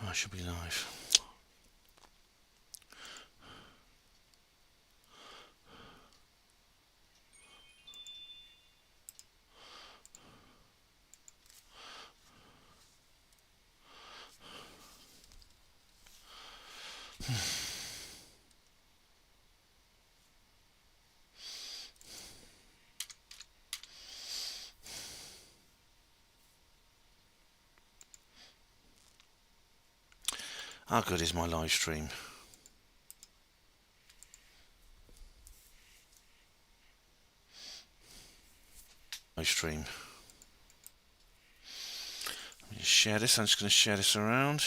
I should be live. How good is my live stream? Live stream. Let me just share this. I'm just going to share this around.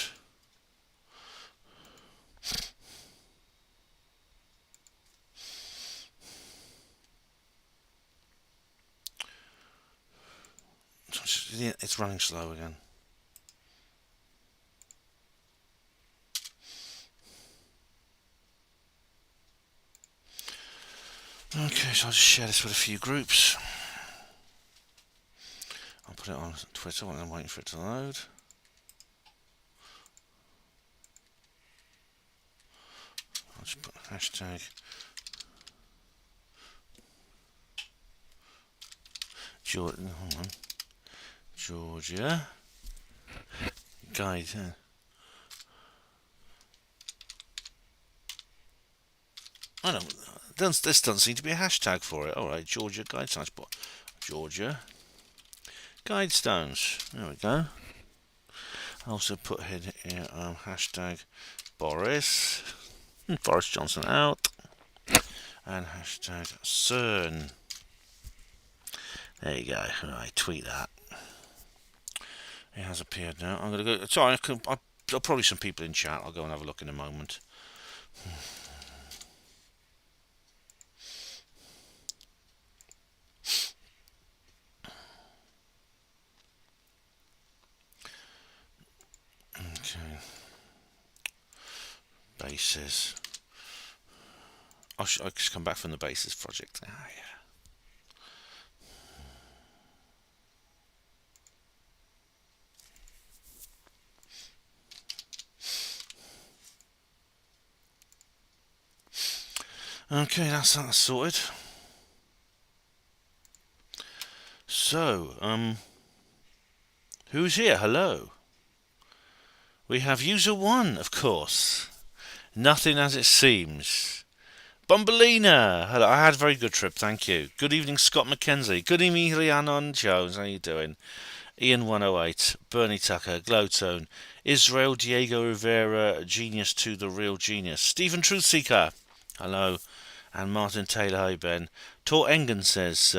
It's running slow again. Okay, so I'll just share this with a few groups. I'll put it on Twitter while I'm waiting for it to load. I'll just put hashtag Georgia Guide. This doesn't seem to be a hashtag for it. Alright, Georgia Guidestones. Georgia Guidestones. There we go. I also put here hashtag Boris Johnson out. And hashtag CERN. There you go. Alright, tweet that. It has appeared now. I'm going to go. Sorry, I'll probably some people in chat. I'll go and have a look in a moment. Okay. Bases. I'll just come back from the bases project. Ah, yeah. Okay, that's that sorted. So, who's here? Hello. We have user 1, of course. Nothing as it seems. Bumbleina. Hello. I had a very good trip, thank you. Good evening, Scott McKenzie. Good evening, Rhiannon Jones. How you doing? Ian 108, Bernie Tucker, Glowtone, Israel Diego Rivera, Genius to the Real Genius. Stephen Truthseeker. Hello. And Martin Taylor, hi Ben. Tor Engen says,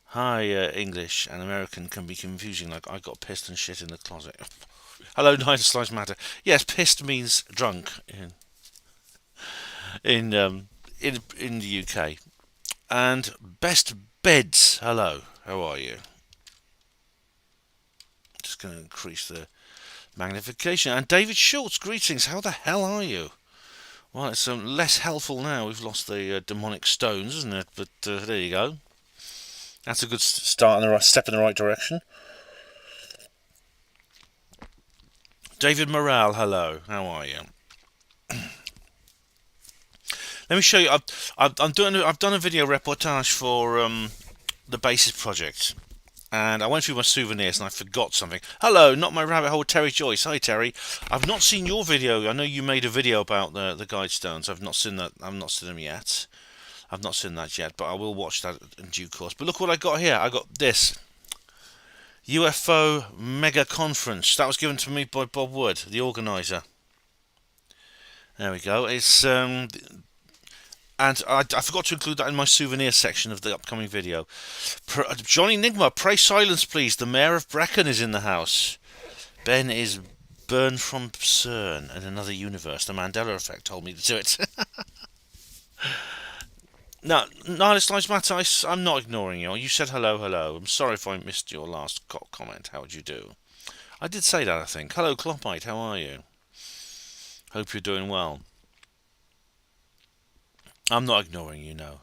hi, English and American can be confusing, like I got pissed and shit in the closet. Hello, Neither Slice Matter. Yes, pissed means drunk in the UK. And Best Beds, hello, how are you? Just going to increase the magnification. And David Schultz, greetings, how the hell are you? Well, it's less helpful now. We've lost the demonic stones, isn't it? But there you go. That's a good start and step in the right direction. David Morale, hello. How are you? Let me show you. I've done a video reportage for the Basis project, and I went through my souvenirs and I forgot something. Hello, not my rabbit hole, Terry Joyce. Hi, Terry. I've not seen your video. I know you made a video about the Guidestones. I've not seen that. I've not seen them yet. I've not seen that yet, but I will watch that in due course. But look what I got here. I got this UFO Mega Conference. That was given to me by Bob Wood, the organizer. There we go. It's and I forgot to include that in my souvenir section of the upcoming video. Johnny Nigma, pray silence please. The Mayor of Brecon is in the house. Ben is burned from CERN in another universe. The Mandela effect told me to do it. No, it's nice, Matt. I'm not ignoring you. You said hello. I'm sorry if I missed your last comment. How would you do? I did say that, I think. Hello, Clopite. How are you? Hope you're doing well. I'm not ignoring you, no.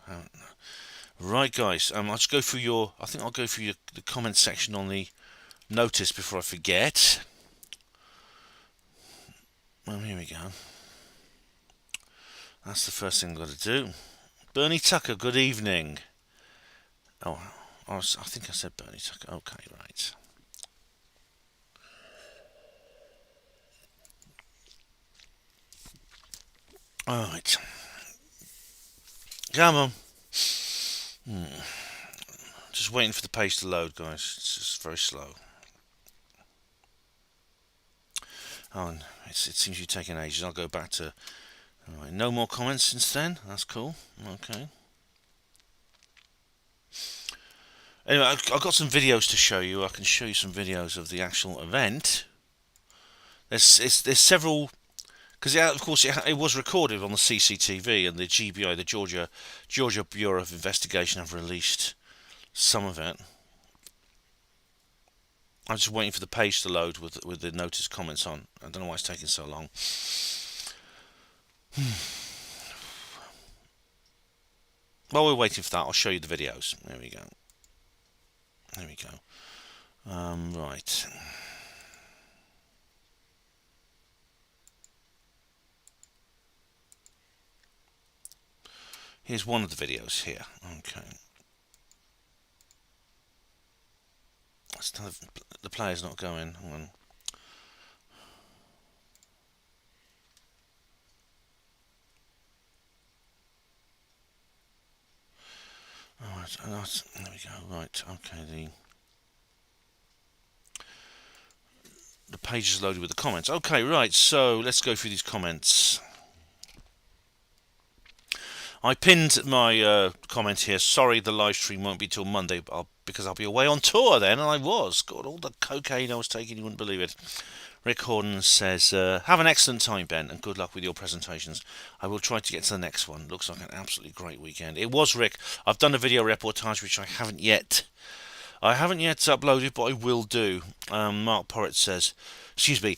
Right, guys. I'll just go through your. I think I'll go through the comment section on the notice before I forget. Here we go. That's the first thing I've got to do. Bernie Tucker, good evening. Oh, I think I said Bernie Tucker. Okay, right. Alright. Come on. Just waiting for the page to load, guys. It's just very slow. Oh, and it seems to be taking ages. I'll go back to... Alright, no more comments since then. That's cool. Okay. Anyway, I've got some videos to show you. I can show you some videos of the actual event. There's several... Because, of course, it was recorded on the CCTV, and the GBI, the Georgia Bureau of Investigation, have released some of it. I'm just waiting for the page to load with the notice comments on. I don't know why it's taking so long. While we're waiting for that, I'll show you the videos. There we go. There we go. Right. Here's one of the videos here. Okay. Still, the player's not going. Hang on. Alright, there we go. Right, okay, the page is loaded with the comments. Okay, right, so let's go through these comments. I pinned my comment here. Sorry, the live stream won't be till Monday, because I'll be away on tour then, and I was. God, all the cocaine I was taking, you wouldn't believe it. Rick Horden says, have an excellent time, Ben, and good luck with your presentations. I will try to get to the next one. Looks like an absolutely great weekend. It was, Rick. I've done a video reportage, which I haven't yet uploaded, but I will do. Mark Porritt says, excuse me,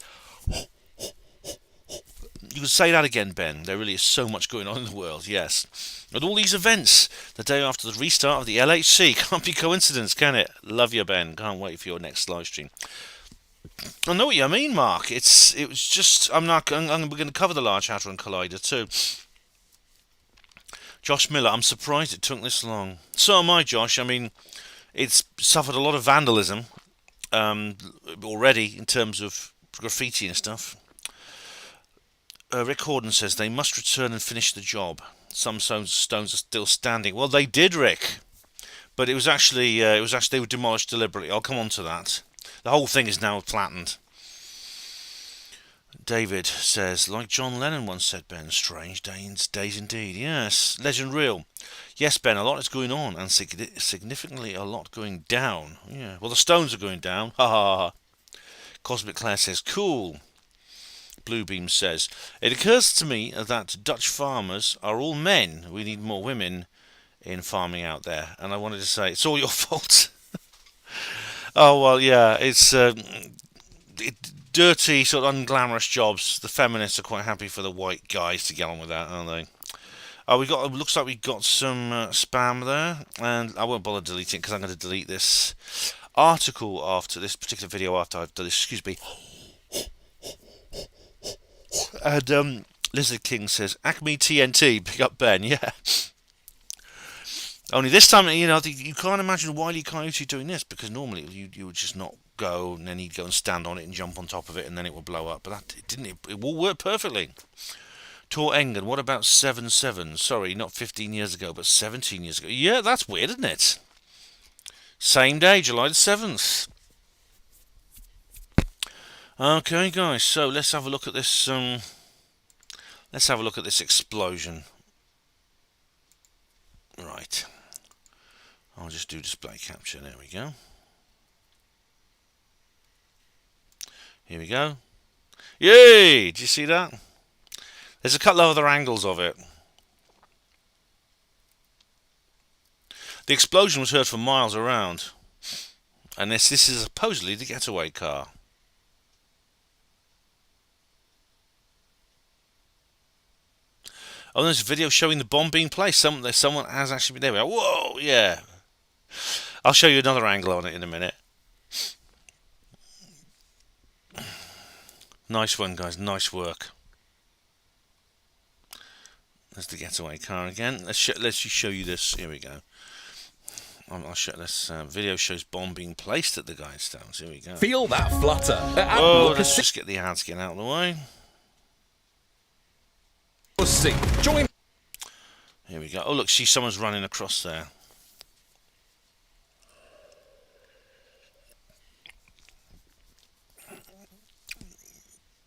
you could say that again, Ben. There really is so much going on in the world, yes. And all these events, the day after the restart of the LHC, can't be coincidence, can it? Love you, Ben. Can't wait for your next live stream. I know what you mean, Mark. It was just... we're going to cover the Large Hadron Collider too. Josh Miller, I'm surprised it took this long. So am I, Josh. I mean, it's suffered a lot of vandalism already in terms of graffiti and stuff. Rick Horden says they must return and finish the job. Some stones are still standing. Well, they did, Rick, but it was actually they were demolished deliberately. I'll come on to that. The whole thing is now flattened. David says, like John Lennon once said, Ben, strange days indeed. Yes, legend real. Yes, Ben, a lot is going on, and significantly a lot going down. Yeah, well, the Stones are going down. Ha ha ha. Cosmic Claire says, cool. Bluebeam says, it occurs to me that Dutch farmers are all men. We need more women in farming out there. And I wanted to say, it's all your fault. Oh, well, yeah, it's dirty, sort of unglamorous jobs. The feminists are quite happy for the white guys to get on with that, aren't they? Looks like we got some spam there, and I won't bother deleting it because I'm going to delete this article after this particular video after I've done this. Excuse me. And Lizard King says, Acme TNT, pick up Ben, yeah. Only this time, you can't imagine Wile E. Coyote doing this, because normally you would just not go, and then he'd go and stand on it and jump on top of it, and then it would blow up. But that didn't. It all worked perfectly. Tor Engen, what about 7/7? Sorry, not 15 years ago, but 17 years ago. Yeah, that's weird, isn't it? Same day, July the 7th. Okay, guys, so let's have a look at this. Let's have a look at this explosion. Right. I'll just do display capture. There we go. Here we go. Yay! Did you see that? There's a couple of other angles of it. The explosion was heard for miles around. And this is supposedly the getaway car. Oh, there's a video showing the bomb being placed. Someone has actually been there. We go. Whoa, yeah. I'll show you another angle on it in a minute. Nice one, guys. Nice work. There's the getaway car again. Let's just show you this. Here we go. I'll show this video shows bomb being placed at the Guidestones. Here we go. Feel that flutter. Oh, let's just get the ads getting out of the way. Join. Here we go. Oh, look, see, someone's running across there.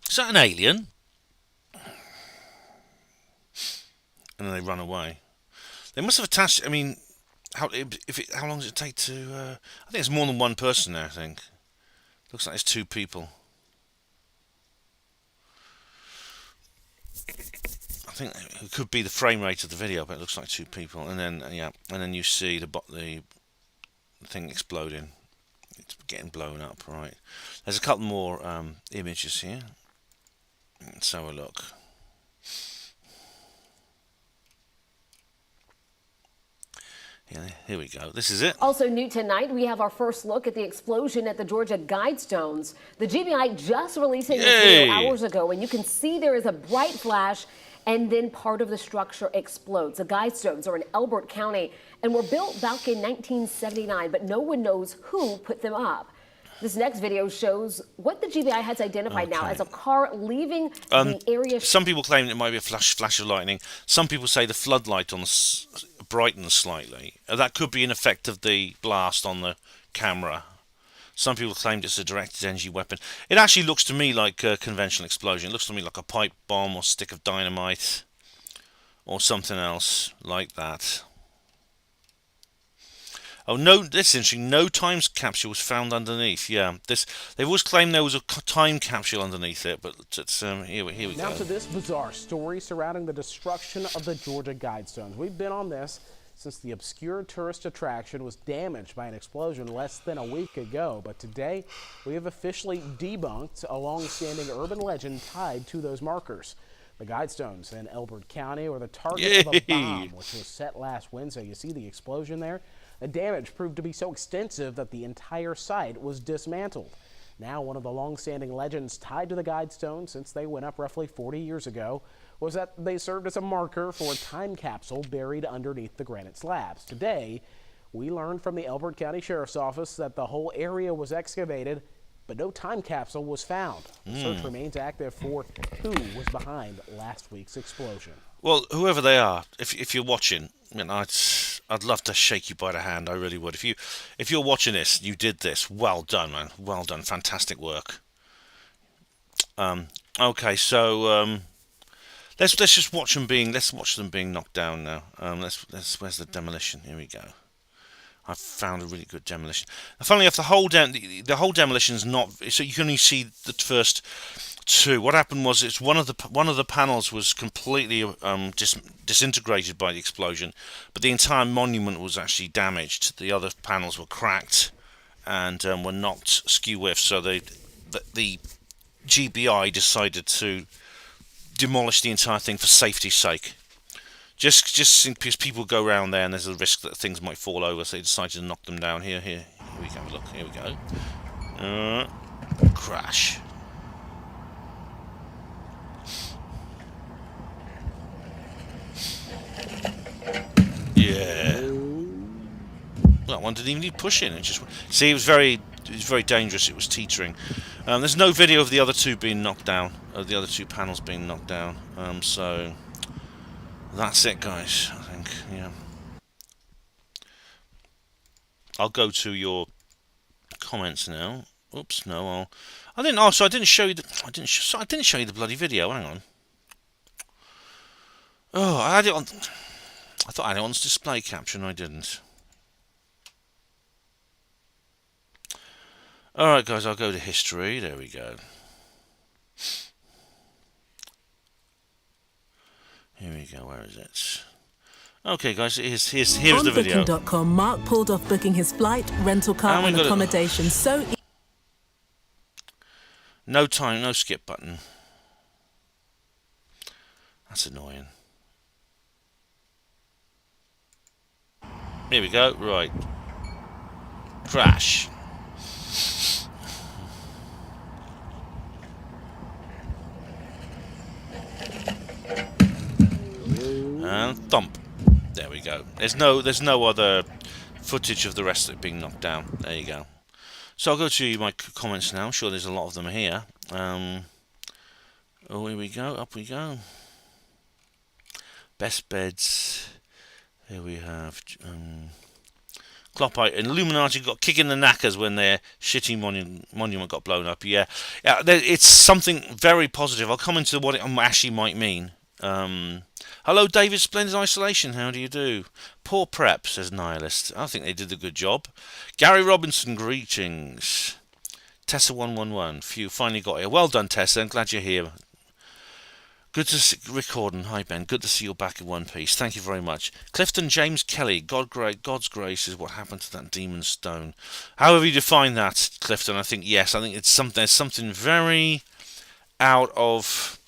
Is that an alien? And then they run away. They must have attached. I mean, how long does it take to? I think it's more than one person there. I think. Looks like it's two people. I think it could be the frame rate of the video, but it looks like two people. And then and then you see the thing exploding. It's getting blown up. Right. There's a couple more images here. Let's have a look. Yeah, here we go. This is it. Also new tonight, we have our first look at the explosion at the Georgia Guidestones. The GBI just releasing this video hours ago, and you can see there is a bright flash, and then part of the structure explodes. The Guidestones are in Elbert County and were built back in 1979, but no one knows who put them up. This next video shows what the GBI has identified now as a car leaving the area. Some people claim it might be a flash of lightning. Some people say the floodlight on brightens slightly. That could be an effect of the blast on the camera. Some people claimed it's a directed energy weapon. It actually looks to me like a conventional explosion. It looks to me like a pipe bomb or stick of dynamite or something else like that. Oh no, this is interesting. No time capsule was found underneath. Yeah, they've always claimed there was a time capsule underneath it, but it's, here we go. Now to this bizarre story surrounding the destruction of the Georgia Guidestones. We've been on this since the obscure tourist attraction was damaged by an explosion less than a week ago. But today, we have officially debunked a long-standing urban legend tied to those markers. The Guidestones in Elbert County were the target of a bomb, which was set last Wednesday. You see the explosion there? The damage proved to be so extensive that the entire site was dismantled. Now, one of the long-standing legends tied to the Guidestones, since they went up roughly 40 years ago, was that they served as a marker for a time capsule buried underneath the granite slabs. Today, we learned from the Elbert County Sheriff's Office that the whole area was excavated, but no time capsule was found. The search remains active for who was behind last week's explosion. Well, whoever they are, if you're watching, I mean, I'd love to shake you by the hand. I really would. If you're watching this, you did this. Well done, man. Well done. Fantastic work. Okay, so let's just watch them being knocked down now. Where's the demolition? Here we go. I've found a really good demolition. And funnily enough, the whole demolition is not. So you can only see the first two. What happened was one of the panels was completely disintegrated by the explosion, but the entire monument was actually damaged. The other panels were cracked and were knocked skew-whiff. So the GBI decided to demolish the entire thing for safety's sake. Just because people go around there and there's a risk that things might fall over, so they decided to knock them down. Here we go. Look, here we go. Crash. Yeah. Well, that one didn't even need pushing. It just see. It was very dangerous. It was teetering. There's no video of the other two being knocked down, of the other two panels being knocked down. So that's it, guys. I think. Yeah. I'll go to your comments now. Oops, no. I didn't. Oh, so I didn't show you the. I didn't show you the bloody video. Hang on. Oh, I had it on. I thought I had it on display caption. I didn't. Alright guys, I'll go to history. There we go. Here we go. Where is it? Okay guys, here's the video. On Booking.com, Mark pulled off booking his flight, rental car and accommodation so... No time, no skip button. That's annoying. Here we go. Right. Crash. And thump. There we go. There's no other footage of the rest of it being knocked down. There you go. So I'll go to my comments now. I'm sure there's a lot of them here. Oh, here we go. Up we go. Best beds. Here we have Kloppite and Illuminati got kicking the knackers when their shitty monument got blown up. Yeah, it's something very positive. I'll come into what it actually might mean. Hello, David. Splendid Isolation. How do you do? Poor prep, says Nihilist. I think they did a good job. Gary Robinson, greetings. Tessa111. Phew, finally got here. Well done, Tessa. I'm glad you're here. Good to see Rick Gordon. Hi, Ben. Good to see you back in one piece. Thank you very much. Clifton James Kelly. God's grace is what happened to that demon stone. However you define that, Clifton, I think yes. I think it's there's something very out of.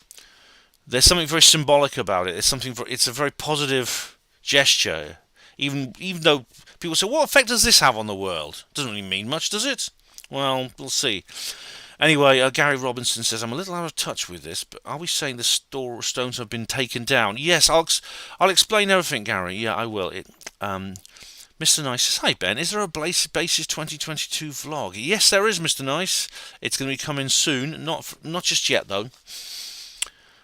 There's something very symbolic about it. It's a very positive gesture. Even though people say, what effect does this have on the world? Doesn't really mean much, does it? Well, we'll see. Anyway, Gary Robinson says, I'm a little out of touch with this, but are we saying the stones have been taken down? Yes, I'll explain everything, Gary. Yeah, I will. Mr. Nice says, hi, Ben. Is there a Basis 2022 vlog? Yes, there is, Mr. Nice. It's going to be coming soon. Not just yet, though.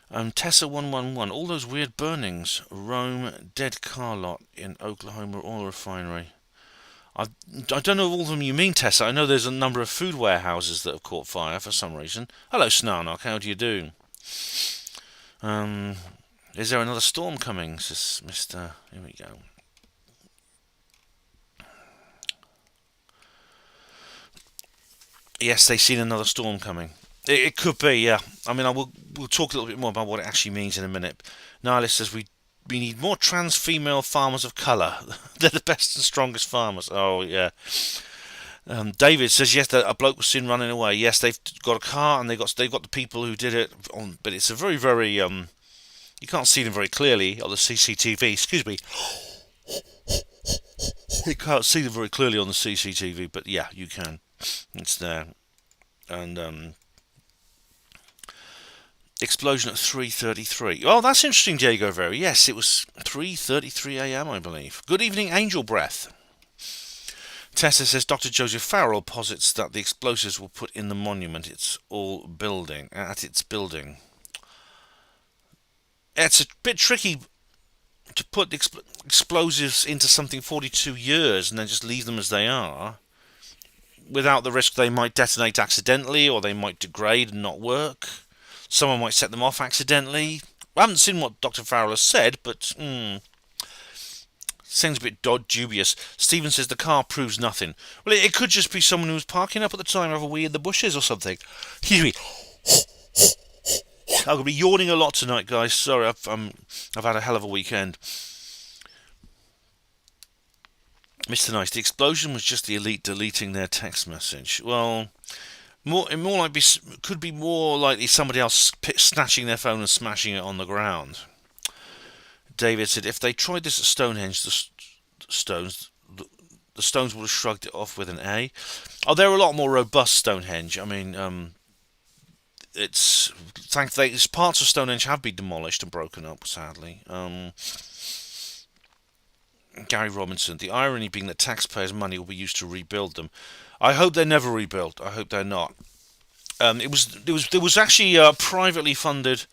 Tessa111. All those weird burnings. Rome, dead car lot in Oklahoma oil refinery. I don't know all of them you mean, Tessa. I know there's a number of food warehouses that have caught fire for some reason. Hello, Snarnock. How do you do? Is there another storm coming? Says Mr. Here we go. Yes, they've seen another storm coming. It could be, yeah. I mean, we'll talk a little bit more about what it actually means in a minute. Nihilist says we need more trans female farmers of colour. They're the best and strongest farmers. Oh, yeah. David says, yes, a bloke was seen running away. Yes, they've got a car and they've got the people who did it. But it's a very, very... you can't see them very clearly on the CCTV. Excuse me. You can't see them very clearly on the CCTV, but yeah, you can. It's there. And... explosion at 3:33. Oh, that's interesting, Diego Vera. Yes, it was 3:33 a.m., I believe. Good evening, Angel Breath. Tessa says Dr. Joseph Farrell posits that the explosives were put in the monument. It's all building. At its building. It's a bit tricky to put explosives into something 42 years and then just leave them as they are, without the risk they might detonate accidentally or they might degrade and not work. Someone might set them off accidentally. I haven't seen what Dr. Farrell has said, but seems a bit dubious. Stephen says the car proves nothing. Well, it could just be someone who was parking up at the time, have a wee in the bushes or something. Excuse me. I'm going to be yawning a lot tonight, guys. Sorry, I've had a hell of a weekend. Mr. Nice, the explosion was just the elite deleting their text message. Well... could be more likely somebody else snatching their phone and smashing it on the ground. David said, if they tried this at Stonehenge, the stones would have shrugged it off with an A. Oh, they're a lot more robust, Stonehenge. I mean, parts of Stonehenge have been demolished and broken up, sadly. Gary Robinson, the irony being that taxpayers' money will be used to rebuild them. I hope they're never rebuilt. I hope they're not. There was actually a privately funded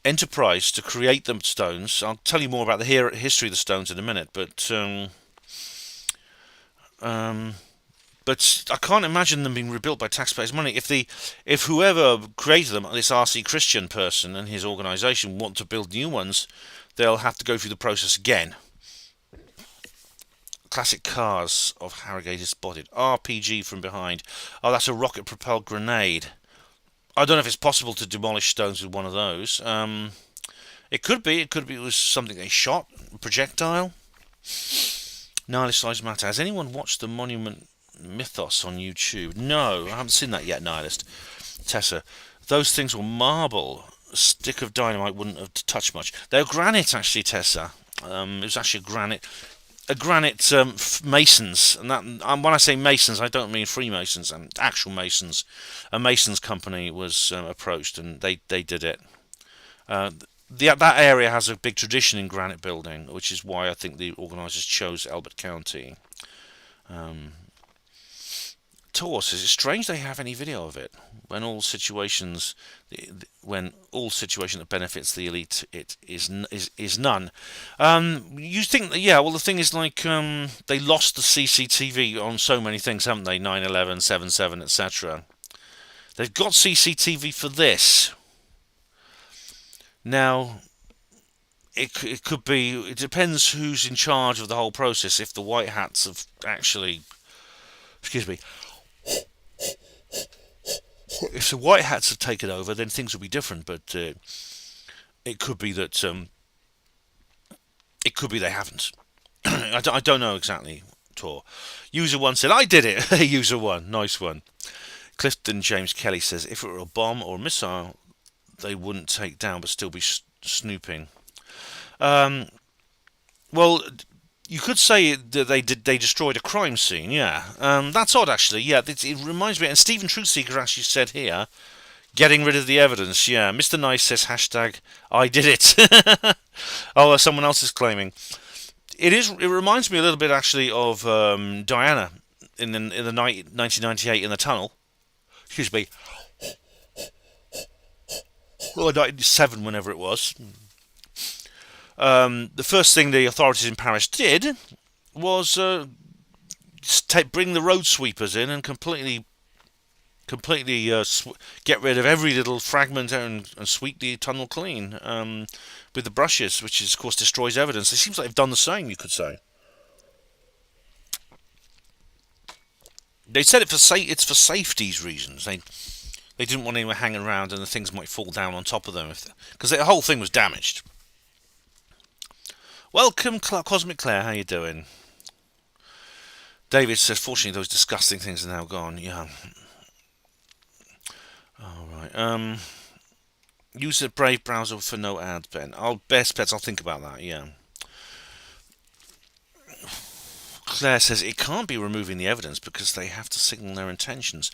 enterprise to create the stones. I'll tell you more about the history of the stones in a minute, but I can't imagine them being rebuilt by taxpayers' money. If whoever created them, this R.C. Christian person and his organisation, want to build new ones, they'll have to go through the process again. Classic cars of Harrogate is spotted. RPG from behind. Oh, that's a rocket-propelled grenade. I don't know if it's possible to demolish stones with one of those. It could be. It was something they shot. A projectile. Nihilist Size Matter. Has anyone watched the Monument Mythos on YouTube? No, I haven't seen that yet, Nihilist. Tessa. Those things were marble. A stick of dynamite wouldn't have touched much. They're granite, actually, Tessa. It was actually granite. granite masons, and that when I say masons, I don't mean Freemasons, actual masons. A masons company was approached, and they did it. That area has a big tradition in granite building, which is why I think the organisers chose Elbert County. Tor says it's strange they have any video of it when all situations that benefits the elite is none. You think that, yeah? Well, the thing is, like, they lost the CCTV on so many things, haven't they? 9/11, 7/7, etc. They've got CCTV for this. Now, it could be. It depends who's in charge of the whole process. If the white hats have actually, excuse me. If the white hats have taken over, then things will be different. But it could be that they haven't. I don't know exactly. Tor. User 1 said, "I did it." User 1, nice one. Clifton James Kelly says, "If it were a bomb or a missile, they wouldn't take down, but still be snooping." Well, you could say that they destroyed a crime scene, yeah. That's odd, actually. Yeah, it reminds me. And Stephen Truthseeker actually said here, getting rid of the evidence. Yeah, Mr. Nice says hashtag I did it. Oh, someone else is claiming. It reminds me a little bit actually of Diana in the 1998 in the tunnel. Excuse me. Or 97, whenever it was. The first thing the authorities in Paris did was bring the road sweepers in and completely get rid of every little fragment and sweep the tunnel clean with the brushes, which of course destroys evidence. It seems like they've done the same, you could say. They said it's for safety's reasons. They didn't want anyone hanging around and the things might fall down on top of them because the whole thing was damaged. Welcome, Cosmic Claire. How you doing? David says, "Fortunately, those disgusting things are now gone." Yeah. All right. Use the Brave browser for no ads, Ben. Best bets. I'll think about that. Yeah. Claire says it can't be removing the evidence because they have to signal their intentions.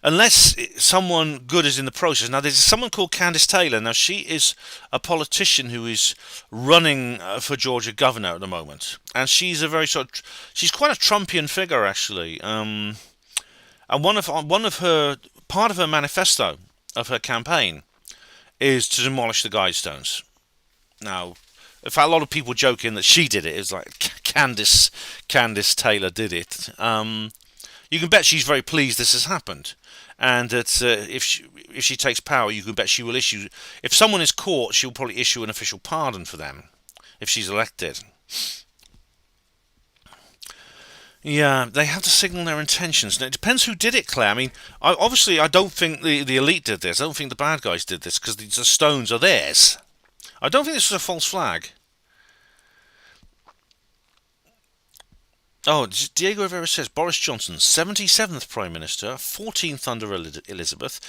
Unless someone good is in the process. Now, there's someone called Candice Taylor. Now, she is a politician who is running for Georgia governor at the moment. And she's she's quite a Trumpian figure, actually. And part of her manifesto of her campaign is to demolish the Guidestones. Now, in fact, a lot of people joking that she did it. It's like Candice Taylor did it. You can bet she's very pleased this has happened. And that if she takes power, you can bet she will issue. If someone is caught, she'll probably issue an official pardon for them if she's elected. Yeah, they have to signal their intentions. Now, it depends who did it, Claire. I mean, obviously, I don't think the elite did this. I don't think the bad guys did this because the stones are theirs. I don't think this was a false flag. Oh, Diego Rivera says Boris Johnson, 77th Prime Minister, 14th under Elizabeth,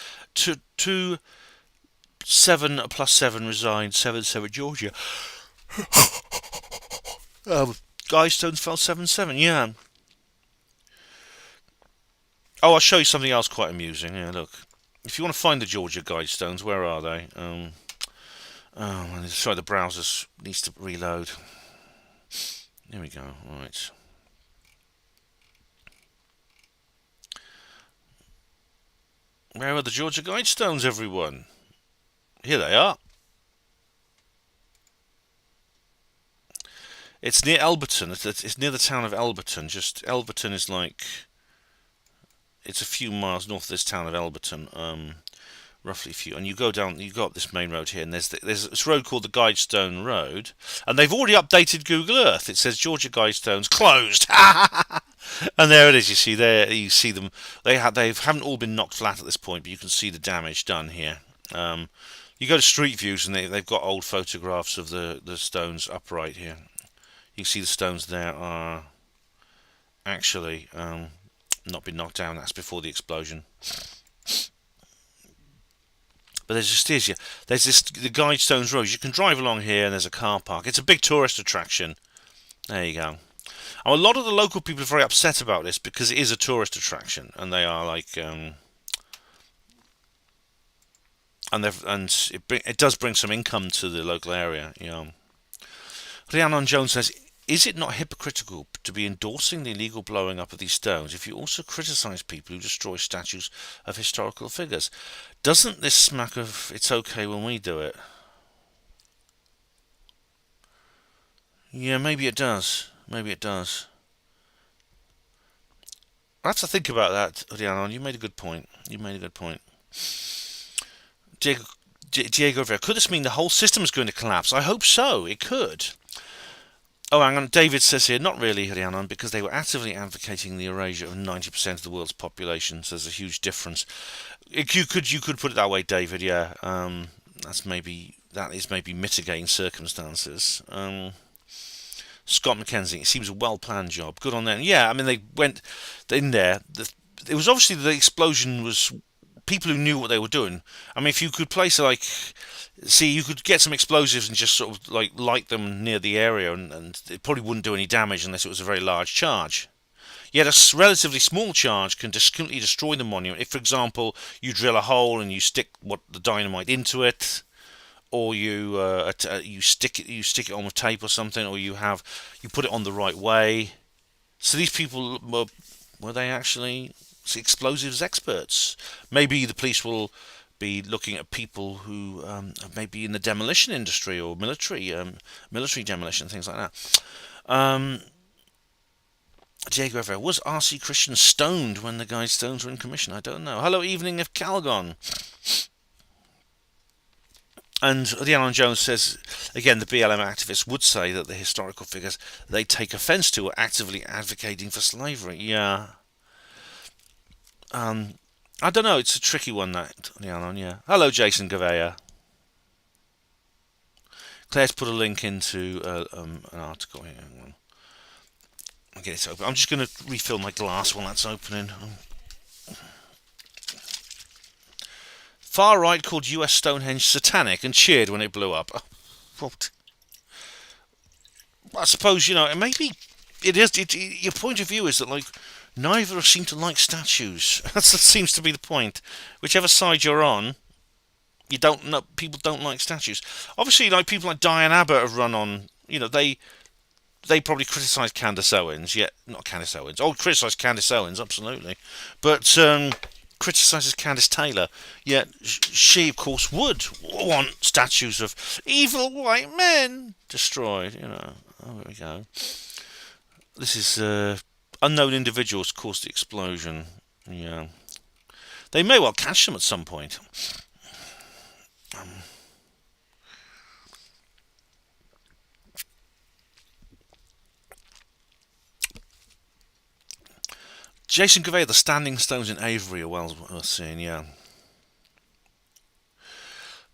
7 plus 7 resigned, 7 Georgia. Guidestones fell 7-7, yeah. Oh, I'll show you something else quite amusing. Yeah, look. If you want to find the Georgia Guidestones, where are they? Sorry, the browser needs to reload. There we go, right. Where are the Georgia Guidestones, everyone? Here they are. It's near Elberton. It's near the town of Elberton. Just Elberton is like... It's a few miles north of this town of Elberton. Roughly a few. And you go up this main road here, and there's this road called the Guidestone Road. And they've already updated Google Earth. It says Georgia Guidestones closed. And there it is. You see there. You see them. They haven't all been knocked flat at this point, but you can see the damage done here. You go to Street Views, and they've got old photographs of the stones upright here. You can see the stones there are actually not been knocked down. That's before the explosion. But there's the Guidestones Road. You can drive along here, and there's a car park. It's a big tourist attraction. There you go. a lot of the local people are very upset about this because it is a tourist attraction, and they are like, it does bring some income to the local area. Rhiannon Jones says, is it not hypocritical to be endorsing the illegal blowing up of these stones if you also criticise people who destroy statues of historical figures? Doesn't this smack of it's okay when we do it? Yeah, maybe it does. Maybe it does. I have to think about that, Rhiannon. You made a good point. Diego Rivera, could this mean the whole system is going to collapse? I hope so. It could. Oh, hang on. David says here, not really, Rhiannon, because they were actively advocating the erasure of 90% of the world's population, so there's a huge difference. You could put it that way, David, yeah. That is maybe mitigating circumstances. Scott McKenzie, it seems a well-planned job. Good on them. Yeah, I mean, they went in there. It was obviously the explosion was people who knew what they were doing. I mean, if you could place you could get some explosives and just sort of like light them near the area, and it probably wouldn't do any damage unless it was a very large charge. Yet a relatively small charge can completely destroy the monument. If, for example, you drill a hole and you stick the dynamite into it, or you stick it on with tape or something, or you put it on the right way. So these people were they actually explosives experts? Maybe the police will be looking at people who maybe in the demolition industry or military demolition, things like that. Diego Rivera, was R.C. Christian stoned when the Guidestones were in commission? I don't know. Hello, evening of Calgon. And Rhiannon Jones says, again, the BLM activists would say that the historical figures they take offence to are actively advocating for slavery. Yeah. I don't know. It's a tricky one, that, Rhiannon, yeah. Hello, Jason Gavea. Claire's put a link into an article here. I'll get it open. I'm just going to refill my glass while that's opening. Far right called US Stonehenge satanic and cheered when it blew up. What? I suppose, maybe it is. Your point of view is that, like, neither seem to like statues. That seems to be the point. Whichever side you're on, people don't like statues. Obviously, like people like Diane Abbott have run on. They probably criticised Candace Owens. Yet not Candace Owens. Oh, criticised Candace Owens, absolutely. But criticises Candice Taylor, yet she, of course, would want statues of evil white men destroyed. Oh, there we go. This is unknown individuals caused the explosion. Yeah, they may well catch them at some point. Jason Gavea, the standing stones in Avery are well worth seeing, yeah.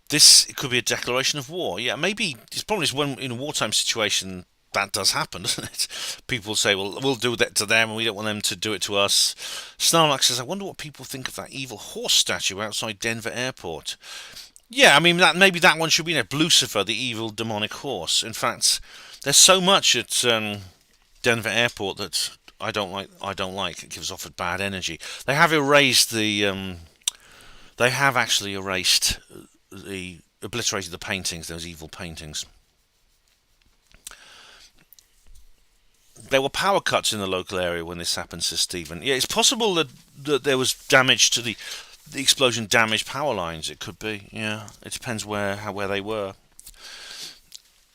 It could be a declaration of war. Yeah, maybe it's probably when in a wartime situation that does happen, doesn't it? People say, well, we'll do that to them and we don't want them to do it to us. Snarlack says, I wonder what people think of that evil horse statue outside Denver Airport. Yeah, I mean, maybe that one should be Lucifer, the evil demonic horse. In fact, there's so much at Denver Airport that I don't like. It gives off a bad energy. They have erased the. They have actually obliterated the paintings. Those evil paintings. There were power cuts in the local area when this happened, says Stephen. Yeah, it's possible that there was damage to the explosion damaged power lines. It could be. Yeah, it depends where they were.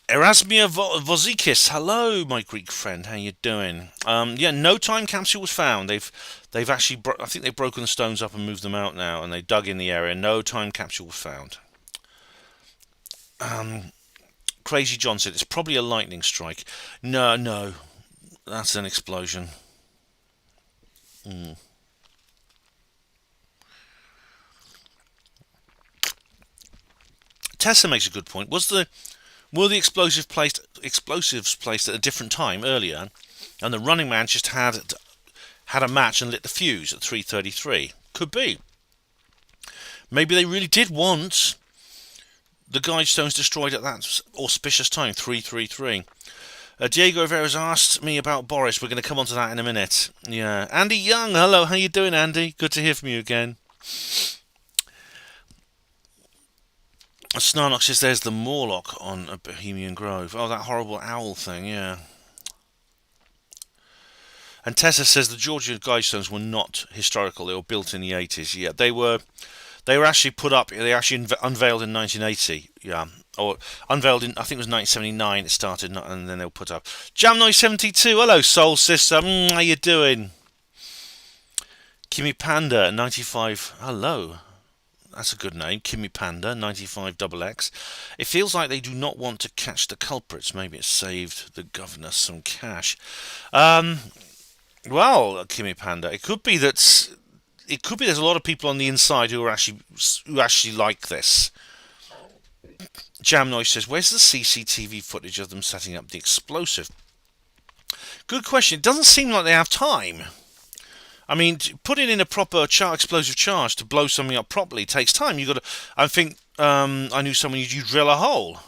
Erasmia Vozikis, hello, my Greek friend. How you doing? Yeah, no time capsule was found. They've actually, I think they've broken the stones up and moved them out now, and they dug in the area. No time capsule was found. Crazy John said it's probably a lightning strike. No, that's an explosion. Tessa makes a good point. Were the explosives placed at a different time earlier, and the running man just had a match and lit the fuse at 3:33? Could be. Maybe they really did want the Guidestones destroyed at that auspicious time, 3:33. Diego Rivera's asked me about Boris. We're going to come on to that in a minute. Yeah. Andy Young, hello. How you doing, Andy? Good to hear from you again. Snarnox says there's the Morlock on a Bohemian Grove. Oh, that horrible owl thing, yeah. And Tessa says the Georgia Guidestones were not historical. They were built in the 80s. Yeah, they were actually put up. They actually unveiled in 1980. Yeah, or unveiled in, I think it was 1979. It started, and then they were put up. Jam Noise 72. Hello, Soul Sister. How you doing? Kimmy Panda 95. Hello. That's a good name, Kimmy Panda, 95XX. It feels like they do not want to catch the culprits. Maybe it saved the governor some cash. Well, Kimmy Panda, it could be there's a lot of people on the inside who actually like this. Jam Noise says, "Where's the CCTV footage of them setting up the explosive?" Good question. It doesn't seem like they have time. I mean, putting in a proper explosive charge to blow something up properly takes time. You got to. I think I knew someone you drill a hole.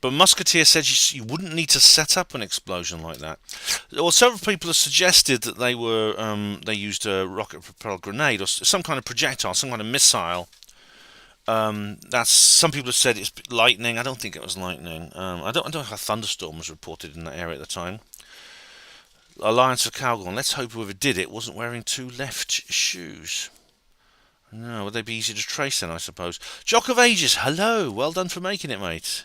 But Musketeer said you wouldn't need to set up an explosion like that. Well, several people have suggested that they used a rocket-propelled grenade or some kind of projectile, some kind of missile. Some people have said it's lightning. I don't think it was lightning. I don't know if a thunderstorm was reported in that area at the time. Alliance of Calgon. Let's hope whoever did it wasn't wearing two left shoes. No, would they be easy to trace then, I suppose? Jock of Ages, hello. Well done for making it, mate.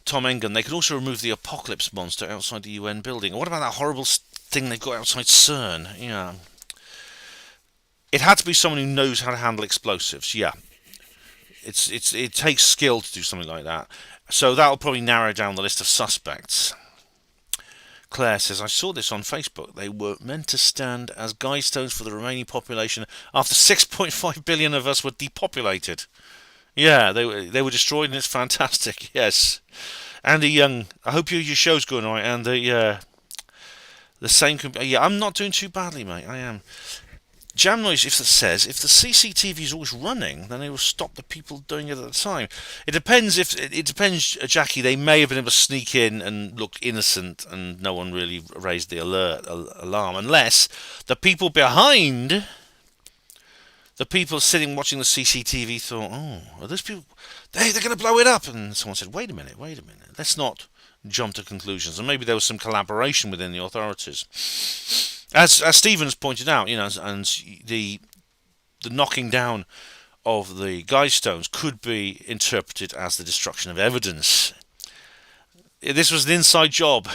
Tom Engen. They could also remove the apocalypse monster outside the UN building. Or what about that horrible thing they've got outside CERN? Yeah. It had to be someone who knows how to handle explosives. Yeah. It takes skill to do something like that. So that'll probably narrow down the list of suspects. Claire says, I saw this on Facebook. They were meant to stand as guidestones for the remaining population after 6.5 billion of us were depopulated. Yeah, they were destroyed, and it's fantastic. Yes. Andy Young, I hope your show's going all right. And the same. Yeah, I'm not doing too badly, mate. I am. Jam Noise, if the CCTV is always running, then they will stop the people doing it at the time. It depends, Jackie. They may have been able to sneak in and look innocent, and no one really raised the alarm, unless the people behind, the people sitting watching the CCTV thought, "Oh, are those people? They're going to blow it up." And someone said, "Wait a minute. Let's not jump to conclusions." And maybe there was some collaboration within the authorities. As Stevens pointed out, and the knocking down of the Guidestones could be interpreted as the destruction of evidence. This was an inside job,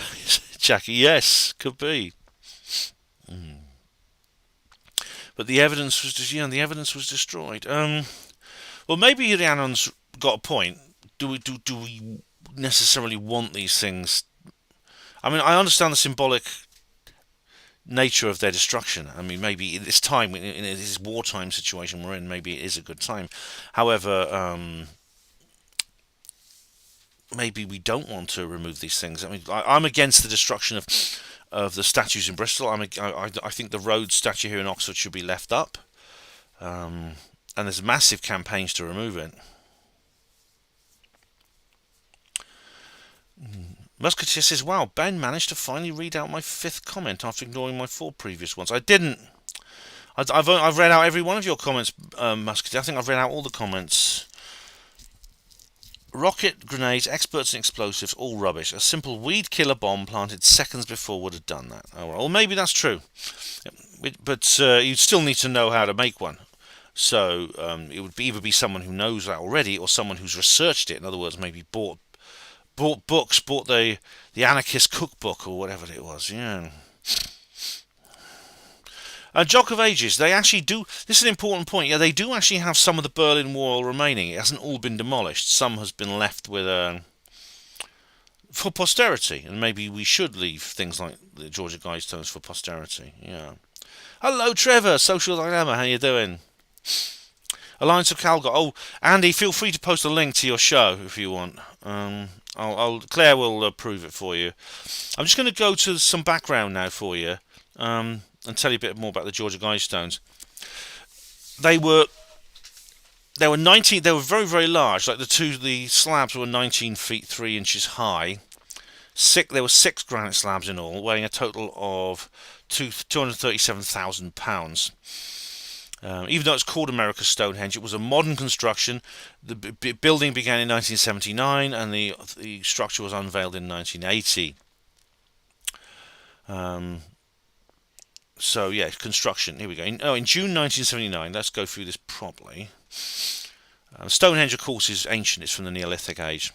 Jackie. Yes, could be. But the evidence was destroyed. Well, maybe Rhiannon's got a point. Do we necessarily want these things? I mean, I understand the symbolic nature of their destruction. I mean, maybe in this time, in this wartime situation we're in, maybe it is a good time. However, maybe we don't want to remove these things. I mean, I'm against the destruction of the statues in Bristol. I think the Rhodes statue here in Oxford should be left up. And there's massive campaigns to remove it. Musketeer says, wow, Ben managed to finally read out my 5th comment after ignoring my 4 previous ones. I didn't. I've read out every one of your comments, Musketeer. I think I've read out all the comments. Rocket, grenades, experts in explosives, all rubbish. A simple weed killer bomb planted seconds before would have done that. Oh, well, maybe that's true. But you'd still need to know how to make one. So it would either be someone who knows that already or someone who's researched it. In other words, maybe bought books, bought the anarchist cookbook or whatever it was. Yeah. Jock of Ages, they actually do. This is an important point. Yeah, they do actually have some of the Berlin Wall remaining. It hasn't all been demolished. Some has been left with for posterity, and maybe we should leave things like the Georgia Guidestones for posterity. Yeah. Hello, Trevor. Social Dilemma. How you doing? Alliance of Calgary. Oh, Andy, feel free to post a link to your show if you want. Claire will prove it for you. I'm just going to go to some background now for you, and tell you a bit more about the Georgia Guidestones. They were 19. They were very, very large. Like the slabs were 19 feet 3 inches high. There were 6 granite slabs in all, weighing a total of 237,000 pounds. Even though it's called America's Stonehenge, it was a modern construction. The building began in 1979, and the structure was unveiled in 1980. So yeah, construction. Here we go. In June 1979. Let's go through this properly. Stonehenge, of course, is ancient. It's from the Neolithic age.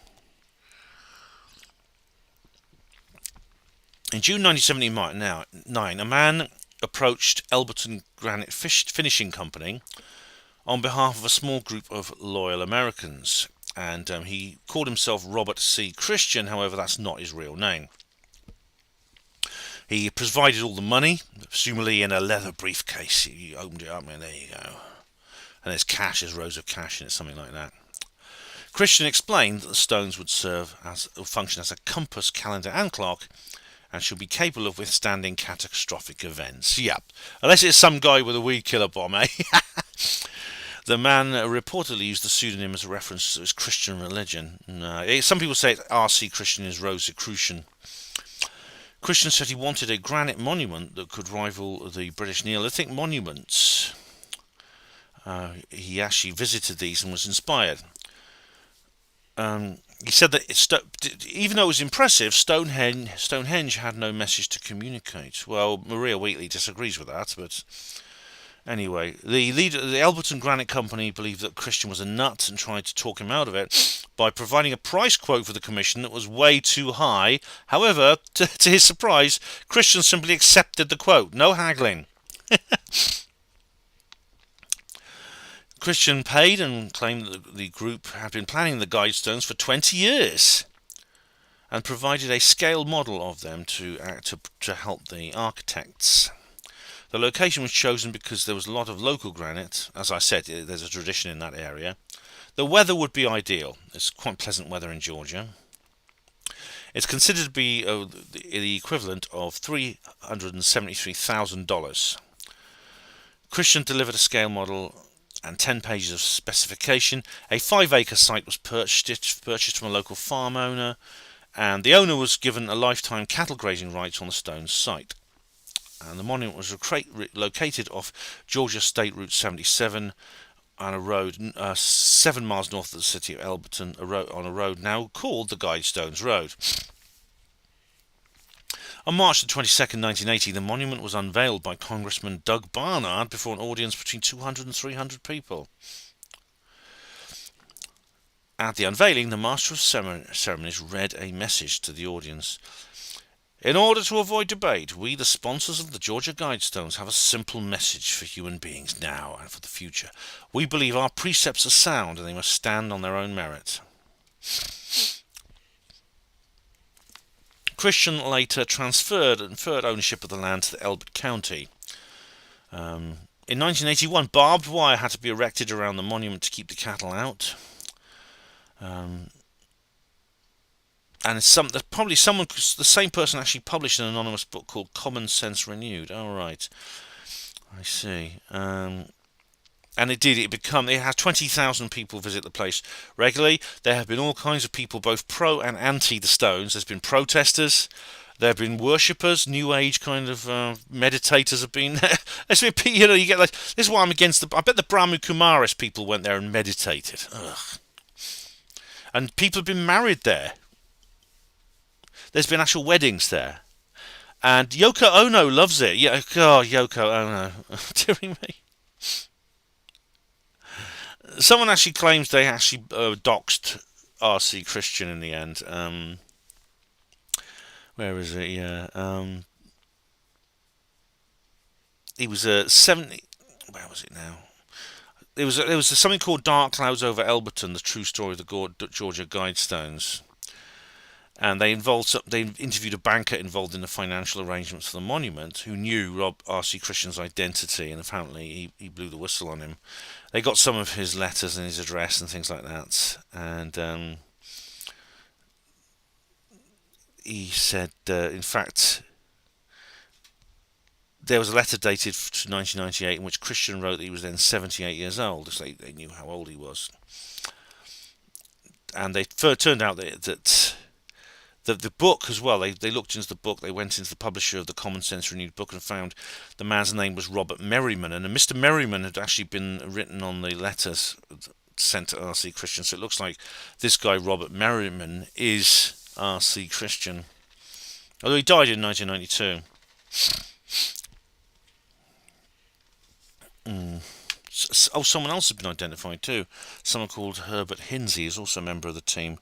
In June 1979, a man approached Elberton Granite Finishing Company on behalf of a small group of loyal Americans, and he called himself Robert C. Christian. However, that's not his real name. He provided all the money, presumably in a leather briefcase. He opened it up, and there you go. And there's cash, there's rows of cash in it, something like that. Christian explained that the stones would function as a compass, calendar, and clock, and should be capable of withstanding catastrophic events. Yeah, unless it's some guy with a weed killer bomb, eh? The man reportedly used the pseudonym as a reference to his Christian religion. Some people say R.C. Christian is Rosicrucian. Christian said he wanted a granite monument that could rival the British Neolithic monuments. He actually visited these and was inspired. He said that even though it was impressive, Stonehenge had no message to communicate. Well, Maria Wheatley disagrees with that, but anyway, the leader of the Elberton Granite Company believed that Christian was a nut and tried to talk him out of it by providing a price quote for the commission that was way too high. However, to his surprise, Christian simply accepted the quote. No haggling. Christian paid and claimed that the group had been planning the Guidestones for 20 years and provided a scale model of them to help the architects. The location was chosen because there was a lot of local granite. As I said, there's a tradition in that area. The weather would be ideal. It's quite pleasant weather in Georgia. It's considered to be the equivalent of $373,000. Christian delivered a scale model and 10 pages of specification. A 5-acre site was purchased from a local farm owner, and the owner was given a lifetime cattle grazing rights on the stone site. And the monument was located off Georgia State Route 77 on a road 7 miles north of the city of Elberton, on a road now called the Guidestones Road. On March the 22nd, 1980, the monument was unveiled by Congressman Doug Barnard before an audience between 200 and 300 people. At the unveiling, the Master of Ceremonies read a message to the audience. In order to avoid debate, we, the sponsors of the Georgia Guidestones, have a simple message for human beings now and for the future. We believe our precepts are sound and they must stand on their own merit. Christian later transferred ownership of the land to the Elbert County. In 1981, barbed wire had to be erected around the monument to keep the cattle out. And the same person actually published an anonymous book called Common Sense Renewed. Oh, right. I see. And it had 20,000 people visit the place regularly. There have been all kinds of people, both pro and anti the stones. There's been protesters. There have been worshippers, New Age kind of meditators have been. You get like this is why I'm against I bet the Brahma Kumaris people went there and meditated. Ugh. And people have been married there. There's been actual weddings there. And Yoko Ono loves it. Yeah, God, Yoko Ono. Dearie me. Someone actually claims they actually doxed R.C. Christian in the end. Where is it? Yeah. He was 70. Where was it now? There was something called Dark Clouds Over Elberton, the true story of the Georgia Guidestones. And they interviewed a banker involved in the financial arrangements for the monument who knew R.C. Christian's identity, and apparently he blew the whistle on him. They got some of his letters and his address and things like that, and he said, in fact, there was a letter dated to 1998 in which Christian wrote that he was then 78 years old. So they knew how old he was. And they turned out that the book as well, they looked into the book, they went into the publisher of the Common Sense Renewed book and found the man's name was Robert Merriman, and Mr. Merriman had actually been written on the letters sent to R.C. Christian, so it looks like this guy Robert Merriman is R.C. Christian, although he died in 1992. Someone else has been identified too. Someone called Herbert Hinsey is also a member of the team.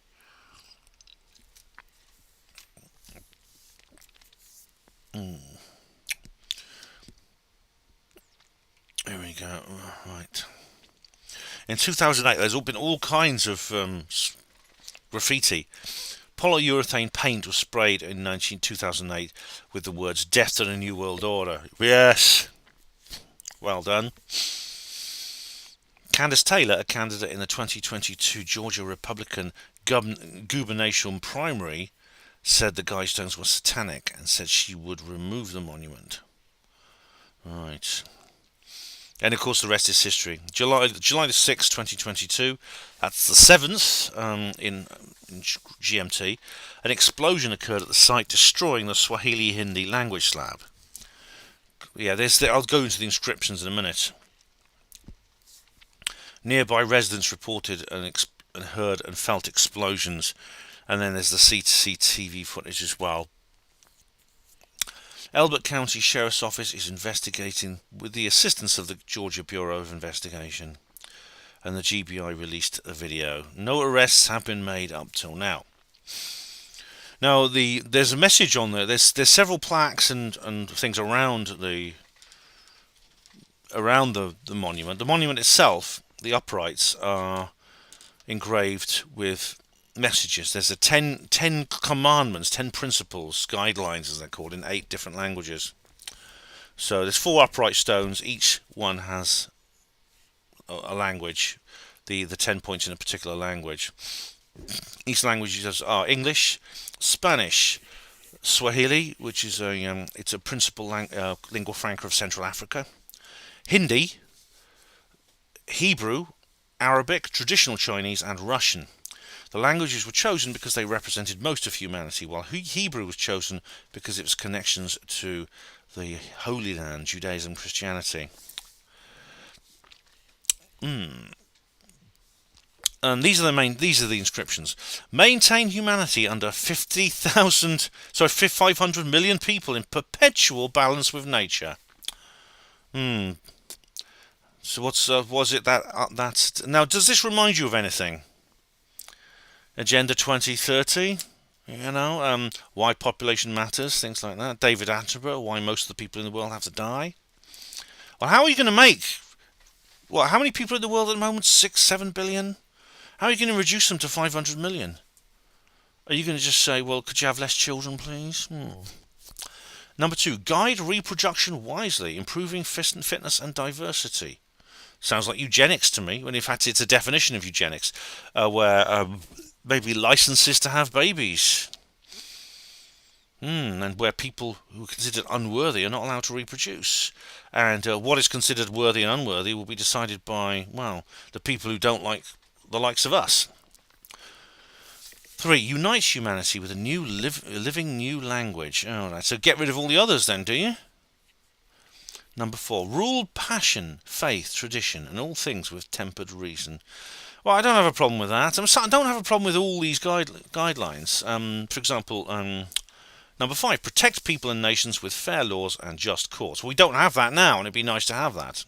Here we go. Right. In 2008, there's been all kinds of graffiti. Polyurethane paint was sprayed in 2008 with the words "Death to the New World Order." Yes. Well done. Candace Taylor, a candidate in the 2022 Georgia Republican gubernatorial primary, said the Guidestones were satanic and said she would remove the monument. Right. And of course the rest is history. July the 6th, 2022, that's the 7th in GMT, an explosion occurred at the site, destroying the Swahili Hindi language slab. Yeah, I'll go into the inscriptions in a minute. Nearby residents reported and heard and felt explosions, and then there's the CCTV footage as well. Elbert County Sheriff's Office is investigating with the assistance of the Georgia Bureau of Investigation, and the GBI released a video. No arrests have been made up till now. Now, there's a message on there. There's several plaques and things around the monument. The monument itself, the uprights, are engraved with messages. There's a 10 commandments, 10 principles, guidelines as they're called, in 8 different languages. So there's 4 upright stones. Each one has a language, the 10 points in a particular language. Each language are English, Spanish, Swahili, which is it's a principal lingua franca of Central Africa, Hindi, Hebrew, Arabic, traditional Chinese, and Russian. The languages were chosen because they represented most of humanity, while Hebrew was chosen because of its connections to the Holy Land, Judaism, Christianity. And these are the inscriptions. Maintain humanity under 500 million people in perpetual balance with nature. So was it that now? Does this remind you of anything? Agenda 2030, why population matters, things like that. David Attenborough, why most of the people in the world have to die. Well, how are you going to make? Well, how many people in the world at the moment? 6-7 billion. How are you going to reduce them to 500 million? Are you going to just say, well, could you have less children, please? Number 2, guide reproduction wisely, improving fitness and diversity. Sounds like eugenics to me, when in fact it's a definition of eugenics, where maybe licenses to have babies. And where people who are considered unworthy are not allowed to reproduce. And what is considered worthy and unworthy will be decided by, well, the people who don't like the likes of us. 3, unite humanity with a new living new language. Alright, so get rid of all the others then, do you? Number 4, rule passion, faith, tradition, and all things with tempered reason. Well, I don't have a problem with that. I don't have a problem with all these guidelines. For example, number 5, protect people and nations with fair laws and just courts. Well, we don't have that now, and it'd be nice to have that.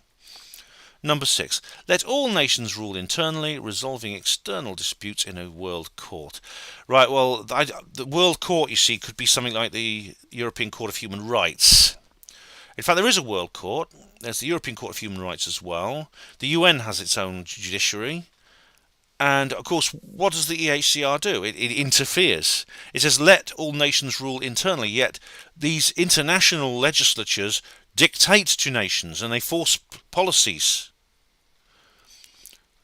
Number 6, let all nations rule internally, resolving external disputes in a world court. Right, well, the world court, you see, could be something like the European Court of Human Rights. In fact, there is a world court. There's the European Court of Human Rights as well. The UN has its own judiciary. And, of course, what does the EHCR do? It interferes. It says, let all nations rule internally, yet these international legislatures dictate to nations and they force policies.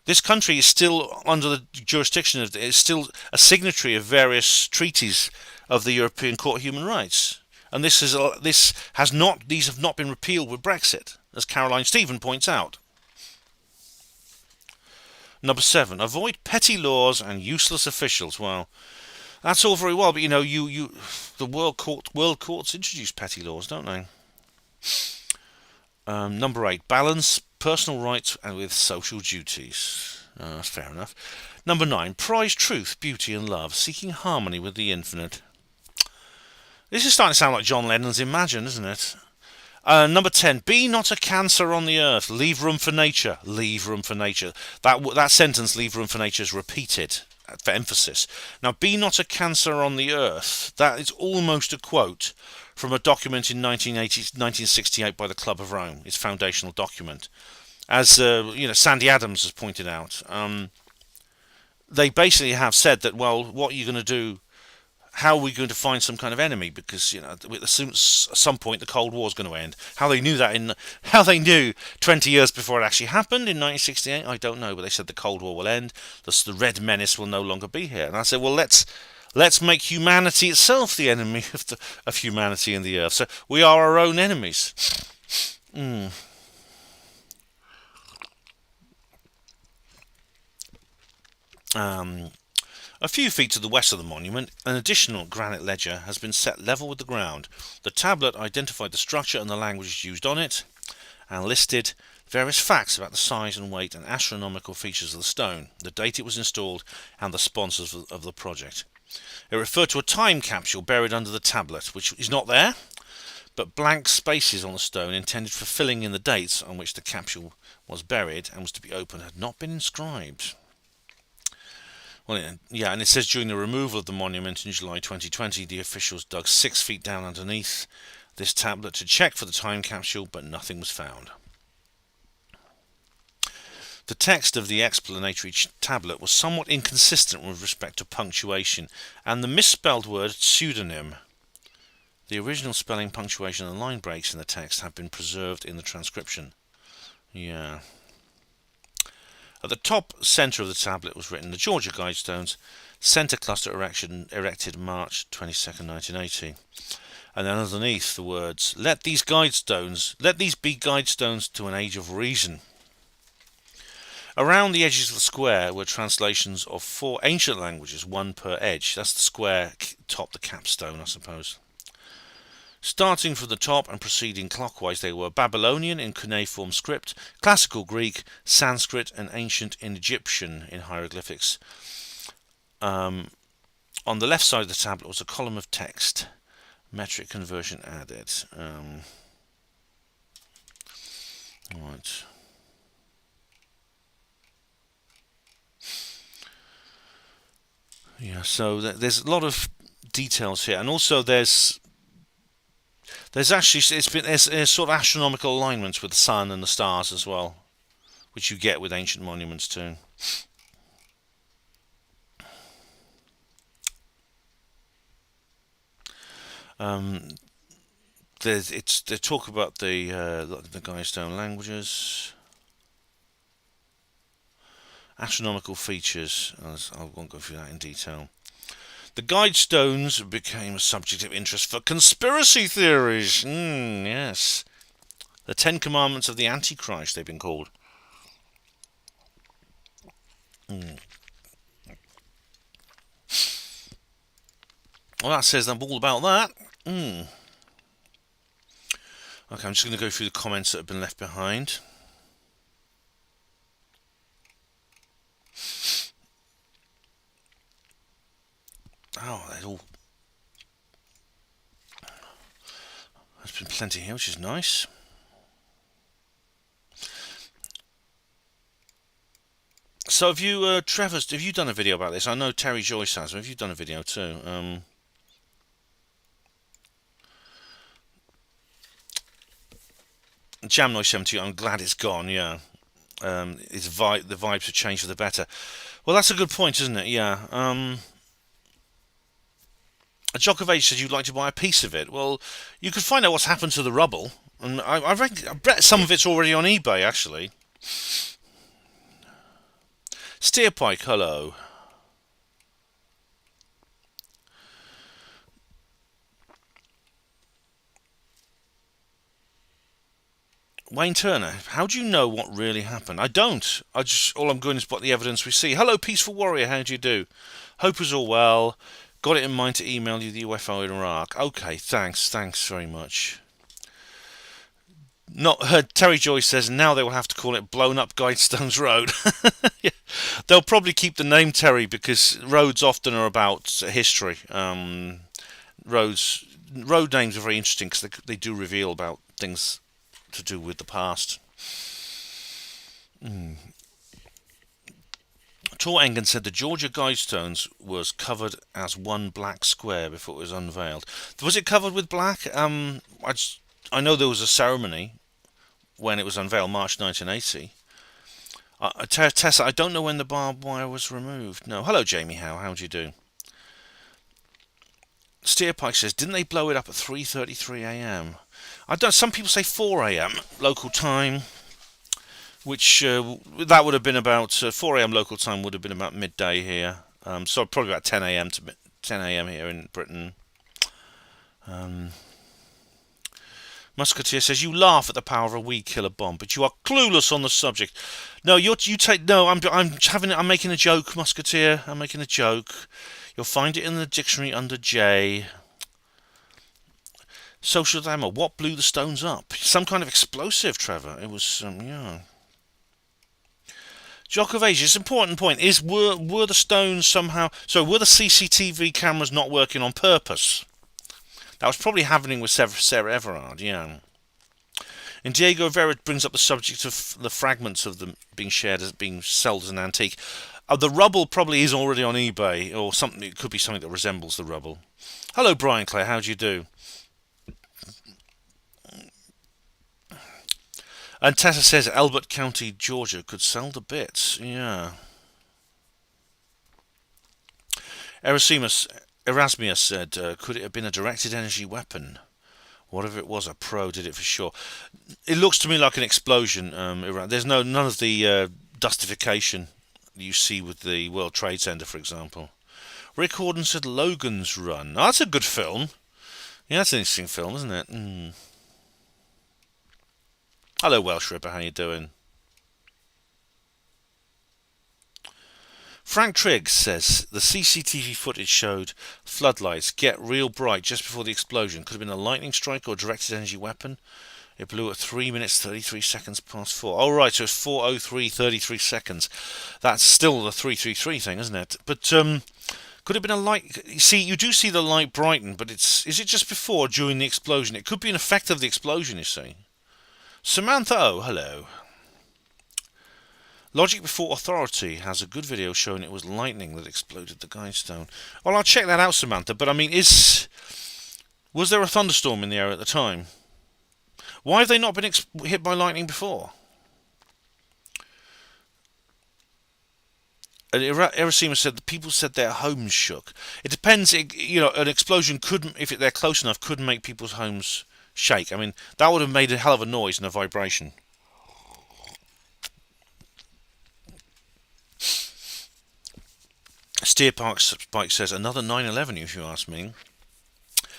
This country is still under the jurisdiction of, is still a signatory of various treaties of the European Court of Human Rights. And these have not been repealed with Brexit, as Caroline Stephen points out. Number 7, avoid petty laws and useless officials. Well, that's all very well, but the world courts introduce petty laws, don't they? Number 8, balance personal rights and with social duties. That's fair enough. Number 9, prize truth, beauty and love, seeking harmony with the infinite. This is starting to sound like John Lennon's Imagine, isn't it? Number 10, be not a cancer on the earth, leave room for nature. Leave room for nature. That sentence, leave room for nature, is repeated for emphasis. Now, be not a cancer on the earth, that is almost a quote from a document in 1968 by the Club of Rome, its foundational document. As Sandy Adams has pointed out, they basically have said that, well, what are you going to do? How are we going to find some kind of enemy? Because at some point the Cold War is going to end. How they knew 20 years before it actually happened in 1968, I don't know. But they said the Cold War will end. The Red Menace will no longer be here. And I said, well, let's make humanity itself the enemy of humanity and the Earth. So we are our own enemies. A few feet to the west of the monument, an additional granite ledger has been set level with the ground. The tablet identified the structure and the languages used on it, and listed various facts about the size and weight and astronomical features of the stone, the date it was installed, and the sponsors of the project. It referred to a time capsule buried under the tablet, which is not there, but blank spaces on the stone intended for filling in the dates on which the capsule was buried and was to be opened had not been inscribed. Well, yeah, and it says during the removal of the monument in July 2020, the officials dug 6 feet down underneath this tablet to check for the time capsule, but nothing was found. The text of the explanatory tablet was somewhat inconsistent with respect to punctuation and the misspelled word pseudonym. The original spelling, punctuation and line breaks in the text have been preserved in the transcription. Yeah. At the top centre of the tablet was written, the Georgia Guidestones, centre cluster erected March 22nd, 1980. And then underneath the words, let these be guidestones to an age of reason. Around the edges of the square were translations of 4 ancient languages, 1 per edge. That's the square top, the capstone, I suppose. Starting from the top and proceeding clockwise, they were Babylonian in cuneiform script, Classical Greek, Sanskrit, and Ancient Egyptian in hieroglyphics. On the left side of the tablet was a column of text, metric conversion added. Right. Yeah, so there's a lot of details here, and also there's actually there's sort of astronomical alignments with the sun and the stars as well, which you get with ancient monuments too. They talk about the Guidestone languages, astronomical features. I won't go through that in detail. The Guidestones became a subject of interest for conspiracy theories. Yes. The 10 Commandments of the Antichrist, they've been called. Well, that says I'm all about that. Okay, I'm just going to go through the comments that have been left behind. Oh, there's been plenty here, which is nice. So have you, Trevor, have you done a video about this? I know Terry Joyce has. Have you done a video too? Jam Noise 72, I'm glad it's gone, yeah. The vibes have changed for the better. Well, that's a good point, isn't it? Yeah. Djokovic says you'd like to buy a piece of it. Well, you could find out what's happened to the rubble. And I bet some of it's already on eBay, actually. Steerpike, hello. Wayne Turner, how do you know what really happened? I don't. All I'm going is what the evidence we see. Hello, Peaceful Warrior, how do you do? Hope is all well. Got it in mind to email you the UFO in Iraq. Okay, thanks very much. Terry Joy says now they will have to call it Blown Up Guidestones Road. Yeah. They'll probably keep the name Terry because roads often are about history. Road names are very interesting because they do reveal about things to do with the past. Tor Engen said the Georgia Guidestones was covered as one black square before it was unveiled. Was it covered with black? I know there was a ceremony when it was unveiled, March 1980. Tessa, I don't know when the barbed wire was removed. No. Hello, Jamie Howe. How do you do? Steerpike says, didn't they blow it up at 3:33 a.m.? I don't. Some people say 4 a.m. local time, which that would have been about 4 a.m. local time would have been about midday here. So probably about 10 a.m. to 10 a.m. here in Britain. Musketeer says, you laugh at the power of a weed killer bomb, but you are clueless on the subject. No, I'm making a joke, Musketeer. I'm making a joke. You'll find it in the dictionary under J. Social dilemma. What blew the stones up? Some kind of explosive, Trevor. It was, yeah. Jock of Asia, it's an important point. Were the stones somehow... So, were the CCTV cameras not working on purpose? That was probably happening with Sarah Everard, yeah. And Diego Vera brings up the subject of the fragments of them being shared as being sold as an antique. The rubble probably is already on eBay, or something. It could be something that resembles the rubble. Hello, Brian Clare. How do you do? And Tessa says Elbert County, Georgia, could sell the bits. Yeah. Erasmus said, could it have been a directed energy weapon? Whatever it was, a pro did it for sure. It looks to me like an explosion. There's none of the dustification you see with the World Trade Center, for example. Rick Horden said Logan's Run. Oh, that's a good film. Yeah, that's an interesting film, isn't it? Hello, Welsh Ripper. How you doing? Frank Triggs says the CCTV footage showed floodlights get real bright just before the explosion. Could have been a lightning strike or a directed energy weapon. It blew at 3 minutes 33 seconds past 4. Oh right, so it's 4:03:33 seconds. That's still the 333 thing, isn't it? But could have been a light. See, you do see the light brighten, but is it just before or during the explosion? It could be an effect of the explosion. You see. Samantha O, hello. Logic Before Authority has a good video showing it was lightning that exploded the Guidestone. Well, I'll check that out, Samantha, but I mean, was there a thunderstorm in the area at the time? Why have they not been hit by lightning before? Erasima said the people said their homes shook. It depends, an explosion couldn't, if they're close enough, couldn't make people's homes shake. I mean, that would have made a hell of a noise and a vibration. Steerpark says another 9/11, if you ask me.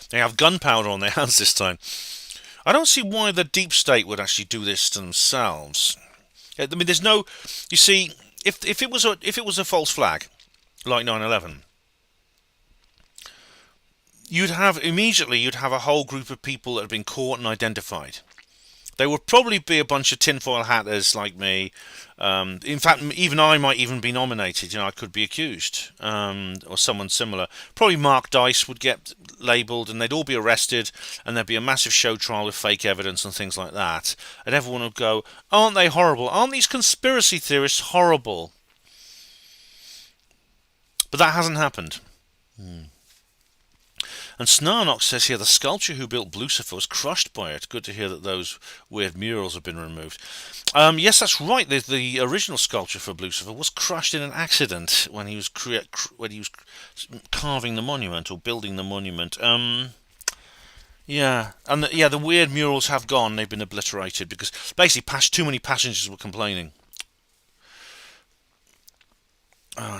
They have gunpowder on their hands this time. I don't see why the deep state would actually do this to themselves. I mean, there's no. You see, if it was a false flag, like 9/11, you'd have a whole group of people that have been caught and identified. They would probably be a bunch of tinfoil hatters like me. In fact, even I might even be nominated. I could be accused, or someone similar. Probably Mark Dice would get labelled, and they'd all be arrested, and there'd be a massive show trial with fake evidence and things like that. And everyone would go, "Aren't they horrible? Aren't these conspiracy theorists horrible?" But that hasn't happened. And Snarnock says here the sculpture who built Lucifer was crushed by it. Good to hear that those weird murals have been removed. Yes, that's right. The original sculpture for Lucifer was crushed in an accident when he was carving the monument or building the monument. Yeah, and the weird murals have gone. They've been obliterated because basically too many passengers were complaining.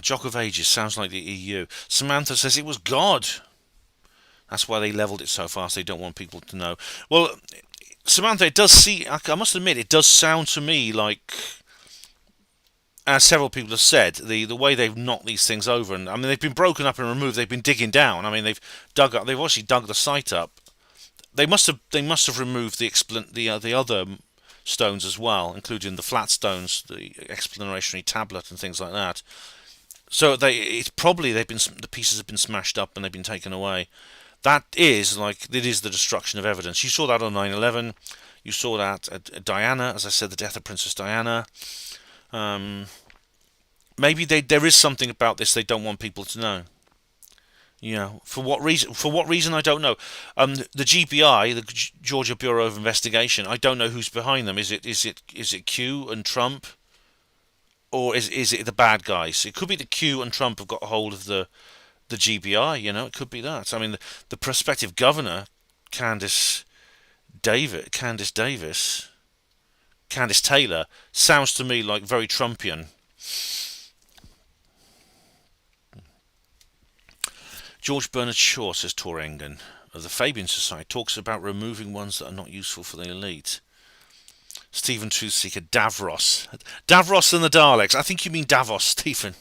Jock of Ages sounds like the EU. Samantha says it was God. That's why they levelled it so fast. They don't want people to know. Well, Samantha, it does see. I must admit, it does sound to me like, as several people have said, the way they've knocked these things over, and I mean they've been broken up and removed. They've been digging down. I mean they've dug up. They've obviously dug the site up. They must have removed the other stones as well, including the flat stones, the explanatory tablet, and things like that. So it's probably the pieces have been smashed up and they've been taken away. It is the destruction of evidence. You saw that on 9/11. You saw that at Diana, as I said, the death of Princess Diana. Maybe there is something about this they don't want people to know. For what reason? For what reason, I don't know. The GBI, the Georgia Bureau of Investigation, I don't know who's behind them. Is it Q and Trump, or is it the bad guys? It could be that Q and Trump have got a hold of the GBI. It could be that. I mean, the prospective governor, Candice Taylor, sounds to me like very Trumpian. George Bernard Shaw, says Tor Engen, of the Fabian Society, talks about removing ones that are not useful for the elite. Stephen Truthseeker, Davros and the Daleks. I think you mean Davos, Stephen.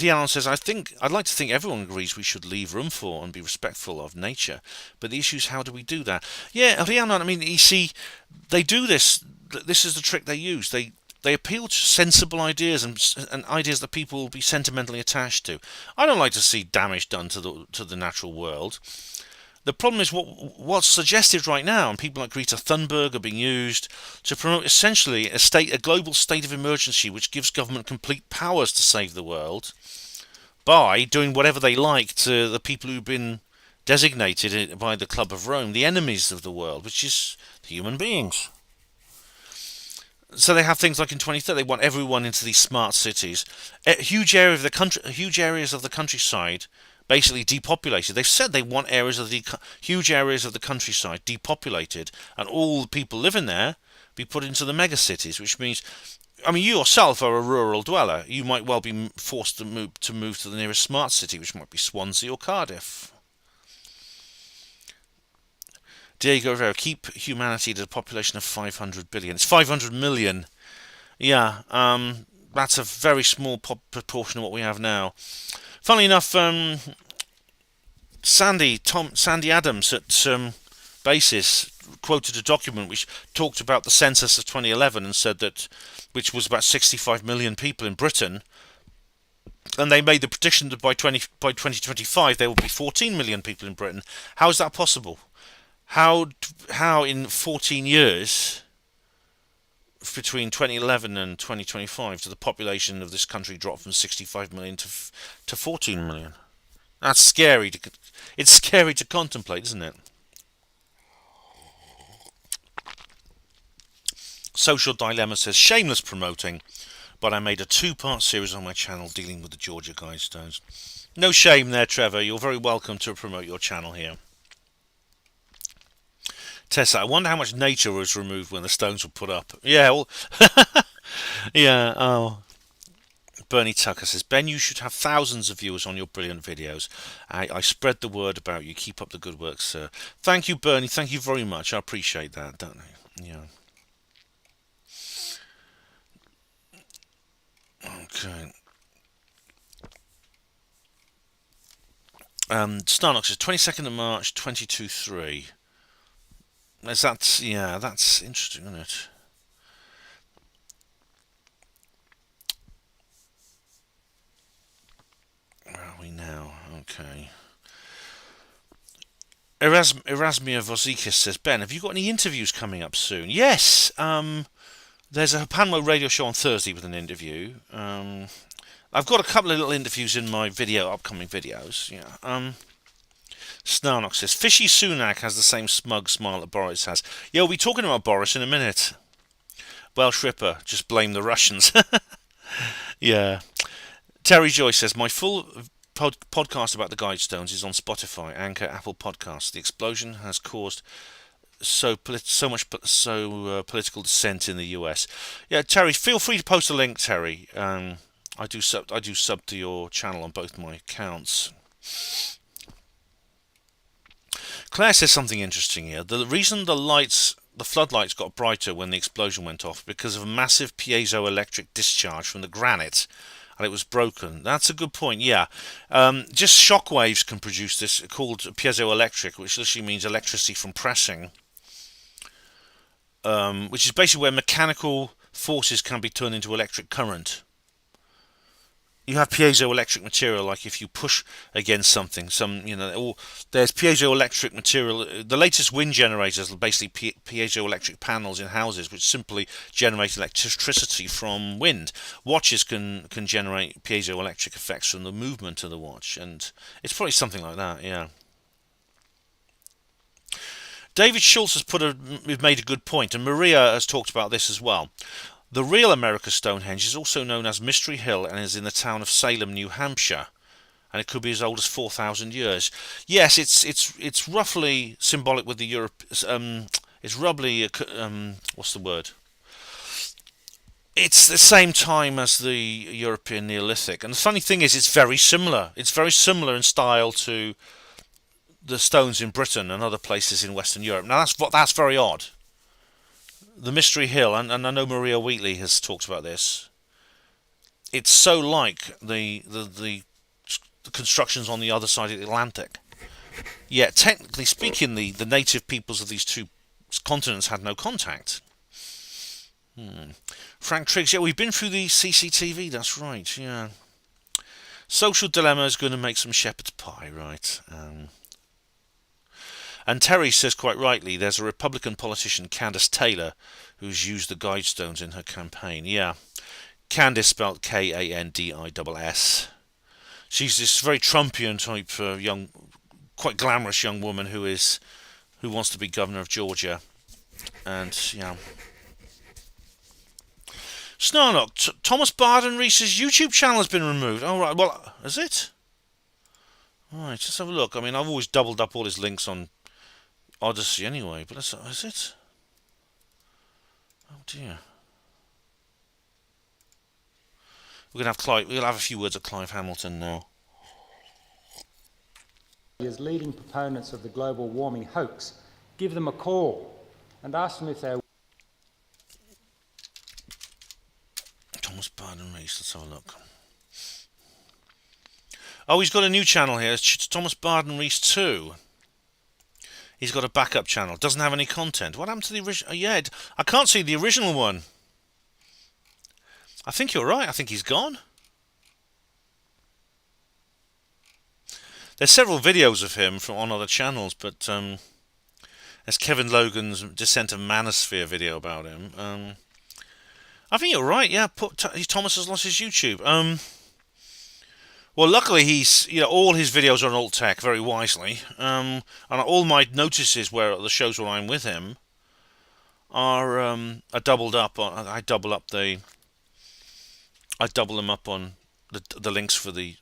Rhiannon says, I'd like to think everyone agrees we should leave room for and be respectful of nature, but the issue is how do we do that? Yeah, Rhiannon, I mean, you see, they do this. This is the trick they use. They appeal to sensible ideas and ideas that people will be sentimentally attached to. I don't like to see damage done to the natural world. The problem is what's suggested right now, and people like Greta Thunberg are being used to promote essentially a global state of emergency which gives government complete powers to save the world by doing whatever they like to the people who've been designated by the Club of Rome, the enemies of the world, which is the human beings. So they have things like in 2030, they want everyone into these smart cities. Huge areas of the countryside basically depopulated. They've said they want huge areas of the countryside depopulated, and all the people living there be put into the megacities, which means, I mean, you yourself are a rural dweller. You might well be forced to move to the nearest smart city, which might be Swansea or Cardiff. Diego Rivera, keep humanity to a population of 500 billion. It's 500 million. Yeah, that's a very small proportion of what we have now. Funnily enough, Sandy Adams at Basis quoted a document which talked about the census of 2011 and said that, which was about 65 million people in Britain, and they made the prediction that by 2025 there will be 14 million people in Britain. How is that possible? How in 14 years, between 2011 and 2025, did the population of this country drop from 65 million to 14 million? That's scary. It's scary to contemplate, isn't it? Social Dilemma says, shameless promoting, but I made a 2-part series on my channel dealing with the Georgia Guidestones. No shame there, Trevor. You're very welcome to promote your channel here. Tessa, I wonder how much nature was removed when the stones were put up. Yeah, well, yeah, oh. Bernie Tucker says, Ben, you should have thousands of viewers on your brilliant videos. I spread the word about you. Keep up the good work, sir. Thank you, Bernie. Thank you very much. I appreciate that, don't I? Yeah. Okay. Starnox says, 22nd of March, 22.3. That's interesting, isn't it? Where are we now? Okay. Erasmia Vozikis says, Ben, have you got any interviews coming up soon? Yes. There's a Panmo radio show on Thursday with an interview. I've got a couple of little interviews in my upcoming videos. Yeah. Snarnock says, Fishy Sunak has the same smug smile that Boris has. Yeah, we'll be talking about Boris in a minute. Welsh Ripper, just blame the Russians. Yeah. Terry Joyce says, my full podcast about the Guidestones is on Spotify, Anchor, Apple Podcasts. The explosion has caused so much political dissent in the US. Yeah, Terry, feel free to post a link, Terry. I do sub to your channel on both my accounts. Claire says something interesting here. The reason the floodlights got brighter when the explosion went off because of a massive piezoelectric discharge from the granite, and it was broken. That's a good point. Yeah, just shock waves can produce this, called piezoelectric, which literally means electricity from pressing, which is basically where mechanical forces can be turned into electric current. You have piezoelectric material, like if you push against something, there's piezoelectric material. The latest wind generators are basically piezoelectric panels in houses, which simply generate electricity from wind. Watches can generate piezoelectric effects from the movement of the watch, and it's probably something like that. Yeah. David Schultz has made a good point, and Maria has talked about this as well. The real America Stonehenge is also known as Mystery Hill and is in the town of Salem, New Hampshire, and it could be as old as 4,000 years. Yes, it's roughly symbolic with the Europe. It's roughly what's the word? It's the same time as the European Neolithic, and the funny thing is, it's very similar. It's very similar in style to the stones in Britain and other places in Western Europe. Now that's very odd. The Mystery Hill, and I know Maria Wheatley has talked about this. It's so like the constructions on the other side of the Atlantic. Yet, technically speaking, the native peoples of these two continents had no contact. Frank Triggs, yeah, we've been through the CCTV, that's right, yeah. Social Dilemma is going to make some shepherd's pie, right. And Terry says quite rightly, there's a Republican politician, Candace Taylor, who's used the Guidestones in her campaign. Yeah, Candace spelled Kandiss. She's this very Trumpian type quite glamorous young woman who wants to be governor of Georgia. And, yeah. Snarnock, Thomas Barden Reese's YouTube channel has been removed. Oh, right, well, has it? Alright, let's have a look. I mean, I've always doubled up all his links on Odyssey anyway, but is it? Oh dear. We'll have a few words of Clive Hamilton now. As leading proponents of the global warming hoax, give them a call and ask them if they're... Thomas Barden Reese, let's have a look. Oh, he's got a new channel here. It's Thomas Barden Reese 2. He's got a backup channel. Doesn't have any content. What happened to the original? Yeah, I can't see the original one. I think you're right. I think he's gone. There's several videos of him on other channels, but there's Kevin Logan's Descent of Manosphere video about him. I think you're right. Yeah, Thomas has lost his YouTube. Well, luckily all his videos are on alt tech very wisely, and all my notices where the shows where I'm with him are doubled up. I double them up on the links for the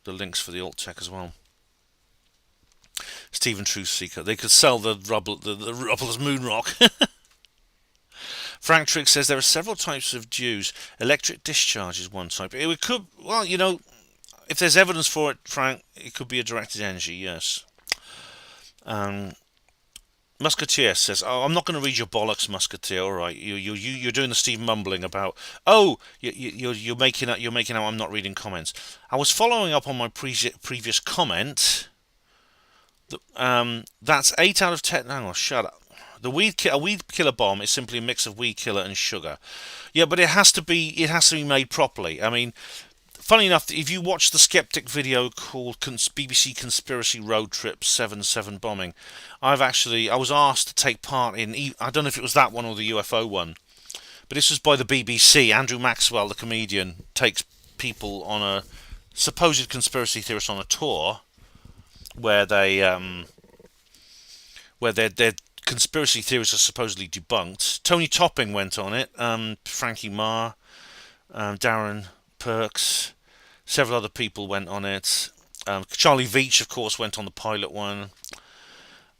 alt tech as well. Stephen Truthseeker, they could sell the rubble as moon rock. Frank Triggs says there are several types of dews. Electric discharge is one type. It could, well, if there's evidence for it, Frank, it could be a directed energy, yes. Musketeer says, "Oh, I'm not going to read your bollocks, Musketeer. All right, you're doing the Steve mumbling about. Oh, you're making out I'm not reading comments. I was following up on my previous comment. That's 8 out of 10. Hang on, shut up. A weed killer bomb is simply a mix of weed killer and sugar. Yeah, but it has to be made properly. I mean." Funny enough, if you watch the Skeptic video called BBC Conspiracy Road Trip 7/7 Bombing, I was asked to take part in, I don't know if it was that one or the UFO one, but this was by the BBC. Andrew Maxwell, the comedian, takes people on a supposed conspiracy theorist on a tour where their conspiracy theories are supposedly debunked. Tony Topping went on it, Frankie Marr, Darren Perks, several other people went on it. Charlie Veach, of course, went on the pilot one.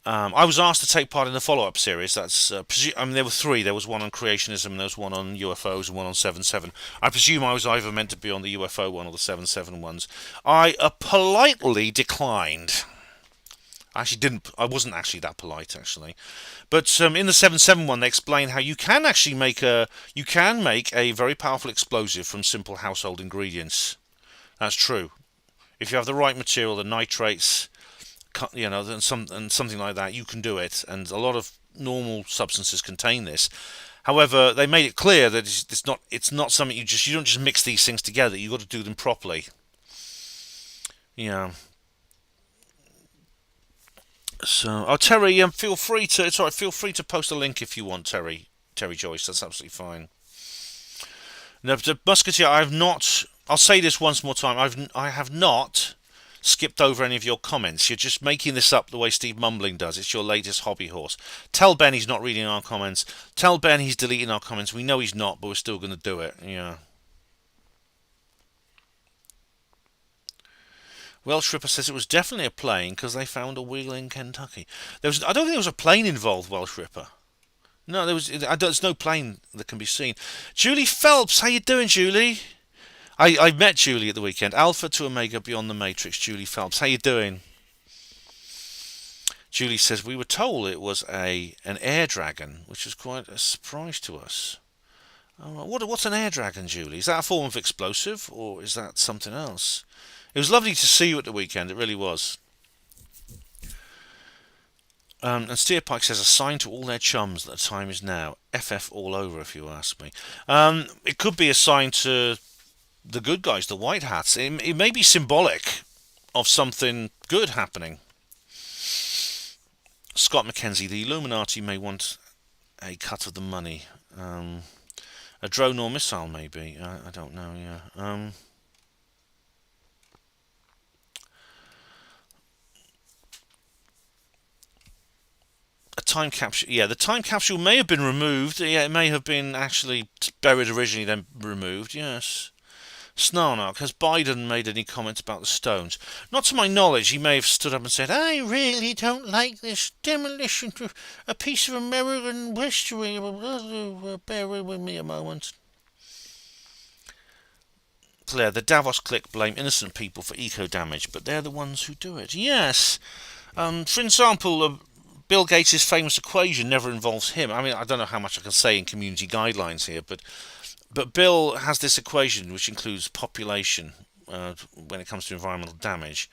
I was asked to take part in the follow-up series. That's there were 3. There was one on creationism, and there was one on UFOs, and one on 7/7. I presume I was either meant to be on the UFO one or the 7/7 ones. I politely declined. I wasn't actually that polite, actually. But in the 771, they explain how you can actually make a very powerful explosive from simple household ingredients. That's true. If you have the right material, the nitrates, and something like that, you can do it. And a lot of normal substances contain this. However, they made it clear that it's not something you don't just mix these things together. You've got to do them properly. Yeah. So, Terry, feel free to post a link if you want, Terry Joyce. That's absolutely fine. No, but Musketeer, I'll say this once more time. I have not skipped over any of your comments. You're just making this up the way Steve Mumbling does. It's your latest hobby horse. Tell Ben he's not reading our comments. Tell Ben he's deleting our comments. We know he's not, but we're still going to do it. Yeah. Welsh Ripper says it was definitely a plane because they found a wheel in Kentucky. I don't think there was a plane involved, Welsh Ripper. No, there's no plane that can be seen. Julie Phelps, how you doing, Julie? I met Julie at the weekend. Alpha to Omega Beyond the Matrix, Julie Phelps. How you doing? Julie says, we were told it was an air dragon, which was quite a surprise to us. What's an air dragon, Julie? Is that a form of explosive, or is that something else? It was lovely to see you at the weekend, it really was. And Steerpike says, a sign to all their chums that the time is now. FF all over, if you ask me. It could be a sign to the good guys, the white hats. It may be symbolic of something good happening. Scott McKenzie, the Illuminati may want a cut of the money. A drone or missile, maybe. I don't know, yeah. A time capsule. Yeah, the time capsule may have been removed. Yeah, it may have been actually buried originally, then removed. Yes. Snarnock, has Biden made any comments about the stones? Not to my knowledge. He may have stood up and said, I really don't like this demolition of a piece of American history. Bear with me a moment. Claire, the Davos clique blame innocent people for eco-damage, but they're the ones who do it. Yes. For example, Bill Gates' famous equation never involves him. I mean, I don't know how much I can say in community guidelines here, but Bill has this equation which includes population when it comes to environmental damage.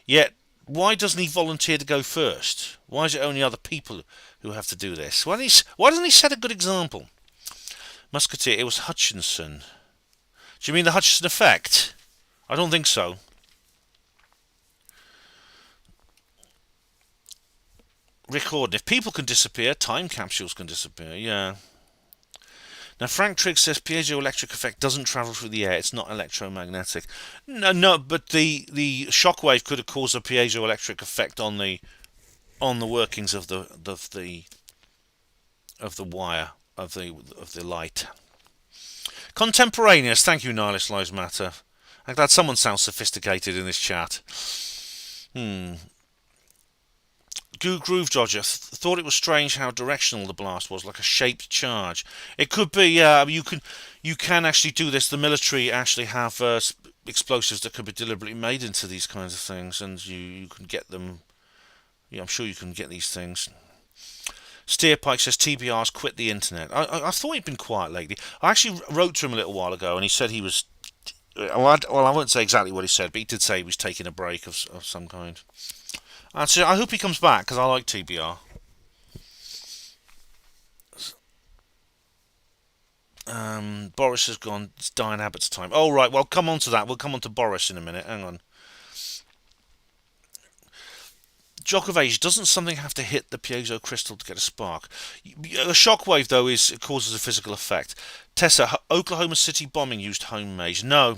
Yet, why doesn't he volunteer to go first? Why is it only other people who have to do this? Why doesn't he set a good example? Musketeer, it was Hutchinson. Do you mean the Hutchinson effect? I don't think so. Rick Orden, if people can disappear, time capsules can disappear, yeah. Now, Frank Trigg says piezoelectric effect doesn't travel through the air. It's not electromagnetic. No, but the shockwave could have caused a piezoelectric effect on the workings of the wire of the light. Contemporaneous. Thank you, Nihilist Lives Matter. I'm glad someone sounds sophisticated in this chat. Groove Dodger thought it was strange how directional the blast was, like a shaped charge. It could be, yeah. You can actually do this. The military actually have explosives that could be deliberately made into these kinds of things, and you can get them. Yeah, I'm sure you can get these things. Steerpike says TBR's quit the internet. I thought he'd been quiet lately. I actually wrote to him a little while ago, and he said he was. Well, I won't say exactly what he said, but he did say he was taking a break of some kind. So I hope he comes back, because I like TBR. Boris has gone. It's Diane Abbott's time. Oh, right. Well, come on to that. We'll come on to Boris in a minute. Hang on. Jock of Age, doesn't something have to hit the piezo crystal to get a spark? A shockwave, though, it causes a physical effect. Tessa, Oklahoma City bombing used homemade. No,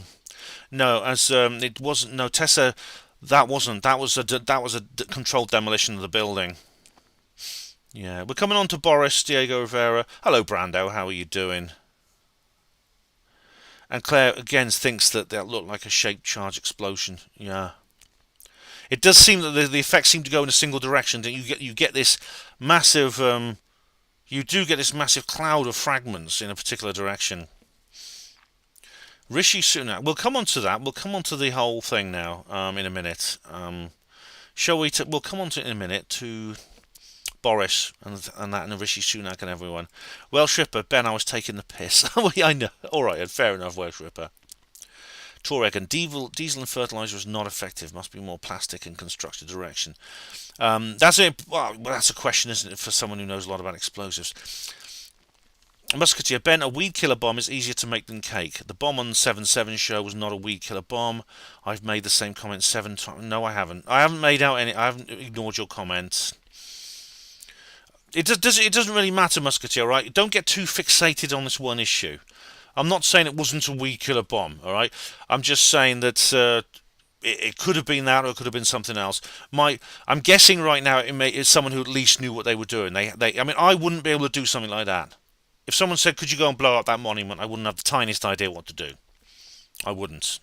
as it wasn't. No, Tessa. That was a controlled demolition of the building. Yeah, we're coming on to Boris, Diego Rivera. Hello, Brando. How are you doing? And Claire again thinks that looked like a shaped charge explosion. Yeah, it does seem that the effects seem to go in a single direction. That you get this massive you do get this massive cloud of fragments in a particular direction. Rishi Sunak. We'll come on to that. We'll come on to the whole thing now in a minute. Shall we? We'll come on to it in a minute to Boris and that and Rishi Sunak and everyone. Welsh Ripper, Ben, I was taking the piss. Oh, yeah, I know. All right, fair enough, Welsh Ripper. Toreg, diesel and fertilizer is not effective. Must be more plastic and constructive direction. That's it. Well, that's a question, isn't it, for someone who knows a lot about explosives? Musketeer, Ben, a weed killer bomb is easier to make than cake. The bomb on the 7/7 show was not a weed killer bomb. I've made the same comment 7 times. No, I haven't. I haven't made out any. I haven't ignored your comments. It doesn't really matter, Musketeer, right? Don't get too fixated on this one issue. I'm not saying it wasn't a weed killer bomb, all right? I'm just saying that it could have been that, or it could have been something else. I'm guessing right now it's someone who at least knew what they were doing. I mean, I wouldn't be able to do something like that. If someone said, "Could you go and blow up that monument?" I wouldn't have the tiniest idea what to do. I wouldn't.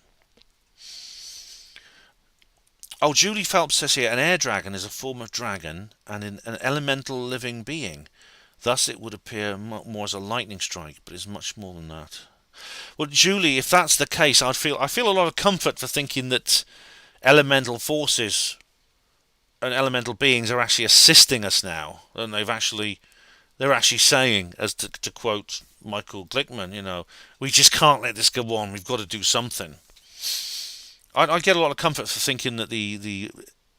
Oh, Julie Phelps says here, an air dragon is a form of dragon and an elemental living being. Thus it would appear more as a lightning strike, but is much more than that. Well, Julie, if that's the case, I feel a lot of comfort for thinking that elemental forces and elemental beings are actually assisting us now, and they're actually saying, as to quote Michael Glickman, we just can't let this go on. We've got to do something. I get a lot of comfort for thinking that the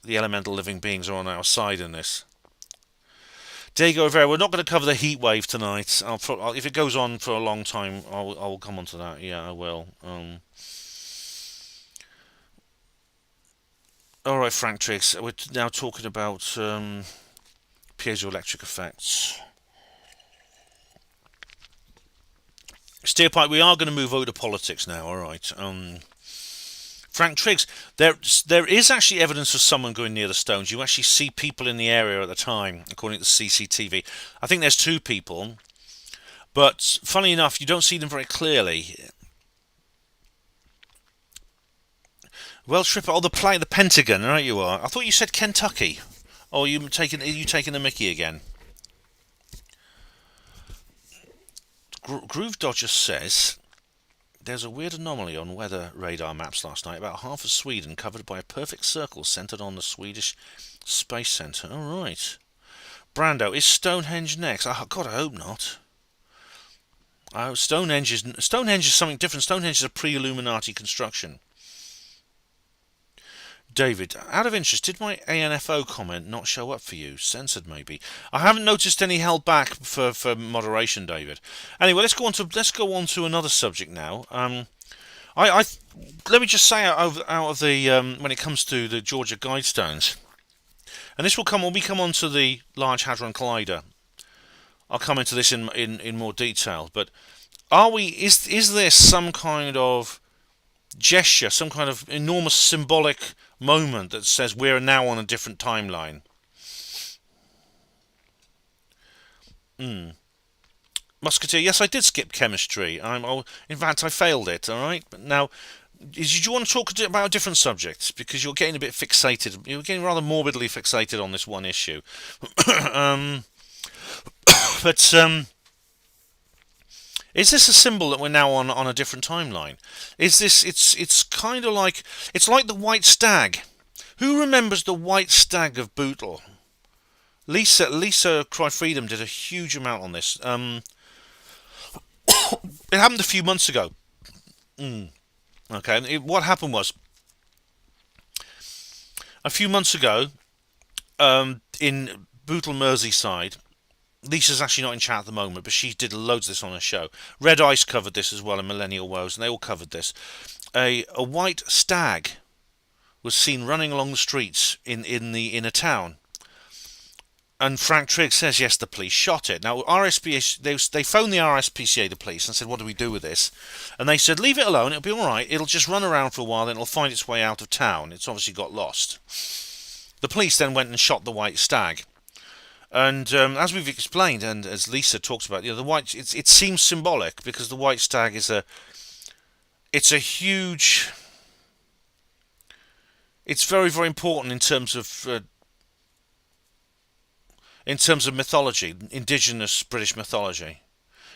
elemental living beings are on our side in this. Diego Rivera, we're not going to cover the heat wave tonight. If it goes on for a long time, I'll come on to that. Yeah, I will. All right, Frank Triggs. We're now talking about piezoelectric effects. Steerpipe, we are going to move over to politics now. All right. Frank Triggs, there is actually evidence of someone going near the stones. You actually see people in the area at the time, according to the CCTV. I think there's 2 people, but funny enough, you don't see them very clearly. Welsh Ripper, the Pentagon, right you are. I thought you said Kentucky. Oh, are you taking the mickey again? Groove Dodger says, there's a weird anomaly on weather radar maps last night. About half of Sweden covered by a perfect circle centred on the Swedish Space Centre. All right. Brando, is Stonehenge next? God, I hope not. Stonehenge is something different. Stonehenge is a pre-Illuminati construction. David, out of interest, did my ANFO comment not show up for you? Censored, maybe. I haven't noticed any held back for moderation, David. Anyway, let's go on to another subject now. Let me just say out of the when it comes to the Georgia Guidestones, and this will come when we come on to the Large Hadron Collider. I'll come into this in more detail, but is there some kind of gesture, some kind of enormous symbolic moment that says we're now on a different timeline? Musketeer, yes, I did skip chemistry. In fact, I failed it. All right, but now, do you want to talk about a different subject? Because you're getting a bit fixated. You're getting rather morbidly fixated on this one issue. But is this a symbol that we're now on a different timeline? Is this? It's kind of like the white stag. Who remembers the white stag of Bootle? Lisa Cry Freedom did a huge amount on this. It happened a few months ago. Okay, and what happened was a few months ago in Bootle, Merseyside. Lisa's actually not in chat at the moment, but she did loads of this on her show. Red Ice covered this as well, and Millennial Woes, and they all covered this. A white stag was seen running along the streets in a town. And Frank Trigg says, yes, the police shot it. Now, RSPCA, they phoned the RSPCA, the police, and said, what do we do with this? And they said, leave it alone, it'll be all right. It'll just run around for a while, then it'll find its way out of town. It's obviously got lost. The police then went and shot the white stag. And as we've explained, and as Lisa talks about, the white, it seems symbolic because the white stag it's a huge, it's very, very important in terms of mythology, indigenous British mythology.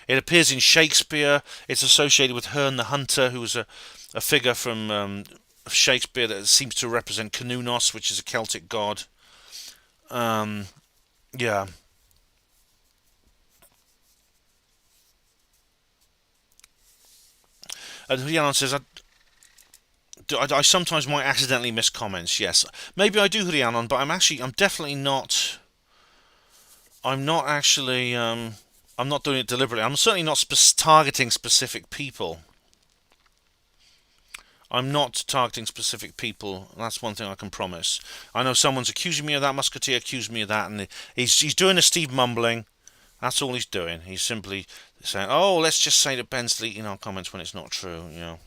It appears in Shakespeare. It's associated with Herne the Hunter, who was a figure from of Shakespeare that seems to represent Cernunnos, which is a Celtic god. Yeah. And Hrianon says, I sometimes might accidentally miss comments. Yes, maybe I do, Hrianon, but I'm definitely not. I'm not actually. I'm not doing it deliberately. I'm certainly not targeting specific people. I'm not targeting specific people. That's one thing I can promise. I know someone's accusing me of that. Musketeer accused me of that, and he's doing a Steve mumbling. That's all he's doing. He's simply saying, "Oh, let's just say that Ben's deleting our comments when it's not true." You know.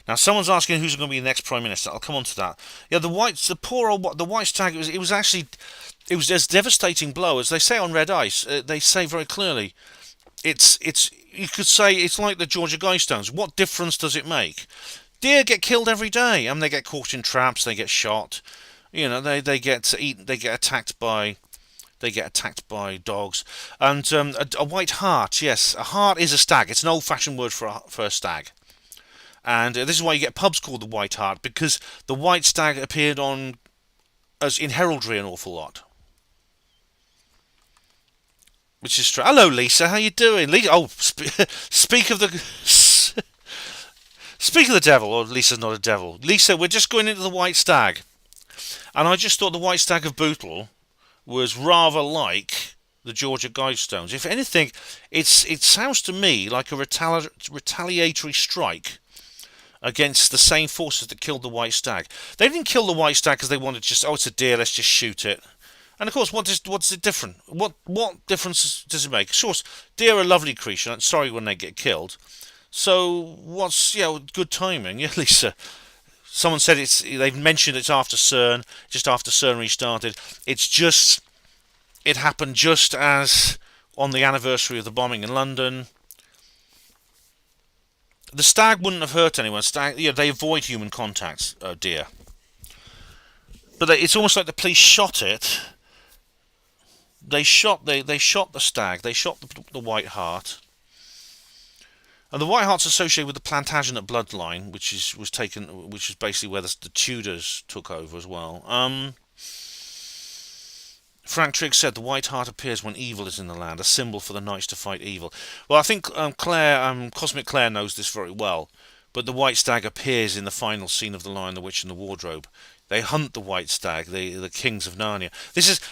Now, someone's asking who's going to be the next Prime Minister. I'll come on to that. Yeah, the white stag. It was a devastating blow, as they say on Red Ice. They say very clearly, it's. You could say it's like the Georgia Guidestones. What difference does it make? Deer get killed every day. I mean, they get caught in traps. They get shot. You know, they get eaten. They get attacked by dogs. And a white hart. Yes, a hart is a stag. It's an old-fashioned word for a stag. And this is why you get pubs called the White Hart, because the white stag appeared as in heraldry an awful lot. Which is true. Hello, Lisa. How you doing? Speak of the speak of the devil. Or Lisa's not a devil. Lisa, we're just going into the white stag, and I just thought the white stag of Bootle was rather like the Georgia Guidestones. If anything, it sounds to me like a retaliatory strike against the same forces that killed the white stag. They didn't kill the white stag because they wanted it's a deer, let's just shoot it. And of course, what's it different? What difference does it make? Of course, deer are a lovely creature. I'm sorry when they get killed. So what's good timing? Yeah, Lisa. Someone said they've mentioned it's after CERN, just after CERN restarted. It happened just as on the anniversary of the bombing in London. The stag wouldn't have hurt anyone. They avoid human contact, deer. But it's almost like the police shot it. They shot the stag. They shot the white hart. And the white hart's associated with the Plantagenet bloodline, which is basically where the Tudors took over as well. Frank Trigg said the white hart appears when evil is in the land, a symbol for the knights to fight evil. Well, I think Cosmic Claire knows this very well, but the white stag appears in the final scene of The Lion, the Witch and the Wardrobe. They hunt the white stag, the kings of Narnia.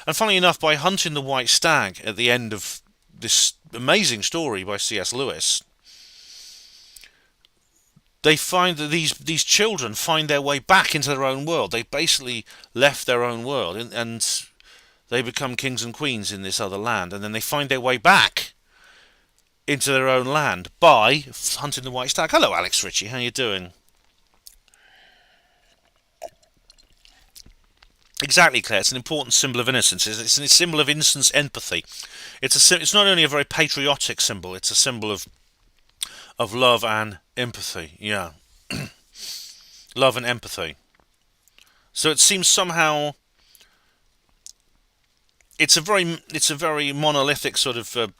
And funnily enough, by hunting the white stag at the end of this amazing story by C.S. Lewis, they find that these children find their way back into their own world. They basically left their own world and they become kings and queens in this other land, and then they find their way back into their own land by hunting the white stag. Hello, Alex Ritchie. How you doing? Exactly, Claire. It's an important symbol of innocence. It's a symbol of innocence, empathy. It's not only a very patriotic symbol. It's a symbol of love and empathy. Yeah, love and empathy. So it seems somehow. It's a very monolithic sort of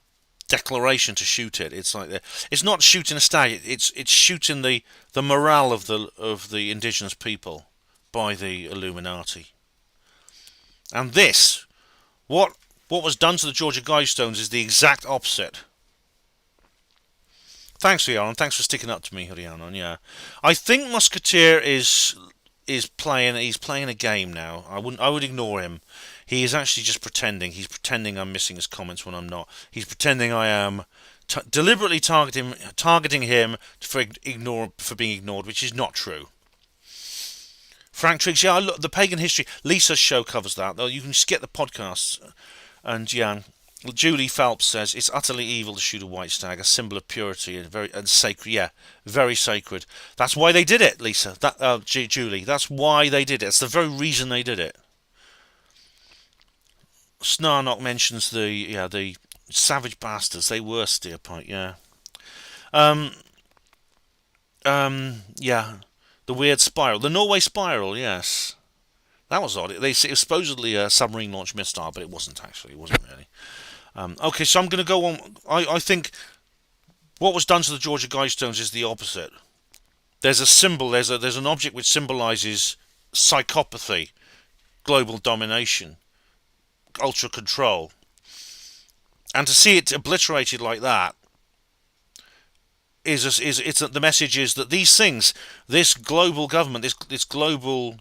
declaration to shoot it. It's like it's not shooting a stag. It's shooting the morale of the indigenous people by the Illuminati. And what was done to the Georgia Guidestones is the exact opposite. Thanks, Rhiannon. Thanks for sticking up to me, Rhiannon. Yeah, I think Musketeer is playing. He's playing a game now. I would ignore him. He is actually just pretending. He's pretending I'm missing his comments when I'm not. He's pretending I am deliberately targeting him for being ignored, which is not true. Frank Triggs, yeah, look, the pagan history. Lisa's show covers that. Though you can just get the podcasts. And yeah, Julie Phelps says it's utterly evil to shoot a white stag, a symbol of purity and sacred. Yeah, very sacred. That's why they did it, Lisa. Julie. That's why they did it. It's the very reason they did it. Snarnock mentions the savage bastards. They were steerpike, yeah. Yeah. The weird spiral. The Norway spiral, yes. That was odd. It was supposedly a submarine launched missile, but it wasn't actually. It wasn't really. Okay, so I'm going to go on. I think what was done to the Georgia Guidestones is the opposite. there's a symbol, there's an object which symbolises psychopathy, global domination, ultra control, and to see it obliterated like that is the message is that these things, this global government, this global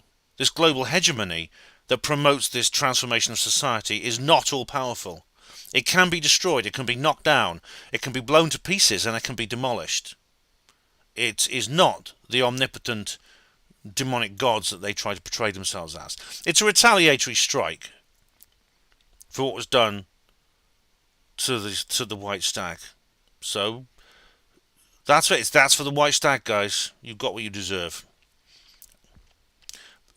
hegemony that promotes this transformation of society is not all powerful. It can be destroyed, it can be knocked down, it can be blown to pieces, and it can be demolished. It is not the omnipotent demonic gods that they try to portray themselves as. It's a retaliatory strike for what was done to the white stag. So that's it. That's for the white stag, guys. You got what you deserve.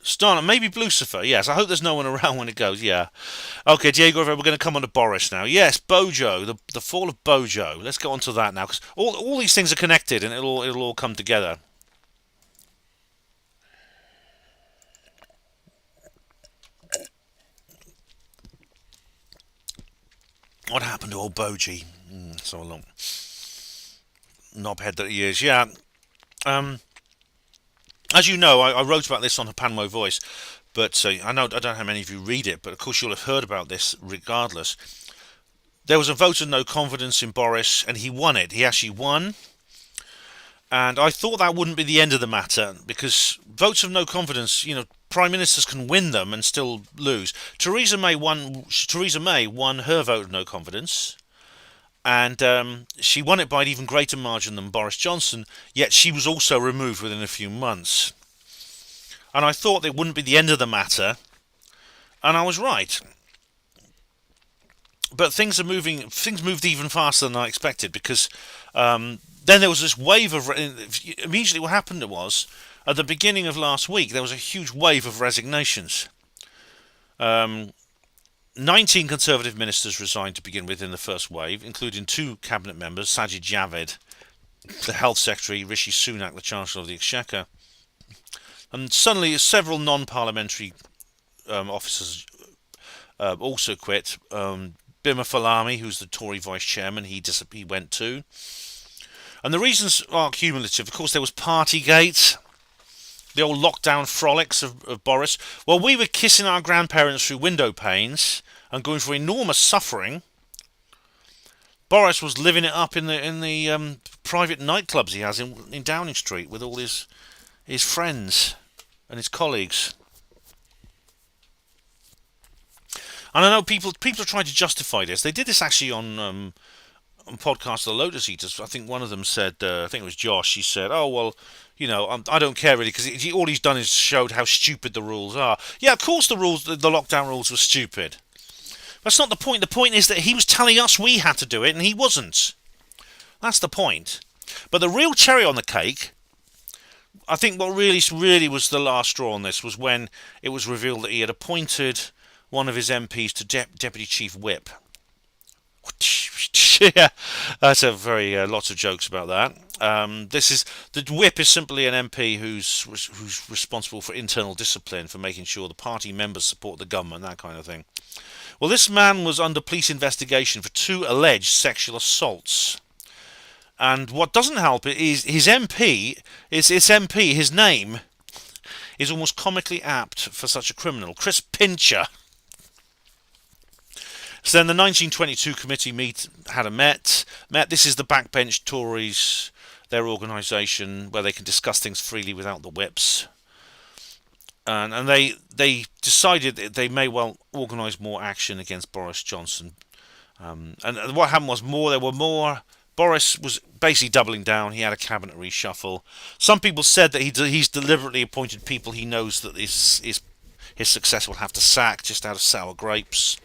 Starner, maybe Lucifer. Yes, I hope there's no one around when it goes. Yeah. Okay, Diego, we're going to come on to Boris now. Yes, BoJo, the fall of BoJo. Let's go on to that now, because all these things are connected, and it'll all come together. What happened to old Boji? So long. Knobhead that he is. Yeah. As you know, I wrote about this on Hapanmo Voice, but I don't know how many of you read it, but of course you'll have heard about this regardless. There was a vote of no confidence in Boris, and he won it. He actually won. And I thought that wouldn't be the end of the matter, because votes of no confidence, prime ministers can win them and still lose. Theresa May won her vote of no confidence, and she won it by an even greater margin than Boris Johnson, yet she was also removed within a few months. And I thought it wouldn't be the end of the matter, and I was right. But things moved even faster than I expected, because then there was this wave of... Immediately what happened was, at the beginning of last week, there was a huge wave of resignations. 19 Conservative ministers resigned to begin with in the first wave, including 2 cabinet members, Sajid Javid, the Health Secretary, Rishi Sunak, the Chancellor of the Exchequer. And suddenly several non-parliamentary officers also quit. Bima Falami, who's the Tory vice chairman, he went too. And the reasons are cumulative. Of course, there was Partygate, the old lockdown frolics of Boris. Well, we were kissing our grandparents through window panes and going through enormous suffering. Boris was living it up in the private nightclubs he has in Downing Street with all his friends and his colleagues. And I know people are trying to justify this. They did this actually on podcast of the Lotus Eaters. I think one of them said, I think it was Josh, he said, oh, well, I don't care really, because all he's done is showed how stupid the rules are. Yeah, of course the lockdown rules were stupid. That's not the point. The point is that he was telling us we had to do it, and he wasn't. That's the point. But the real cherry on the cake, I think what really was the last straw on this, was when it was revealed that he had appointed one of his MPs to Deputy Chief Whip. Yeah, that's a very lots of jokes about that. The whip is simply an MP who's responsible for internal discipline, for making sure the party members support the government, that kind of thing. Well, this man was under police investigation for 2 alleged sexual assaults, and what doesn't help is his MP. His name is almost comically apt for such a criminal, Chris Pincher. So then the 1922 committee met. This is the backbench Tories, their organisation, where they can discuss things freely without the whips. And they decided that they may well organise more action against Boris Johnson. And what happened was there were more. Boris was basically doubling down. He had a cabinet reshuffle. Some people said that he's deliberately appointed people he knows that his successor will have to sack just out of sour grapes.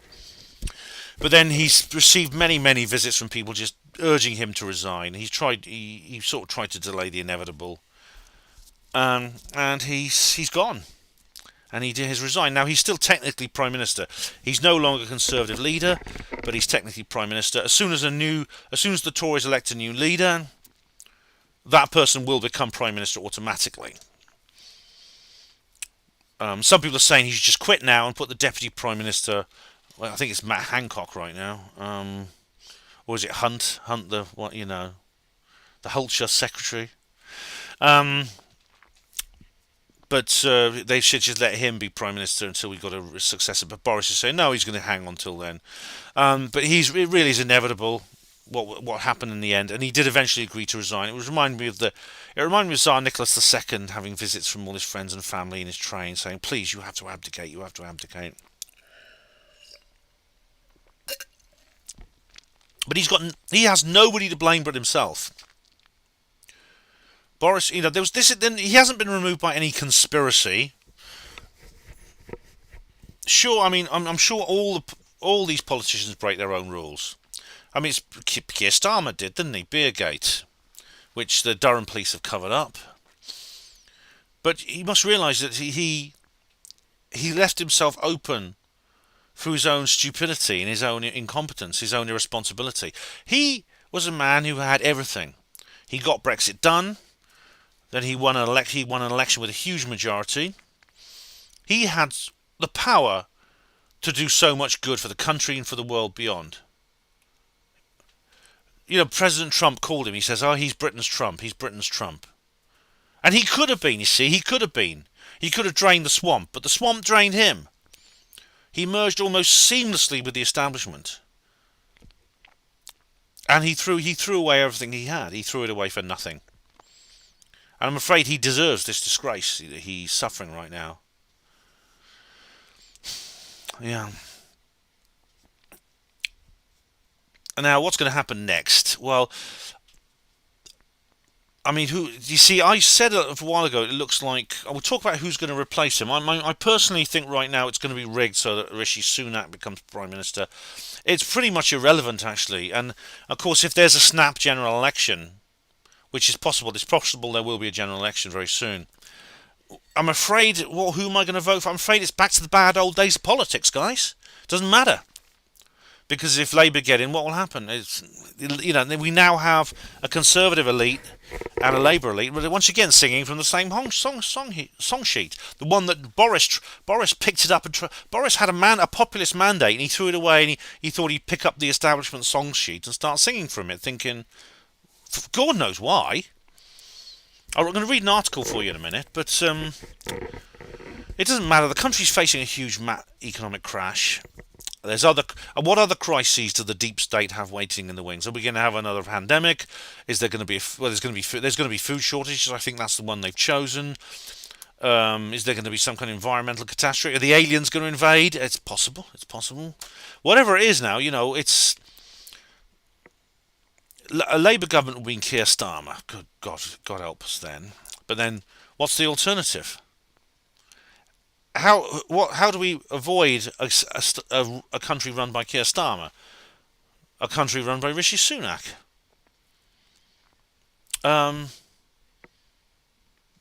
But then he's received many visits from people just urging him to resign. He sort of tried to delay the inevitable, and he's gone, and has resigned. Now he's still technically Prime Minister. He's no longer Conservative leader, but he's technically Prime Minister. As soon as the Tories elect a new leader, that person will become Prime Minister automatically. Some people are saying he should just quit now and put the Deputy Prime Minister. Well, I think it's Matt Hancock right now, or is it Hunt, the Hulcher secretary? But they should just let him be Prime Minister until we got a successor. But Boris is saying no, he's going to hang on till then. But it really is inevitable what happened in the end, and he did eventually agree to resign. It reminded me of Tsar Nicholas II having visits from all his friends and family in his train, saying, "Please, you have to abdicate. You have to abdicate." But he has nobody to blame but himself. Boris, he hasn't been removed by any conspiracy. Sure, I mean, I'm sure all these politicians break their own rules. I mean, Keir Starmer did, didn't he? Beergate, which the Durham police have covered up. But he must realise that he left himself open through his own stupidity and his own incompetence, his own irresponsibility. He was a man who had everything. He got Brexit done. Then he won an election with a huge majority. He had the power to do so much good for the country and for the world beyond. You know, President Trump called him. He says, "Oh, he's Britain's Trump. He's Britain's Trump." And he could have been, you see. He could have been. He could have drained the swamp, but the swamp drained him. He merged almost seamlessly with the establishment. And he threw away everything he had. He threw it away for nothing. And I'm afraid he deserves this disgrace that he's suffering right now. Yeah. And now, what's going to happen next? Well, I mean, you see, I said a while ago, it looks like... We'll talk about who's going to replace him. I personally think right now it's going to be rigged so that Rishi Sunak becomes Prime Minister. It's pretty much irrelevant, actually. And, of course, if there's a snap general election, which is possible, it's possible there will be a general election very soon. I'm afraid, who am I going to vote for? I'm afraid it's back to the bad old days of politics, guys. Doesn't matter. Because if Labour get in, what will happen? We now have a Conservative elite and a Labour elite, but once again singing from the same song sheet. The one that Boris picked it up and Boris had a populist mandate and he threw it away and he thought he'd pick up the establishment song sheet and start singing from it, thinking, God knows why. I'm going to read an article for you in a minute, but it doesn't matter. The country's facing a huge economic crash. What other crises do the deep state have waiting in the wings? Are we going to have another pandemic? Is there going to be there's going to be food shortages? I think that's the one they've chosen. Is there going to be some kind of environmental catastrophe? Are the aliens going to invade? It's possible. Whatever it is now, it's a Labour government will be in Keir Starmer. Good God help us then. But then, what's the alternative? How do we avoid a country run by Keir Starmer? A country run by Rishi Sunak?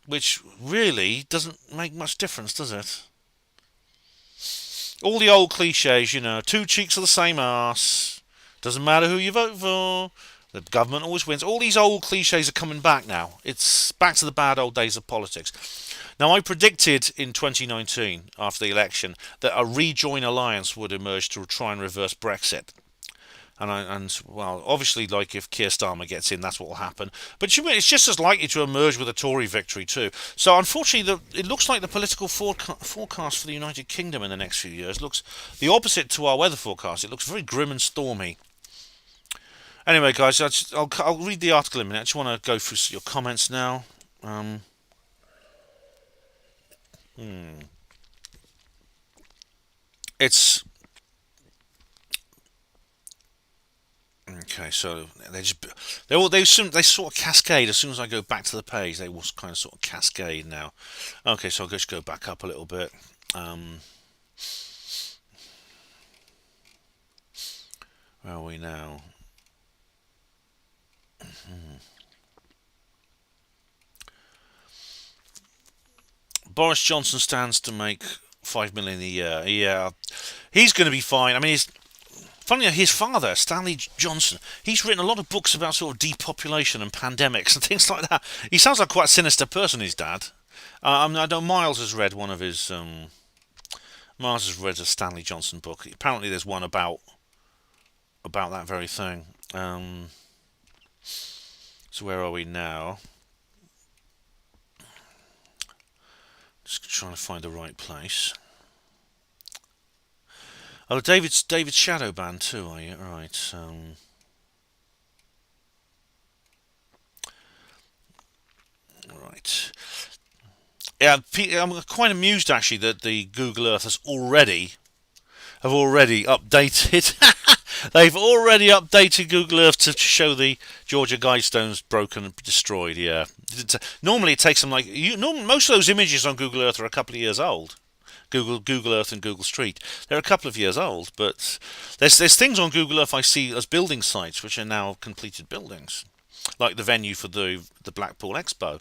Which really doesn't make much difference, does it? All the old cliches, two cheeks of the same arse. Doesn't matter who you vote for. The government always wins. All these old cliches are coming back now. It's back to the bad old days of politics. Now, I predicted in 2019, after the election, that a rejoin alliance would emerge to try and reverse Brexit. And obviously, like if Keir Starmer gets in, that's what will happen. But it's just as likely to emerge with a Tory victory too. So, unfortunately, it looks like the political forecast for the United Kingdom in the next few years looks the opposite to our weather forecast. It looks very grim and stormy. Anyway, guys, I'll read the article in a minute. I just want to go through your comments now. It's okay. So they sort of cascade as soon as I go back to the page. They will kind of sort of cascade now. Okay, so I'll just go back up a little bit. Where are we now? Boris Johnson stands to make $5 million a year. Yeah, he's going to be fine. I mean, funny, his father, Stanley Johnson, he's written a lot of books about sort of depopulation and pandemics and things like that. He sounds like quite a sinister person, his dad. I know Miles has read one of his. Miles has read a Stanley Johnson book. Apparently, there's one about that very thing. So where are we now? Just trying to find the right place. Oh, David's shadow banned too, are you? Right. Right. Yeah, I'm quite amused actually that the Google Earth have already updated. They've already updated Google Earth to show the Georgia Guidestones broken and destroyed. Yeah. Normally it takes them like most of those images on Google Earth are a couple of years old. Google Earth and Google Street. They're a couple of years old, but there's things on Google Earth I see as building sites which are now completed buildings, like the venue for the Blackpool Expo.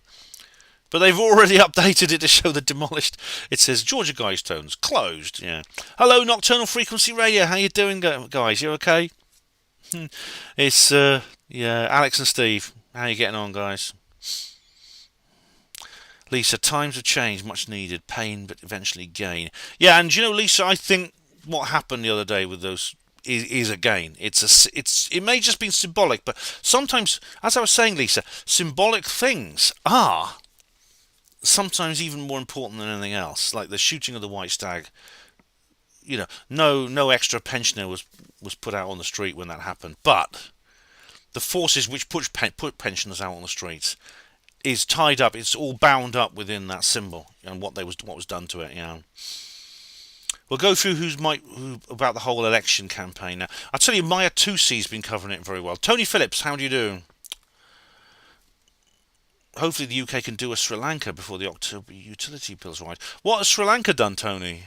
But they've already updated it to show the demolished. It says Georgia Guidestones closed. Yeah. Hello, Nocturnal Frequency Radio. How you doing, guys? You okay? It's yeah, Alex and Steve. How you getting on, guys? Lisa, times have changed, much needed. Pain, but eventually gain. Yeah, and you know, Lisa, I think what happened the other day with those is a gain. It may just be symbolic, but sometimes, as I was saying, Lisa, symbolic things are sometimes even more important than anything else. Like the shooting of the white stag. You know, no extra pensioner was put out on the street when that happened, but the forces which put pensioners out on the streets is tied up. It's all bound up within that symbol and what was done to it. Yeah. We'll go through who about the whole election campaign now. I'll tell you, Maya 2C's been covering it very well. Tony Phillips, how do you do? Hopefully the UK can do a Sri Lanka before the October utility bill's right. What has Sri Lanka done, Tony?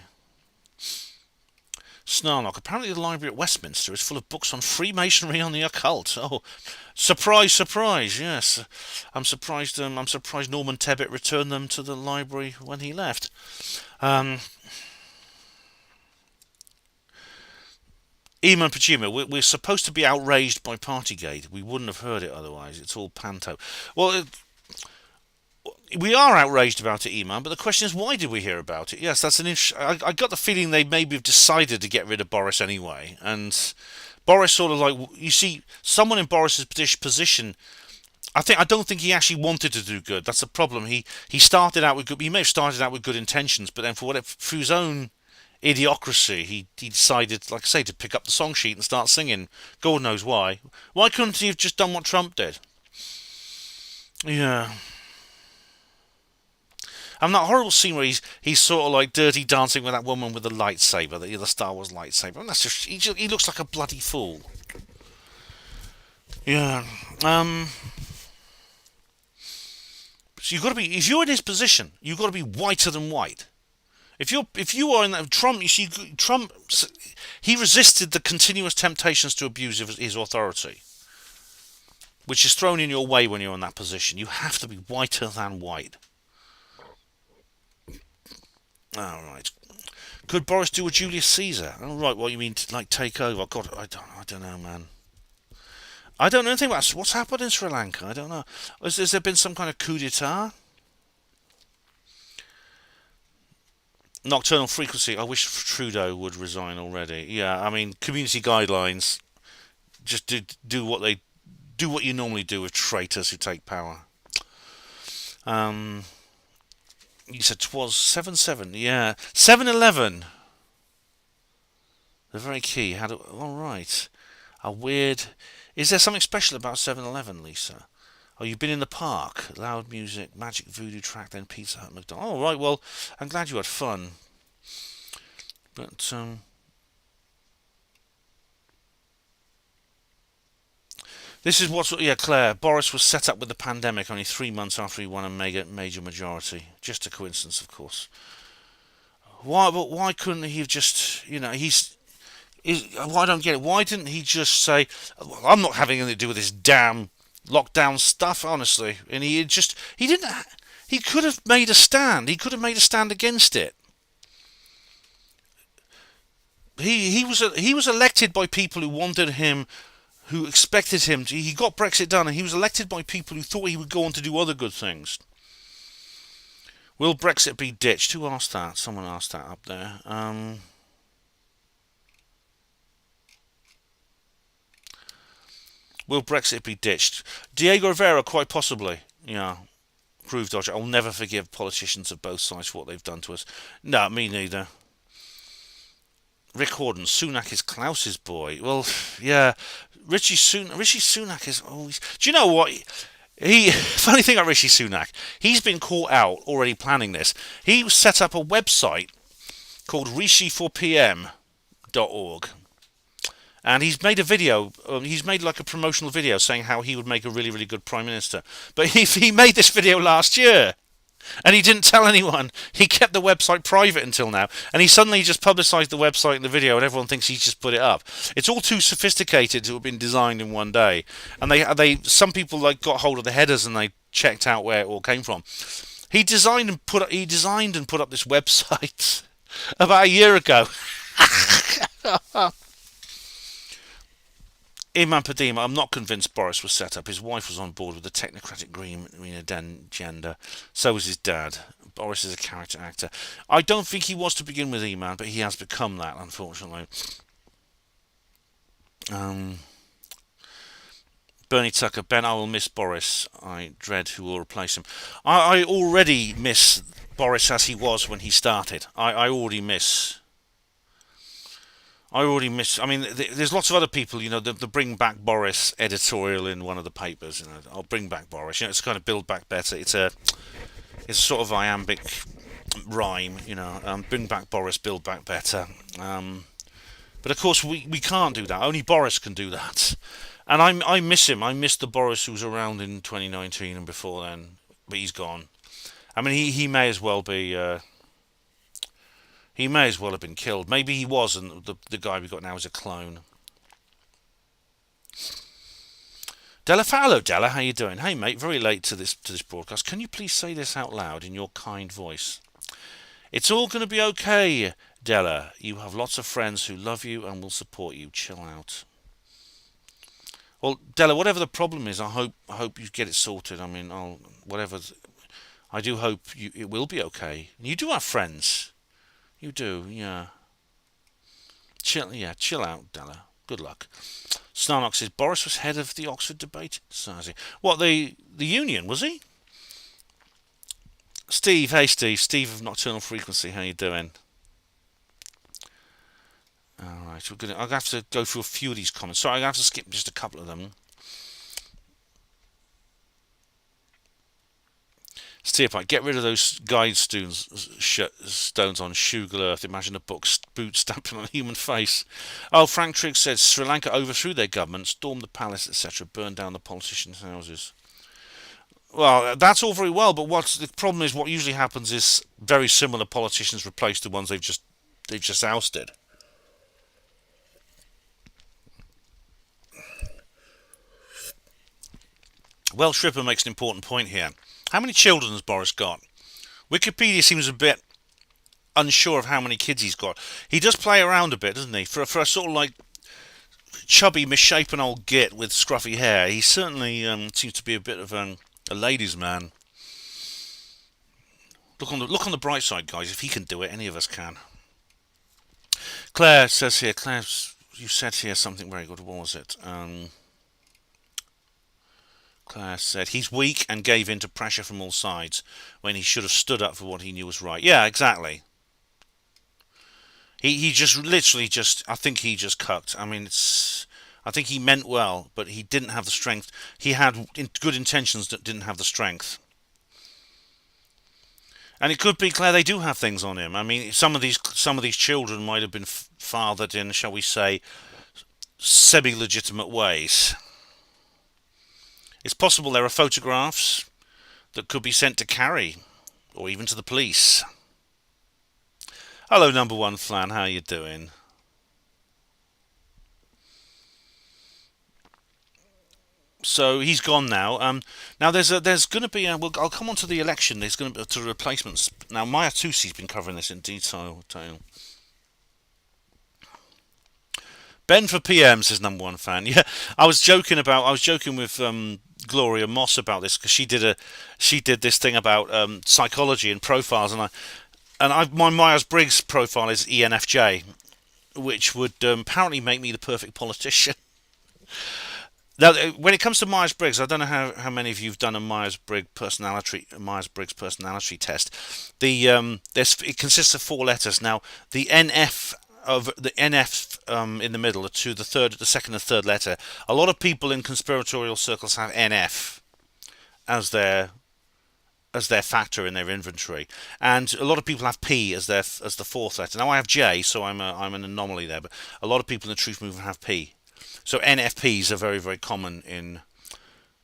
Snarlock. Apparently the library at Westminster is full of books on Freemasonry and the occult. Oh, surprise, surprise! Yes, I'm surprised. I'm surprised Norman Tebbit returned them to the library when he left. Eamon Pachima, we're supposed to be outraged by Partygate. We wouldn't have heard it otherwise. It's all panto. Well, we are outraged about it, Iman, but the question is, why did we hear about it? Yes, that's an I got the feeling they maybe have decided to get rid of Boris anyway, and Boris sort of like, you see, someone in Boris's position, I don't think he actually wanted to do good. That's the problem. He started out with good. He may have started out with good intentions, but then through his own idiocracy, he decided, like I say, to pick up the song sheet and start singing. God knows why. Why couldn't he have just done what Trump did? Yeah. And that horrible scene where he's sort of like dirty dancing with that woman with the lightsaber, the Star Wars lightsaber. And that's just, he looks like a bloody fool. Yeah. So you've got to be, if you're in his position, you've got to be whiter than white. If you are in that, Trump, you see, Trump, he resisted the continuous temptations to abuse his authority, which is thrown in your way when you're in that position. You have to be whiter than white. All right. Could Boris do a Julius Caesar? Oh, right. What you mean, like take over? God, I don't know, man. I don't know anything about what's happened in Sri Lanka. I don't know. Has there been some kind of coup d'état? Nocturnal frequency. I wish Trudeau would resign already. Yeah, I mean, community guidelines. Just do what you normally do with traitors who take power. You said 'twas 7-7. Yeah, 7-11. They're very key. All right. A weird. Is there something special about 7-11, Lisa? Oh, you've been in the park. Loud music, magic voodoo track, then Pizza Hut, McDonald's. Oh, right. Well, I'm glad you had fun. But this is what's, yeah, Claire. Boris was set up with the pandemic only 3 months after he won a major majority. Just a coincidence, of course. Why couldn't he have just, I don't get it. Why didn't he just say, well, I'm not having anything to do with this damn lockdown stuff, honestly. And he could have made a stand. He could have made a stand against it. He was elected by people who wanted him, who expected him to. He got Brexit done, and he was elected by people who thought he would go on to do other good things. Will Brexit be ditched? Who asked that? Someone asked that up there. Will Brexit be ditched? Diego Rivera, quite possibly. Yeah, Groove Dodger. I'll never forgive politicians of both sides for what they've done to us. No, me neither. Rick Horden, Sunak is Klaus's boy. Well, yeah, Rishi Sunak is always... Do you know what? Funny thing about Rishi Sunak, he's been caught out already planning this. He set up a website called rishi4pm.org. And he's made a video, he's made like a promotional video saying how he would make a really, really good Prime Minister. But he made this video last year, and he didn't tell anyone. He kept the website private until now, and he suddenly just publicised the website and the video, and everyone thinks he's just put it up. It's all too sophisticated to have been designed in one day. And some people like got hold of the headers and they checked out where it all came from. He designed and put up this website about a year ago. Iman Padima, I'm not convinced Boris was set up. His wife was on board with the technocratic green agenda. So was his dad. Boris is a character actor. I don't think he was to begin with, Iman, but he has become that, unfortunately. Bernie Tucker, Ben, I will miss Boris. I dread who will replace him. I already miss Boris as he was when he started. I already miss... I mean, there's lots of other people, you know, the Bring Back Boris editorial in one of the papers, you know, I'll bring back Boris, you know, it's kind of build back better. It's a sort of iambic rhyme, you know, bring back Boris, build back better. But of course we can't do that. Only Boris can do that. And I miss him. I miss the Boris who was around in 2019 and before then, but he's gone. I mean, he may as well be... He may as well have been killed. Maybe he was, and the guy we got now is a clone. Della, hello Della, how you doing? Hey mate, very late to this broadcast. Can you please say this out loud in your kind voice? It's all going to be okay, Della. You have lots of friends who love you and will support you. Chill out. Well, Della, whatever the problem is, I hope you get it sorted. I mean, I do hope it will be okay. You do have friends. You do, yeah. Chill out, Della. Good luck. Snarnock says Boris was head of the Oxford debate. Sazi. What, the union, was he? Steve, hey Steve. Steve of Nocturnal Frequency, how you doing? Alright, I'm gonna have to go through a few of these comments. Sorry, I'm gonna have to skip just a couple of them. Steerpipe, get rid of those guide stones on Shugal Earth. Imagine a boot stamping on a human face. Oh, Frank Trigg says Sri Lanka overthrew their government, stormed the palace, etc., burned down the politicians' houses. Well, that's all very well, but the problem is what usually happens is very similar politicians replace the ones they've just ousted. Well, Shripper makes an important point here. How many children has Boris got? Wikipedia seems a bit unsure of how many kids he's got. He does play around a bit, doesn't he? For a sort of like chubby, misshapen old git with scruffy hair, he certainly seems to be a bit of a ladies' man. Look on the bright side, guys. If he can do it, any of us can. Claire says here, you said here something very good. What was it? Claire said he's weak and gave in to pressure from all sides when he should have stood up for what he knew was right. Yeah, exactly. He just literally I think he just cucked. I mean, I think he meant well, but he didn't have the strength. He had good intentions that didn't have the strength. And it could be, Claire, they do have things on him. I mean, some of these children might have been fathered in, shall we say, semi-legitimate ways. It's possible there are photographs that could be sent to Carrie, or even to the police. Hello, number one Flan, how you doing? So he's gone now. Now there's going to be I'll come on to the election. There's going to be to replacements. Now Maya Tusi's been covering this in detail. Ben for PM, says number one fan. Yeah, I was joking with Gloria Moss about this because she did this thing about psychology and profiles, and my Myers-Briggs profile is ENFJ, which would apparently make me the perfect politician. Now, when it comes to Myers-Briggs, I don't know how many of you have done a Myers-Briggs personality test. It consists of 4 letters. Now, the NF in the middle, the second and third letter. A lot of people in conspiratorial circles have NF as their factor in their inventory, and a lot of people have P as the 4th letter. Now I have J, so I'm an anomaly there, but a lot of people in the truth movement have P. So NFPs are very, very common in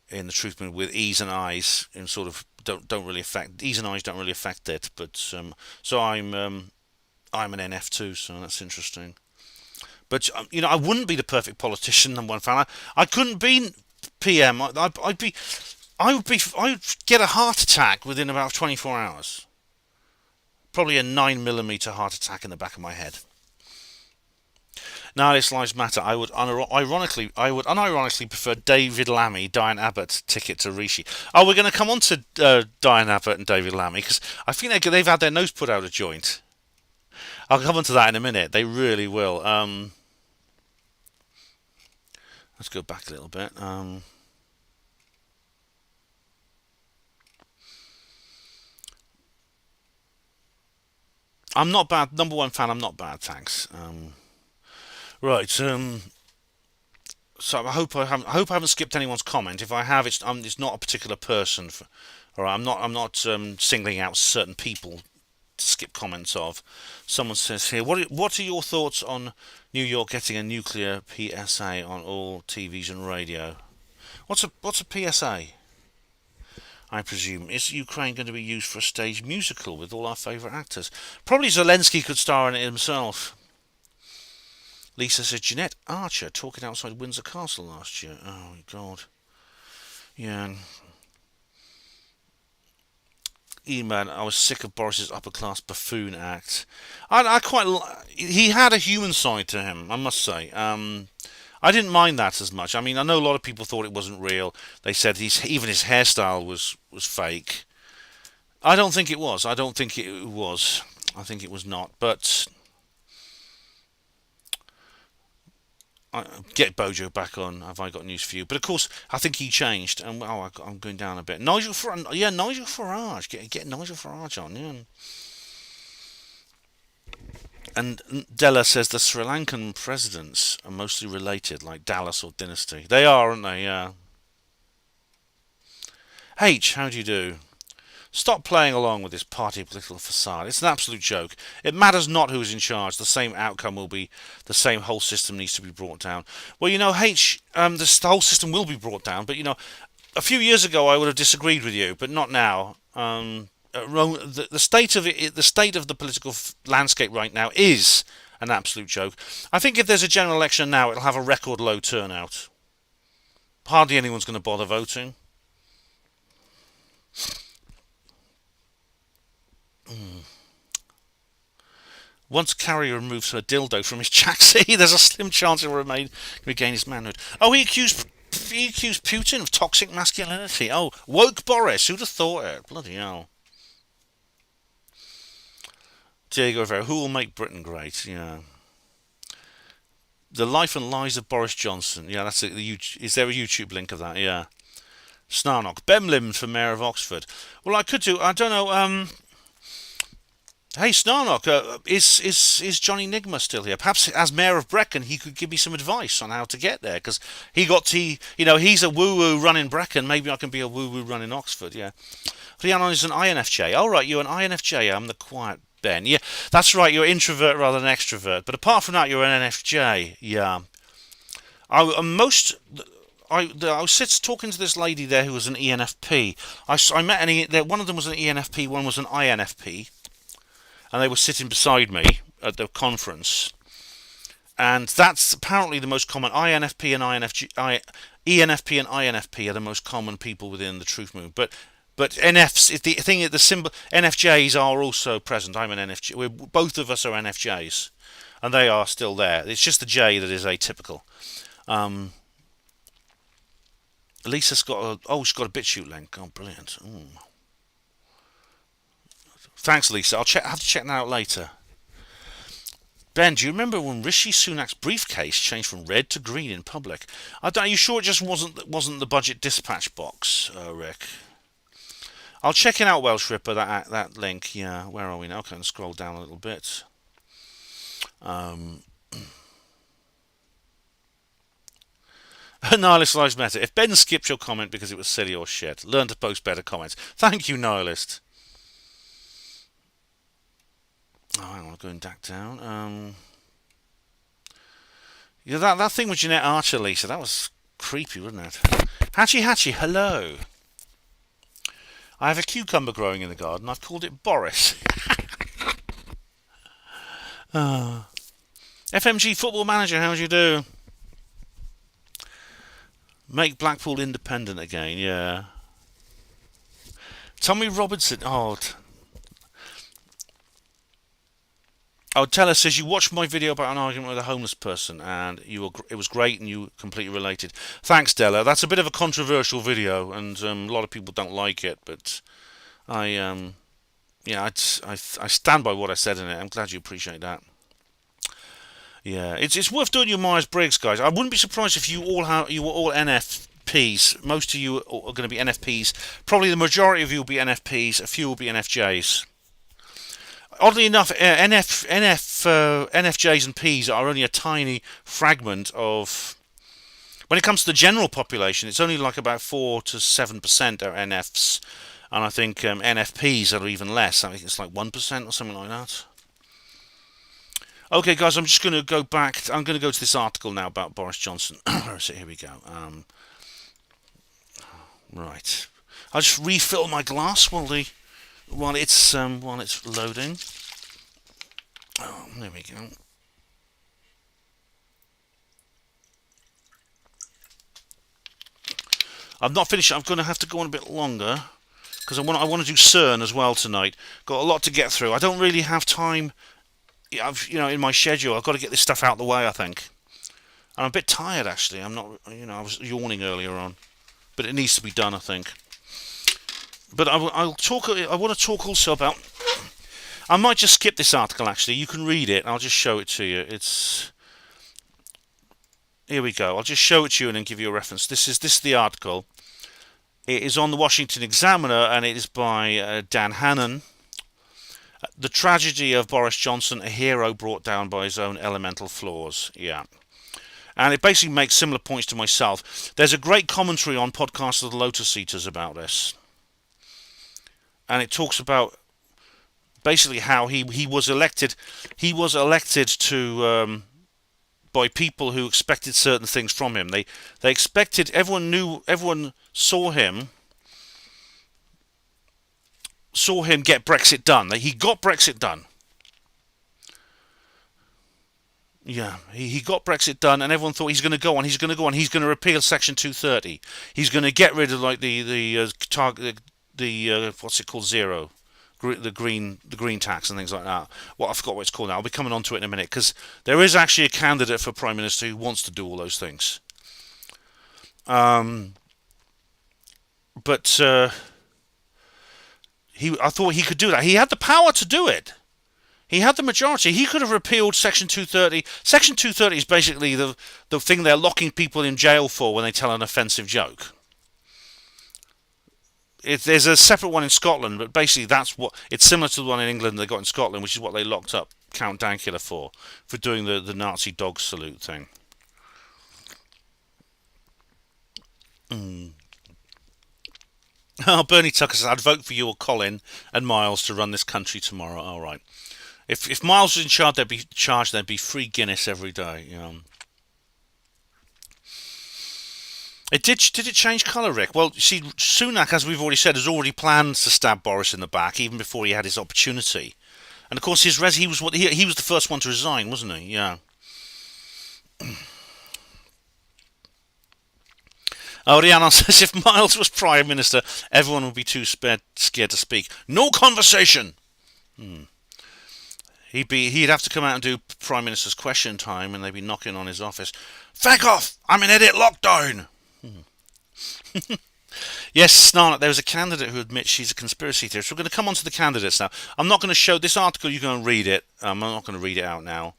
the truth movement, with E's and I's in sort of don't really affect E's and I's don't really affect it. But so I'm an NF too, so that's interesting. But I wouldn't be the perfect politician, number one fan. I couldn't be PM. I would get a heart attack within about 24 hours. Probably a 9mm heart attack in the back of my head. Now, this lives matter. I would unironically prefer David Lammy, Diane Abbott ticket to Rishi. Oh, we're going to come on to Diane Abbott and David Lammy, because I think they've had their nose put out of joint. I'll come on to that in a minute. They really will. Let's go back a little bit. I'm not bad. Number one fan, I'm not bad, thanks. Right. So I hope I haven't skipped anyone's comment. If I have, it's not a particular person. All right. I'm not singling out certain people to skip comments of. Someone says here, what are your thoughts on New York getting a nuclear PSA on all TVs and radio? What's a PSA? I presume. Is Ukraine going to be used for a stage musical with all our favourite actors? Probably Zelensky could star in it himself. Lisa says, Jeanette Archer talking outside Windsor Castle last year. Oh, my God. Yeah. Man, I was sick of Boris's upper-class buffoon act. He had a human side to him, I must say. I didn't mind that as much. I mean, I know a lot of people thought it wasn't real. They said even his hairstyle was fake. I don't think it was. I think it was not. But get BoJo back on. Have I got news for you? But of course, I think he changed. And I'm going down a bit. Nigel Farage. Get Nigel Farage on. Yeah. And Della says the Sri Lankan presidents are mostly related, like Dallas or Dynasty. They are, aren't they? Yeah. H, how do you do? Stop playing along with this party political facade. It's an absolute joke. It matters not who is in charge. The same outcome will be the same. Whole system needs to be brought down. Well, H, the whole system will be brought down. But, a few years ago I would have disagreed with you, but not now. The state of the political landscape right now is an absolute joke. I think if there's a general election now, it'll have a record low turnout. Hardly anyone's going to bother voting. Once Carrier removes her dildo from his jacksie, there's a slim chance he'll regain his manhood. Oh, he accused Putin of toxic masculinity. Oh, woke Boris. Who'd have thought it? Bloody hell. Diego Rivera. Who will make Britain great? Yeah. The Life and Lies of Boris Johnson. Yeah, that's it. Is there a YouTube link of that? Yeah. Snarnock. Bemlim for Mayor of Oxford. Well, I could do. I don't know. Hey, Snarnock, is Johnny Nigma still here? Perhaps as Mayor of Brecon, he could give me some advice on how to get there, because he's a woo-woo running Brecon. Maybe I can be a woo-woo running Oxford, yeah. Rhiannon is an INFJ. All right, you're an INFJ. I'm the quiet Ben. Yeah, that's right, you're an introvert rather than extrovert. But apart from that, you're an NFJ, yeah. I was talking to this lady there who was an ENFP. I met one of them was an ENFP, one was an INFP. And they were sitting beside me at the conference, and that's apparently the most common. ENFP and INFP are the most common people within the truth movement. But NFs, the symbol NFJs are also present. I'm an NFJ. Both of us are NFJs, and they are still there. It's just the J that is atypical. Lisa's got she's got a BitChute link. Oh, brilliant. Ooh. Thanks, Lisa. I'll have to check that out later. Ben, do you remember when Rishi Sunak's briefcase changed from red to green in public? Are you sure it just wasn't the budget dispatch box, Rick? I'll check it out, Welsh Ripper, that link. Yeah, where are we now? Okay, scroll down a little bit. Nihilist Lives Matter. If Ben skipped your comment because it was silly or shit, learn to post better comments. Thank you, Nihilist. Oh, hang on, going back down. Yeah, that thing with Jeanette Archer, Lisa, that was creepy, wasn't it? Hatchy, hello. I have a cucumber growing in the garden. I've called it Boris. FMG Football Manager, how do you do? Make Blackpool independent again, yeah. Tommy Robertson, Teller says you watched my video about an argument with a homeless person and it was great and you completely related. Thanks, Della. That's a bit of a controversial video and a lot of people don't like it, but I stand by what I said in it. I'm glad you appreciate that. Yeah, it's worth doing your Myers-Briggs, guys. I wouldn't be surprised if you were all NFPs. Most of you are going to be NFPs. Probably the majority of you will be NFPs. A few will be NFJs. Oddly enough, NFJs and Ps are only a tiny fragment of... When it comes to the general population, it's only like about 4 to 7% are NFs. And I think NFPs are even less. I think it's like 1% or something like that. Okay, guys, I'm just going to go back. I'm going to go to this article now about Boris Johnson. Where is it? Here we go. Right. I'll just refill my glass while it's loading. Oh, there we go. I've not finished. I'm going to have to go on a bit longer because I want to do CERN as well tonight. Got a lot to get through. I don't really have time. In my schedule, I've got to get this stuff out of the way, I think. And I'm a bit tired, actually. I'm not, I was yawning earlier on. But it needs to be done, I think. But I want to talk also about... I might just skip this article, actually. You can read it. I'll just show it to you. Here we go. I'll just show it to you and then give you a reference. This is the article. It is on the Washington Examiner, and it is by Dan Hannan. The tragedy of Boris Johnson, a hero brought down by his own elemental flaws. Yeah. And it basically makes similar points to myself. There's a great commentary on Podcast of the Lotus Eaters about this. And it talks about basically how he was elected. He was elected to by people who expected certain things from him. They expected, everyone saw him get Brexit done. He got Brexit done. Yeah, he got Brexit done, and everyone thought he's going to go on. He's going to repeal Section 230. He's going to get rid of like the what's it called, zero, the green tax and things like that. Well, I forgot what it's called now. I'll be coming on to it in a minute because there is actually a candidate for Prime Minister who wants to do all those things. I thought he could do that. He had the power to do it. He had the majority. He could have repealed Section 230. Section 230 is basically the thing they're locking people in jail for when they tell an offensive joke. There's a separate one in Scotland, but basically it's similar to the one in England they got in Scotland, which is what they locked up Count Dankula for doing the Nazi dog salute thing. Oh, Bernie Tucker says, I'd vote for you or Colin and Miles to run this country tomorrow. All right. If Miles was in charge, there'd be free Guinness every day. Did it change colour, Rick? Well, you see, Sunak, as we've already said, has already planned to stab Boris in the back even before he had his opportunity. And of course, he was the first one to resign, wasn't he? Yeah. Oh, Rihanna says if Miles was Prime Minister, everyone would be too scared to speak. No conversation. He'd have to come out and do Prime Minister's question time, and they'd be knocking on his office. Feck off! I'm in edit lockdown. Yes, Snarlet, there was a candidate who admits she's a conspiracy theorist. We're going to come on to the candidates now. I'm not going to show this article, you're going to read it. I'm not going to read it out now.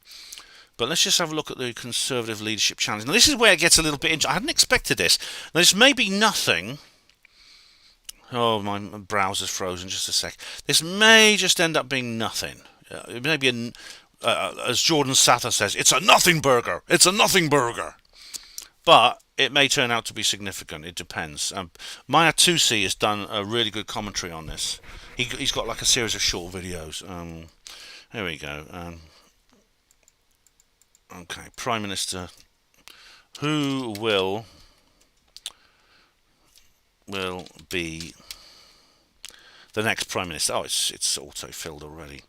But let's just have a look at the Conservative Leadership Challenge. Now, this is where it gets a little bit interesting. I hadn't expected this. Now, this may be nothing. Oh, my browser's frozen. Just a sec. This may just end up being nothing. It may be, as Jordan Sather says, it's a nothing burger. It's a nothing burger. But it may turn out to be significant. It depends. Maya Tusi has done a really good commentary on this. He's got like a series of short videos. Here we go. Okay, Prime Minister. Who will be the next Prime Minister? Oh, it's auto-filled already.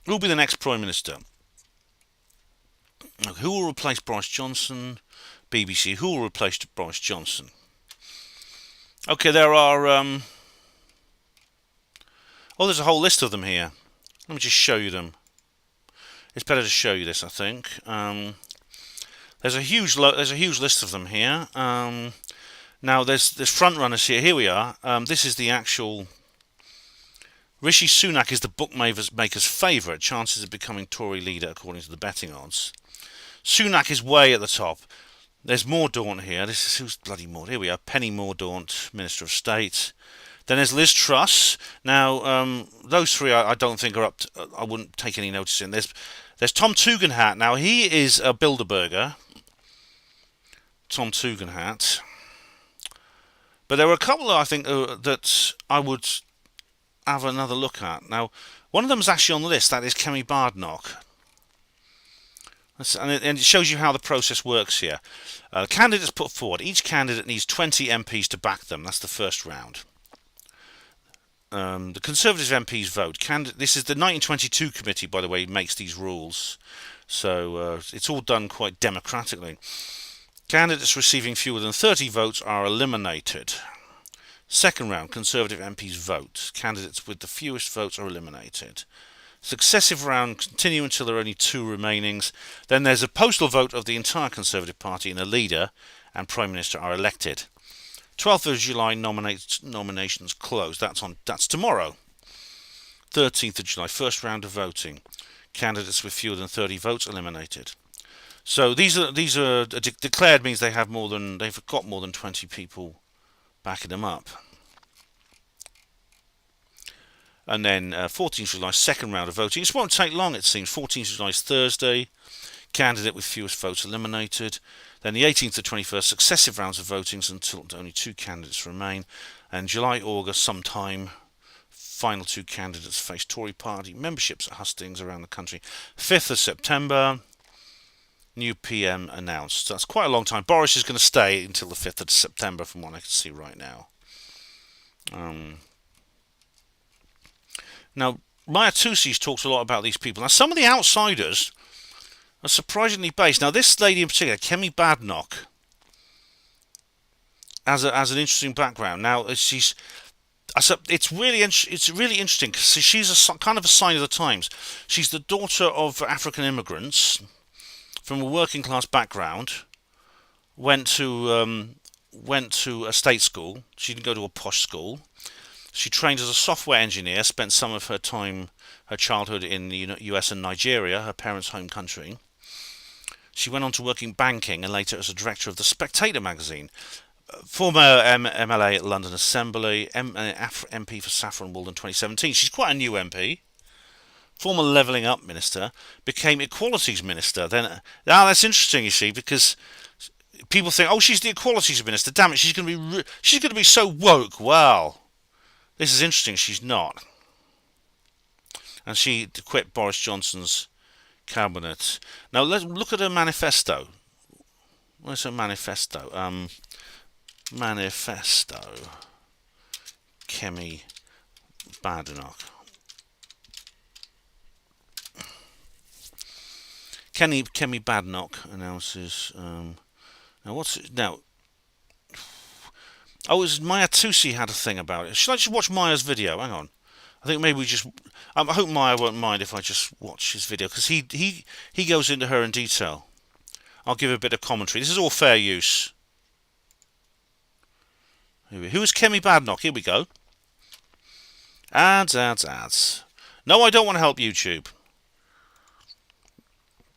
Who will be the next Prime Minister? Who will replace Boris Johnson? BBC. Who will replace Boris Johnson? Okay, there are... oh, there's a whole list of them here. Let me just show you them. It's better to show you this, I think. There's a huge list of them here. Now there's front runners here. Here we are. This is the actual. Rishi Sunak is the bookmaker's favourite. Chances of becoming Tory leader according to the betting odds. Sunak is way at the top. There's Mordaunt here. This is who's bloody Mordaunt. Here we are. Penny Mordaunt, Minister of State. Then there's Liz Truss. Now those three I don't think are up to, I wouldn't take any notice in. There's Tom Tugendhat. Now he is a Bilderberger. Tom Tugendhat. But there were a couple I think that I would have another look at. Now one of them is actually on the list. That is Kemi Badenoch. And it shows you how the process works here. Candidates put forward. Each candidate needs 20 MPs to back them. That's the first round. The Conservative MPs vote. This is the 1922 committee, by the way, makes these rules. So it's all done quite democratically. Candidates receiving fewer than 30 votes are eliminated. Second round, Conservative MPs vote. Candidates with the fewest votes are eliminated. Successive round continue until there are only 2 remainings. Then there's a postal vote of the entire Conservative Party, and a leader and Prime Minister are elected. 12th of July nominations close. That's tomorrow. 13th of July, first round of voting. Candidates with fewer than 30 votes eliminated. So these are declared means they've got more than 20 people backing them up. And then 14th of July, second round of voting. This won't take long, it seems. 14th of July is Thursday. Candidate with fewest votes eliminated. Then the 18th to 21st, successive rounds of votings until only 2 candidates remain. And July, August, sometime, final 2 candidates face Tory party memberships at hustings around the country. 5th of September, new PM announced. So that's quite a long time. Boris is going to stay until the 5th of September, from what I can see right now. Now, Maya Tusi's talks a lot about these people. Now, some of the outsiders are surprisingly based. Now, this lady in particular, Kemi Badenoch, has an interesting background. Now, it's really interesting because she's kind of a sign of the times. She's the daughter of African immigrants from a working class background. Went to a state school. She didn't go to a posh school. She trained as a software engineer, spent some of her childhood in the US and Nigeria, her parents' home country. She went on to work in banking and later as a director of The Spectator magazine. Former MLA at London Assembly, MP for Saffron Walden 2017. She's quite a new MP. Former Levelling Up Minister, became Equalities Minister. Then, that's interesting, you see, because people think, oh, she's the Equalities Minister. Damn it, she's going to be so woke. Wow. This is interesting, she's not. And she quit Boris Johnson's cabinet. Now let's look at her manifesto. Where's her manifesto? Manifesto. Kemi Badenoch. Kemi Badenoch announces. Oh, Maya Tusi had a thing about it. Should I just watch Maya's video? Hang on. I think maybe I hope Maya won't mind if I just watch his video, because he goes into her in detail. I'll give a bit of commentary. This is all fair use. Who is Kemi Badenoch? Here we go. Ads. No, I don't want to help YouTube.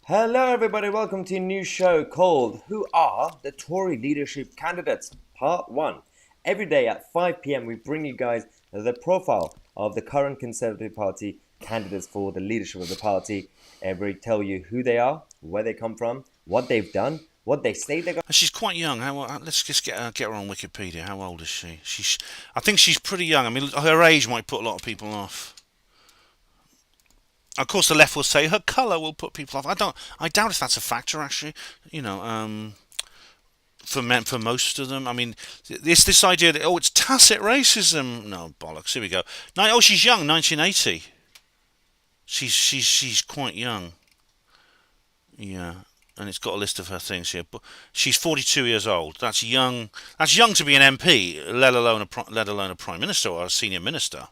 Hello everybody, welcome to a new show called Who Are the Tory Leadership Candidates? Part 1. Every day at 5 PM we bring you guys the profile of the current Conservative Party candidates for the leadership of the party. We tell you who they are, where they come from, what they've done, what they say they're going to. She's quite young. Let's just get her on Wikipedia. How old is she? I think she's pretty young. I mean, her age might put a lot of people off. Of course, the left will say her colour will put people off. I doubt if that's a factor, actually. You know, for most of them. I mean, this idea that it's tacit racism. No bollocks. Here we go. She's young. 1980. She's quite young. Yeah, and it's got a list of her things here. But she's 42 years old. That's young. That's young to be an MP, let alone a prime minister or a senior minister.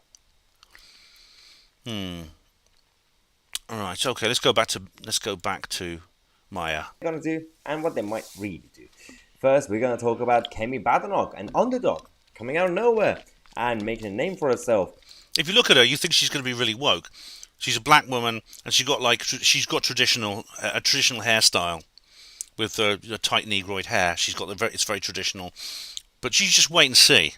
All right, okay. Let's go back to Maya. Going to do and what they might really do. First, we're going to talk about Kemi Badenoch, an underdog coming out of nowhere and making a name for herself. If you look at her, you think she's going to be really woke. She's a black woman, and she's got a traditional hairstyle with the tight negroid hair. It's very traditional, but you just wait and see.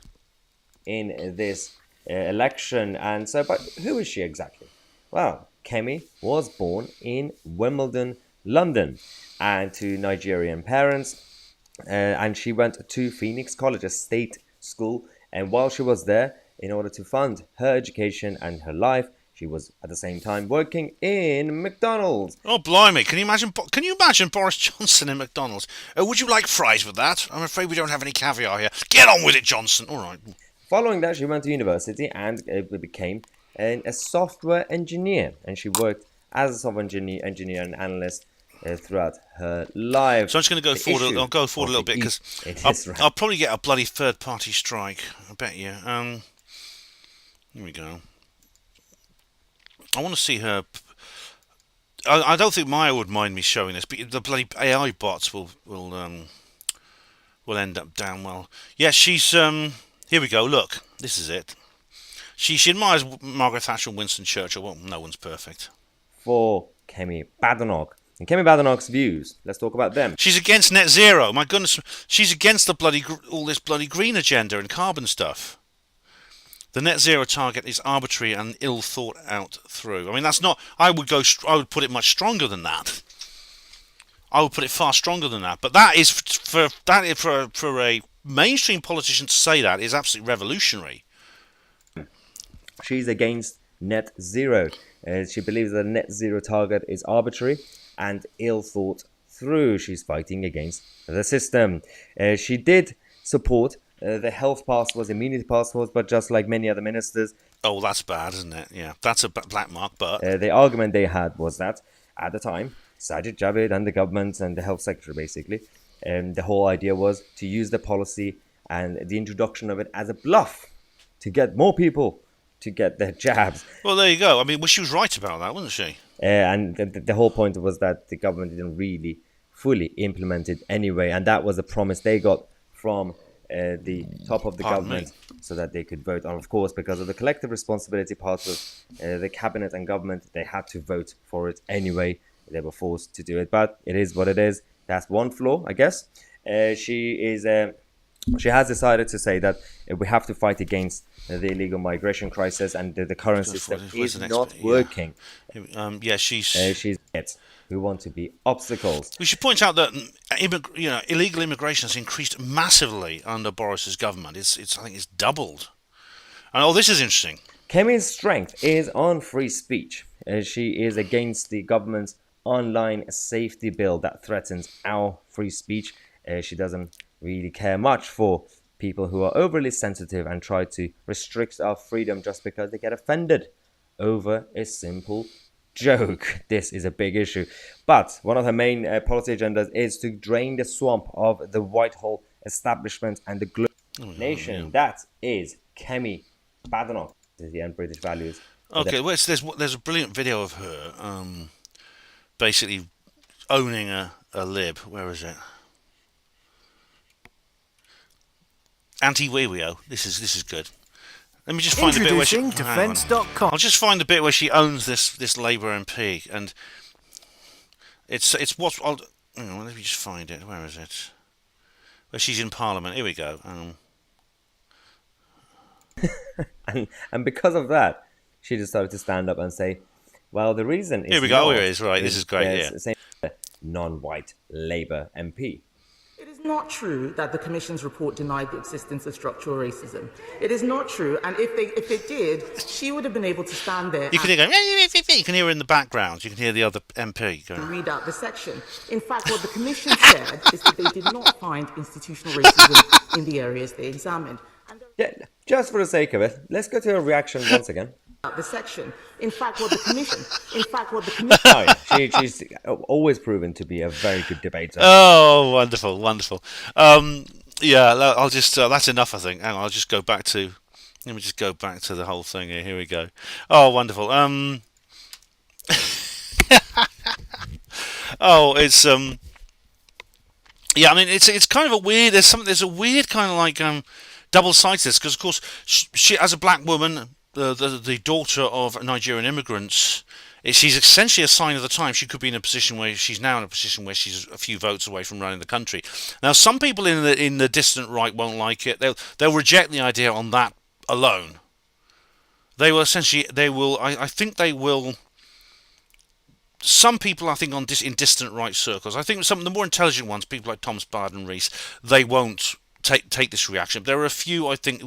In this election, and so, but who is she exactly? Well, Kemi was born in Wimbledon, London, and to Nigerian parents, and she went to Phoenix College, a state school, and while she was there, in order to fund her education and her life, she was at the same time working in McDonald's. Oh, blimey. Can you imagine Boris Johnson in McDonald's? Would you like fries with that? I'm afraid we don't have any caviar here. Get on with it, Johnson. All right. Following that, she went to university and became a software engineer. And she worked as a software engineer and analyst throughout her life. So I'm just going to go forward. I'll go forward a little bit because I'll probably get a bloody third-party strike. I bet you. Here we go. I want to see her. I don't think Maya would mind me showing this, but the bloody AI bots will end up down well. Yeah, she's here we go. Look, this is it. She admires Margaret Thatcher and Winston Churchill. Well, no one's perfect. For Kemi Badenoch. And Kemi Badenoch's views. Let's talk about them. She's against net zero. My goodness, she's against all this bloody green agenda and carbon stuff. The net zero target is arbitrary and ill thought out through. I mean, that's not. I would put it much stronger than that. I would put it far stronger than that. But that is for a mainstream politician to say that is absolutely revolutionary. She's against net zero. She believes that the net zero target is arbitrary and ill thought through. She's fighting against the system. She did support the health passports, immunity passports, but just like many other ministers. Oh, that's bad, isn't it? Yeah, that's a black mark, but... the argument they had was that, at the time, Sajid Javid and the government and the health secretary, basically, the whole idea was to use the policy and the introduction of it as a bluff to get more people to get their jabs. Well, there you go. I mean, she was right about that, wasn't she? And the whole point was that the government didn't really fully implement it anyway, and that was a promise they got from the top of the government so that they could vote on. Of course, because of the collective responsibility part of the cabinet and government, they had to vote for it anyway. They were forced to do it, but it is what it is. That's one flaw, I guess. She has decided to say that we have to fight against the illegal migration crisis, and the current system is not working. She's who want to be obstacles. We should point out that illegal immigration has increased massively under Boris's government. I think it's doubled. And this is interesting. Kemi's strength is on free speech. She is against the government's online safety bill that threatens our free speech. She doesn't really care much for people who are overly sensitive and try to restrict our freedom just because they get offended over a simple joke. This is a big issue. But one of her main policy agendas is to drain the swamp of the Whitehall establishment and the global nation. That is Kemi Badenoch, the British values. Okay, well, there's a brilliant video of her basically owning a lib. Where is it? anti-Wee-Wee-O. This is good. Let me just find the bit where she... Introducing Defence.com. I'll just find the bit where she owns this Labour MP, and it's what... hang on, let me just find it. Where is it? Where she's in Parliament. Here we go. And because of that, she decided to stand up and say, well, the reason is... Here we go. Here it is. Right, this is great, yeah. Same non-white Labour MP. It is not true that the Commission's report denied the existence of structural racism. It is not true, and if it did, she would have been able to stand there. You can hear you can hear her in the background. You can hear the other MP going. Read out the section. In fact, what the Commission said is that they did not find institutional racism in the areas they examined. Yeah, just for the sake of it, let's go to her reaction once again. The section. In fact, what the Commission. Oh, yeah. She's always proven to be a very good debater. Oh, wonderful, wonderful. Yeah, I'll just. That's enough, I think. Hang on, I'll just go back to. Let me just go back to the whole thing here. Here we go. Oh, wonderful. Oh, it's yeah, I mean, it's kind of a weird. There's a weird kind of like double-sidedness, because of course she, as a black woman, the daughter of Nigerian immigrants, she's essentially a sign of the time. She could be in a position where she's now in a position where she's a few votes away from running the country. Now, some people in the distant right won't like it. They'll reject the idea on that alone. They will essentially. I think they will. Some people, I think, in distant right circles, I think some of the more intelligent ones, people like Thomas Barden Rees, they won't take this reaction. There are a few, I think,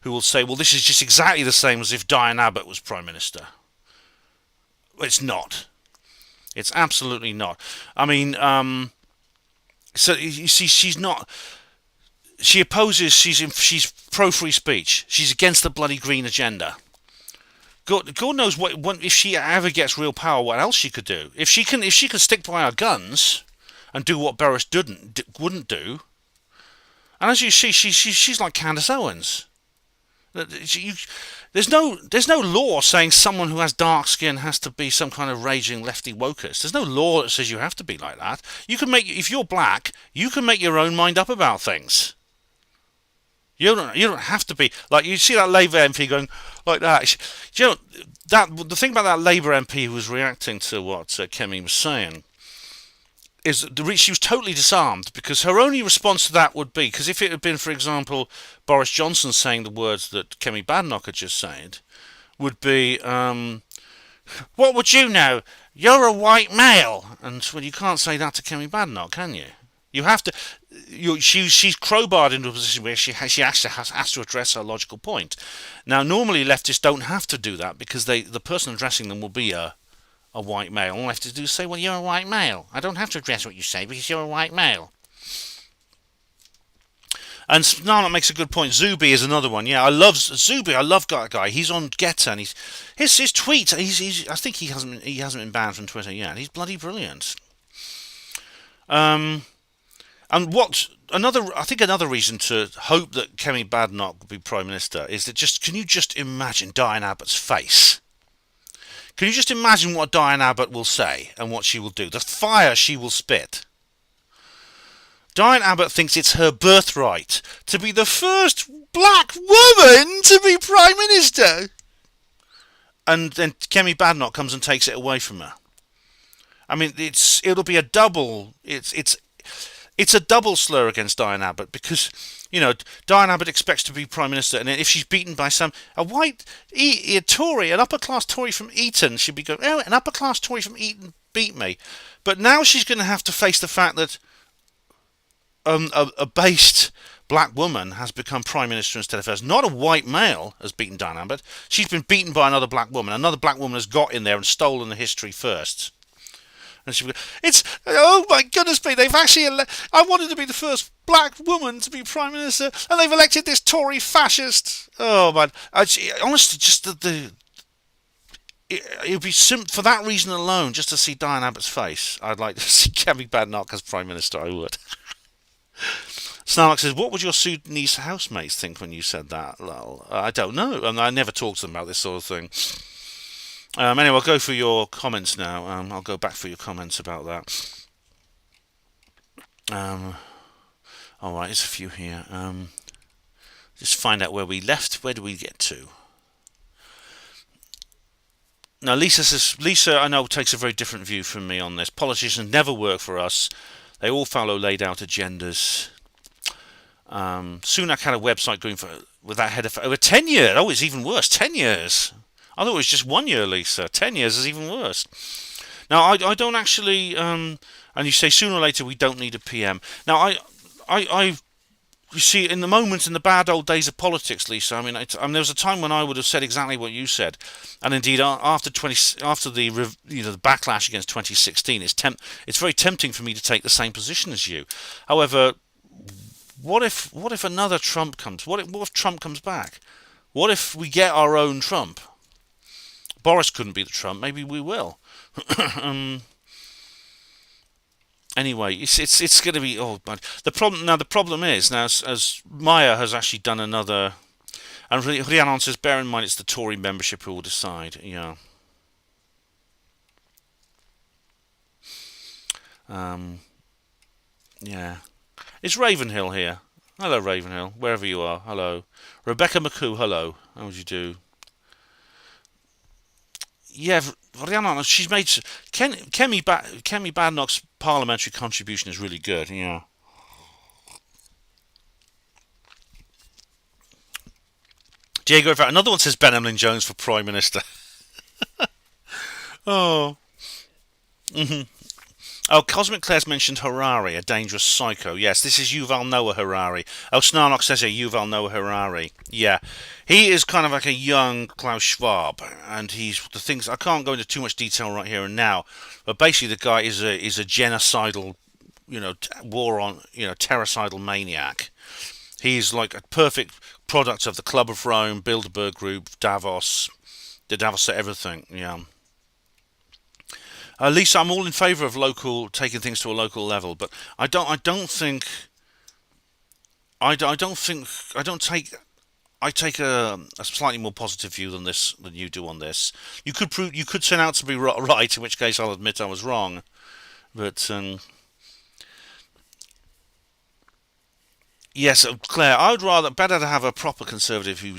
who will say, well, this is just exactly the same as if Diane Abbott was Prime Minister. It's not. It's absolutely not. I mean, so you see, she's not... She opposes... She's pro-free speech. She's against the bloody green agenda. God knows what if she ever gets real power, what else she could do. If she can stick by her guns and do what Boris wouldn't do. And as you see, she's like Candace Owens. There's no law saying someone who has dark skin has to be some kind of raging lefty wokist. There's no law that says you have to be like that. You can if you're black, you can make your own mind up about things. You don't have to be like you see that Labour MP going like that. The thing about that Labour MP who was reacting to what Kemi was saying is that she was totally disarmed, because her only response to that would be, because if it had been, for example, Boris Johnson saying the words that Kemi Badenoch had just said, would be, what would you know? You're a white male. And well, you can't say that to Kemi Badenoch, can you? You have to. She's crowbarred into a position where she actually has to address her logical point. Now, normally leftists don't have to do that, because the person addressing them will be a white male. All I have to do is say, well, you're a white male. I don't have to address what you say because you're a white male. And Snarlock makes a good point. Zuby is another one. Yeah, I love Zuby. I love that guy. He's on Getter, and his tweets. I think he hasn't been banned from Twitter yet. He's bloody brilliant. And I think another reason to hope that Kemi Badenoch will be Prime Minister is that can you just imagine Diane Abbott's face? Can you just imagine what Diane Abbott will say and what she will do? The fire she will spit. Diane Abbott thinks it's her birthright to be the first black woman to be Prime Minister. And then Kemi Badenoch comes and takes it away from her. I mean, it'll be a double... It's a double slur against Diane Abbott, because, Diane Abbott expects to be Prime Minister, and if she's beaten by a white Tory, an upper-class Tory from Eton, she'd be going, oh, an upper-class Tory from Eton beat me. But now she's going to have to face the fact that a based black woman has become Prime Minister instead of hers. Not a white male has beaten Diane Abbott. She's been beaten by another black woman. Another black woman has got in there and stolen the history first. And oh my goodness me, they've actually I wanted to be the first black woman to be Prime Minister, and they've elected this Tory fascist. Oh man, honestly, just it would be for that reason alone, just to see Diane Abbott's face. I'd like to see Kemi Badenoch as Prime Minister, I would. Snarlock says, what would your Sudanese housemates think when you said that? Well, I don't know. I never talk to them about this sort of thing. Anyway, I'll go for your comments now. I'll go back for your comments about that. Alright, there's a few here. Just find out where we left. Where do we get to? Now, Lisa, I know, takes a very different view from me on this. Politicians never work for us. They all follow laid out agendas. Sunak had a website going with that header for over 10 years. Oh, it's even worse. 10 years. I thought it was just 1 year, Lisa. 10 years is even worse. Now, I don't actually... and you say sooner or later we don't need a PM. Now, you see, in the bad old days of politics, Lisa, I mean, there was a time when I would have said exactly what you said, and indeed after the backlash against 2016, it's very tempting for me to take the same position as you. However, what if another Trump comes? What if Trump comes back? What if we get our own Trump? Boris couldn't be the Trump. Maybe we will. Anyway, it's going to be bad. The problem is now, as Maya has actually done another, and Rhiannon says, bear in mind it's the Tory membership who will decide. Yeah. Yeah. Is Ravenhill here? Hello, Ravenhill, wherever you are. Hello, Rebecca McCoo. Hello, how would you do? Yeah, Rhiannon, she's made... Kemi Badenoch's parliamentary contribution is really good, yeah. Diego, another one says Ben Emlyn Jones for Prime Minister. Oh. Oh, Cosmic Claire's mentioned Harari, a dangerous psycho. Yes, this is Yuval Noah Harari. Oh, Snarnock says here, Yuval Noah Harari. Yeah, he is kind of like a young Klaus Schwab, and he's the things. I can't go into too much detail right here and now, but basically the guy is a genocidal, terrocidal maniac. He's like a perfect product of the Club of Rome, Bilderberg Group, Davos, the Davos everything. Yeah. Lisa, I'm all in favour of taking things to a local level, but I take a slightly more positive view than you do on this. You could turn out to be right, in which case I'll admit I was wrong, but yes, Claire, I would better to have a proper conservative who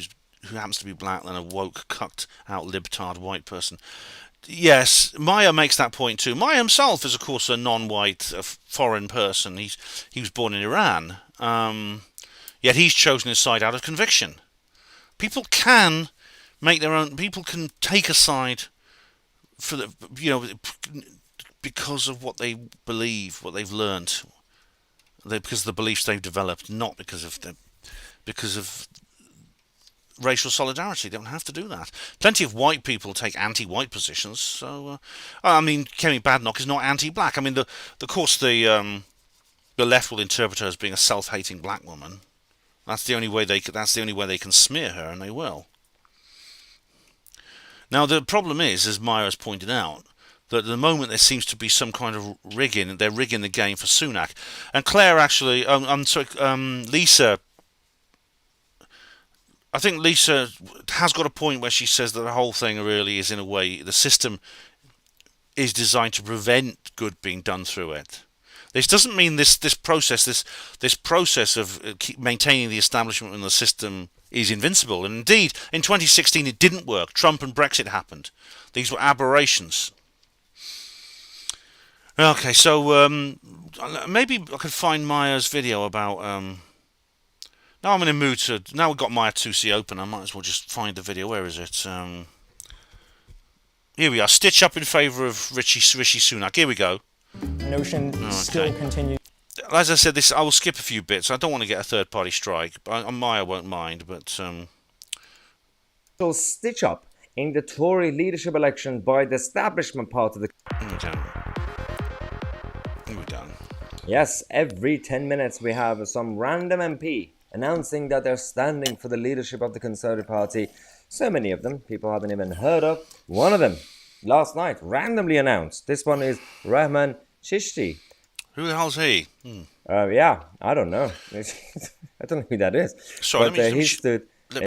happens to be black than a woke, cucked out libtard white person. Yes, Maya makes that point too. Maya himself is, of course, a non-white foreign person. He was born in Iran, yet he's chosen his side out of conviction. People can make their own. People can take a side for because of what they believe, what they've learned, because of the beliefs they've developed, not because of racial solidarity. They don't have to do that. Plenty of white people take anti-white positions. So, Kemi Badenoch is not anti-black. I mean, the left will interpret her as being a self-hating black woman. That's the only way they can smear her, and they will. Now, the problem is, as Maya has pointed out, that at the moment there seems to be some kind of rigging. They're rigging the game for Sunak. And Claire actually, Lisa. I think Lisa has got a point where she says that the whole thing really is, in a way, the system is designed to prevent good being done through it. This doesn't mean this process of maintaining the establishment in the system is invincible. And indeed, in 2016 it didn't work. Trump and Brexit happened. These were aberrations. Okay, so maybe I could find Maya's video about... Now I'm in a mood to... Now we've got Maya 2C open, I might as well just find the video. Where is it? Here we are. Stitch up in favour of Rishi Sunak. Here we go. Notion still continues. As I said, I will skip a few bits. I don't want to get a third-party strike. Maya won't mind, but... So stitch up in the Tory leadership election by the establishment part of the... Here we go. Yes, every 10 minutes we have some random MP announcing that they're standing for the leadership of the Conservative Party. So many of them people haven't even heard of. One of them, last night, randomly announced. This one is Rahman Chishti. Who the hell's he? Yeah, I don't know. I don't know who that is. Sorry, but he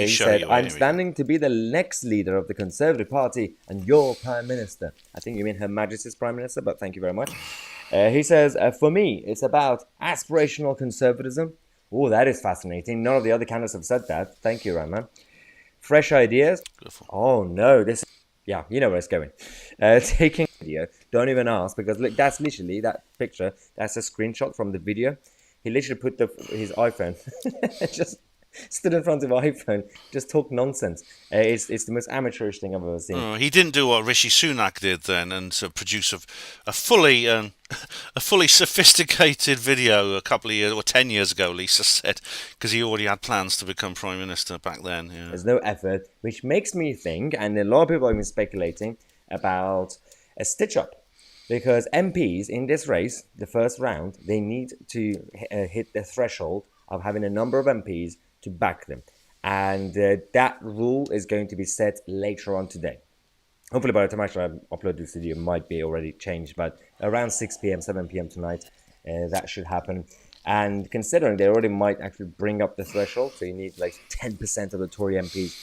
said, I'm standing to be the next leader of the Conservative Party and your Prime Minister. I think you mean Her Majesty's Prime Minister, but thank you very much. He says, for me, it's about aspirational conservatism. Oh, that is fascinating. None of the other candidates have said that. Thank you, Rahman. Fresh ideas? Beautiful. Oh, no. This, yeah, you know where it's going. Taking video. Don't even ask, because look, that's literally that picture. That's a screenshot from the video. He literally put his iPhone, just stood in front of an iPhone, just talked nonsense. It's the most amateurish thing I've ever seen. Oh, he didn't do what Rishi Sunak did then, and produce a fully a fully sophisticated video a couple of years or 10 years ago. Lisa said, because he already had plans to become prime minister back then. Yeah. There's no effort, which makes me think, and a lot of people have been speculating about a stitch-up. Because MPs in this race, the first round, they need to hit the threshold of having a number of MPs to back them. And that rule is going to be set later on today. Hopefully by the time I upload this video, it might be already changed. But around 6 p.m., 7 p.m. tonight, that should happen. And considering they already might actually bring up the threshold, so you need like 10% of the Tory MPs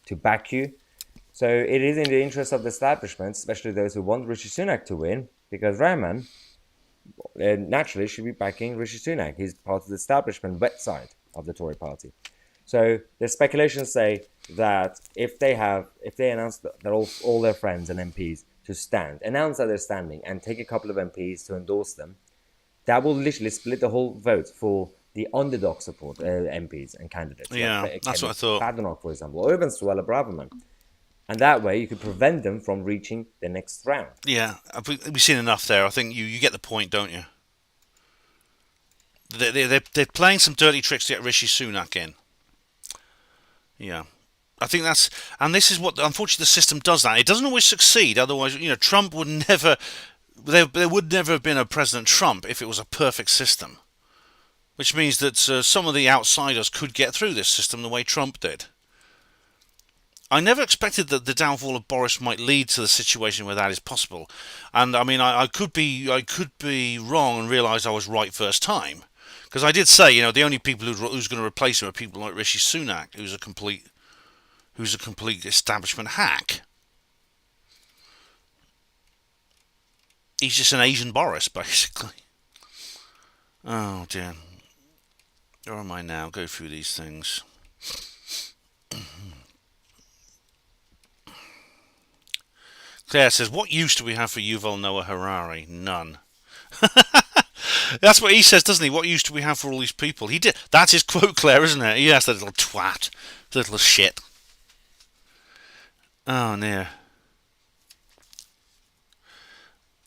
to back you. So it is in the interest of the establishment, especially those who want Rishi Sunak to win, because Rahman naturally should be backing Rishi Sunak. He's part of the establishment wet side of the Tory party. So the speculations say that if they announce that all their friends and MPs to announce that they're standing and take a couple of MPs to endorse them, that will literally split the whole vote for the underdog support MPs and candidates. Yeah, like that's what I thought. Badenoch, for example, or even Suella Braverman. And that way you could prevent them from reaching the next round. Yeah, we've seen enough there. I think you get the point, don't you? They're playing some dirty tricks to get Rishi Sunak in. Yeah. I think that's... And this is what... Unfortunately, the system does that. It doesn't always succeed. Otherwise, Trump would never... There would never have been a President Trump if it was a perfect system. Which means that some of the outsiders could get through this system the way Trump did. I never expected that the downfall of Boris might lead to the situation where that is possible. And I mean, I could be wrong and realise I was right first time. Because I did say, the only people who's going to replace him are people like Rishi Sunak, who's a complete establishment hack. He's just an Asian Boris, basically. Oh dear. Where am I now? Go through these things. Claire says, what use do we have for Yuval Noah Harari? None. That's what he says, doesn't he? What use do we have for all these people? He did. That's his quote, Claire, isn't it? Yes, the little twat. The little shit. Oh, dear.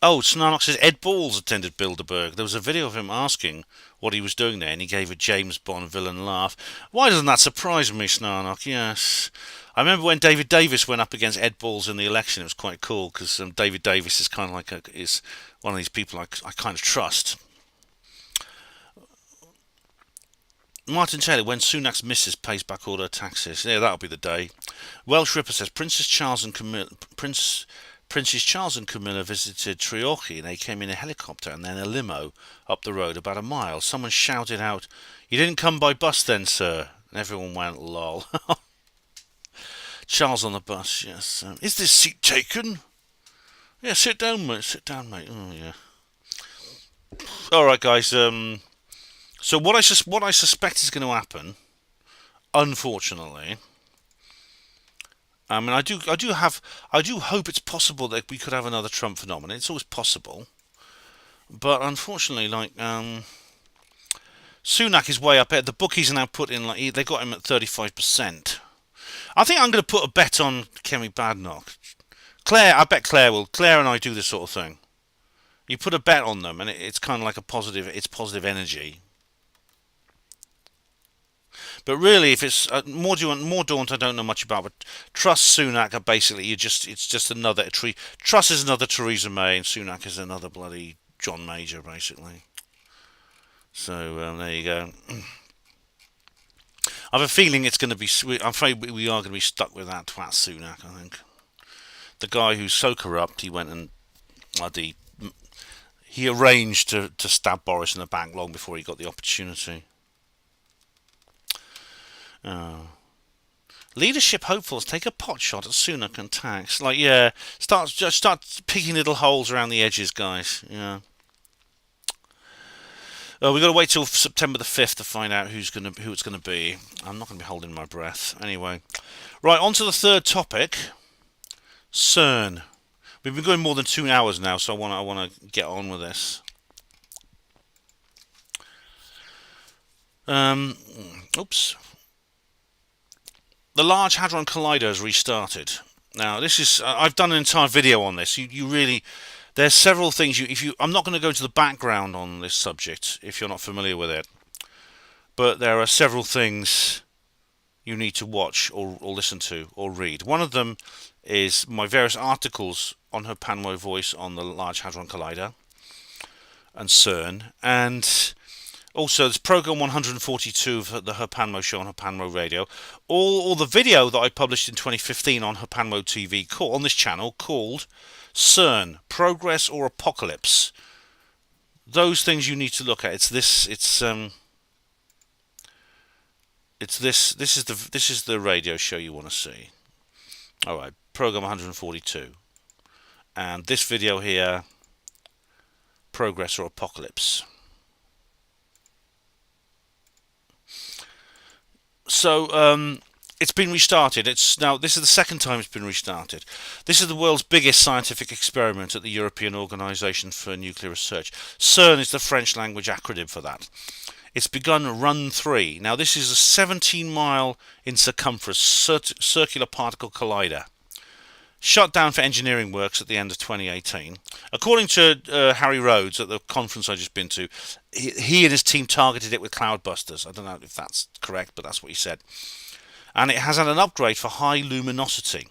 Oh, Snarnock says, Ed Balls attended Bilderberg. There was a video of him asking what he was doing there, and he gave a James Bond villain laugh. Why doesn't that surprise me, Snarnock? Yes. I remember when David Davis went up against Ed Balls in the election. It was quite cool, because David Davis is kind of like is one of these people I kind of trust. Martin Taylor, when Sunak's missus pays back all her taxes. Yeah, that'll be the day. Welsh Ripper says, Princes Charles and Camilla visited Treorchy, and they came in a helicopter and then a limo up the road about a mile. Someone shouted out, "You didn't come by bus then, sir?" And everyone went, lol. Charles on the bus, yes. Is this seat taken? Yeah, sit down, mate. Sit down, mate. Oh, yeah. All right, guys. So what I suspect is going to happen, unfortunately. I mean, I do hope it's possible that we could have another Trump phenomenon. It's always possible, but unfortunately, Sunak is way up there. The bookies are now put in they got him at 35%. I think I'm going to put a bet on Kemi Badenoch. Claire, I bet Claire will. Claire and I do this sort of thing. You put a bet on them, and it's kind of like it's positive energy. But really, if it's Mordaunt, I don't know much about. But Truss, Sunak are basically it's just another Truss is another Theresa May, and Sunak is another bloody John Major, basically. So there you go. I have a feeling it's going to be. I'm afraid we are going to be stuck with that twat Sunak. I think the guy who's so corrupt, he went and he arranged to stab Boris in the back long before he got the opportunity. Leadership hopefuls take a pot shot at Sunak and tax. Start picking little holes around the edges, guys. Yeah. We've got to wait till September the 5th to find out who it's going to be. I'm not going to be holding my breath. Anyway. Right, on to the third topic. CERN. We've been going more than 2 hours now, so I want to get on with this. Oops. The Large Hadron Collider has restarted. Now, this is I've done an entire video on this. You really, there's several things. I'm not going to go into the background on this subject if you're not familiar with it, but there are several things you need to watch or listen to or read. One of them is my various articles on Herpanmo Voice on the Large Hadron Collider and CERN, and also there's program 142 of the Herpanmo show on Herpanmo Radio, or the video that I published in 2015 on Herpanmo TV on this channel called CERN: Progress or Apocalypse. Those things you need to look at. This is the radio show you want to see. All right, program 142, and this video here, Progress or Apocalypse. So it's been restarted. This is the second time it's been restarted. This is the world's biggest scientific experiment at the European Organisation for Nuclear Research. CERN is the French language acronym for that. It's begun Run 3. Now, this is a 17-mile in circumference circular particle collider, shut down for engineering works at the end of 2018. According to Harry Rhodes at the conference I just been to, he and his team targeted it with cloudbusters. I don't know if that's correct, but that's what he said. And it has had an upgrade for high luminosity.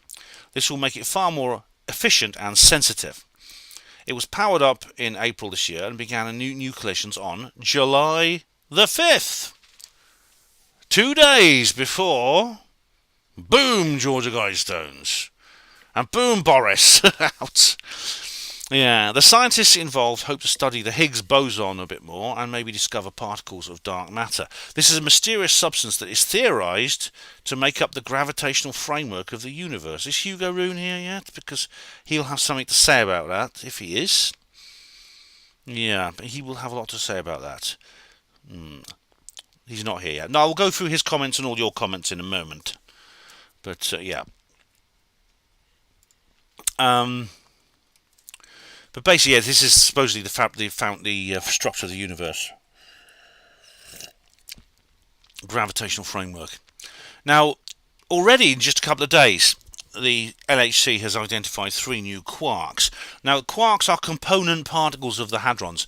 This will make it far more efficient and sensitive. It was powered up in April this year and began a new nucleations on July the 5th. 2 days before, boom, Georgia Guidestones. And boom, Boris out. Yeah, the scientists involved hope to study the Higgs boson a bit more and maybe discover particles of dark matter. This is a mysterious substance that is theorized to make up the gravitational framework of the universe. Is Hugo Rune here yet? Because he'll have something to say about that, if he is. Yeah, but he will have a lot to say about that. He's not here yet. No, I'll go through his comments and all your comments in a moment. But, yeah. But basically, yeah, this is supposedly the structure of the universe. Gravitational framework. Now, already in just a couple of days, the LHC has identified 3 new quarks. Now, quarks are component particles of the hadrons.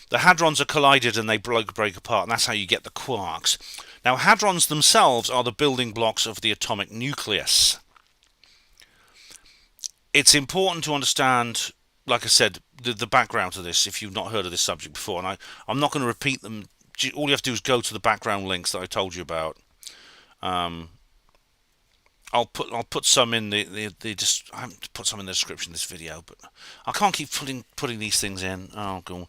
The hadrons are collided and they break apart, and that's how you get the quarks. Now, hadrons themselves are the building blocks of the atomic nucleus. It's important to understand, like I said, the background to this, if you've not heard of this subject before, and I'm not going to repeat them. All you have to do is go to the background links that I told you about. I'll put some in I haven't put some in the description of this video, but I can't keep putting these things in. Oh god.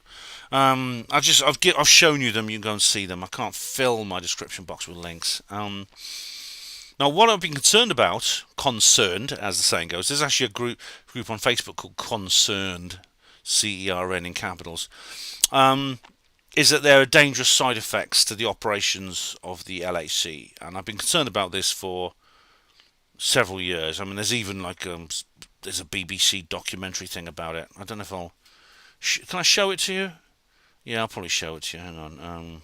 I've shown you them. You can go and see them. I can't fill my description box with links. Now, what I've been concerned, as the saying goes, there's actually a group on Facebook called Concerned, CERN in capitals, is that there are dangerous side effects to the operations of the LHC, and I've been concerned about this for several years. I mean, there's even there's a BBC documentary thing about it. I don't know if I'll... can I show it to you? Yeah, I'll probably show it to you. Hang on.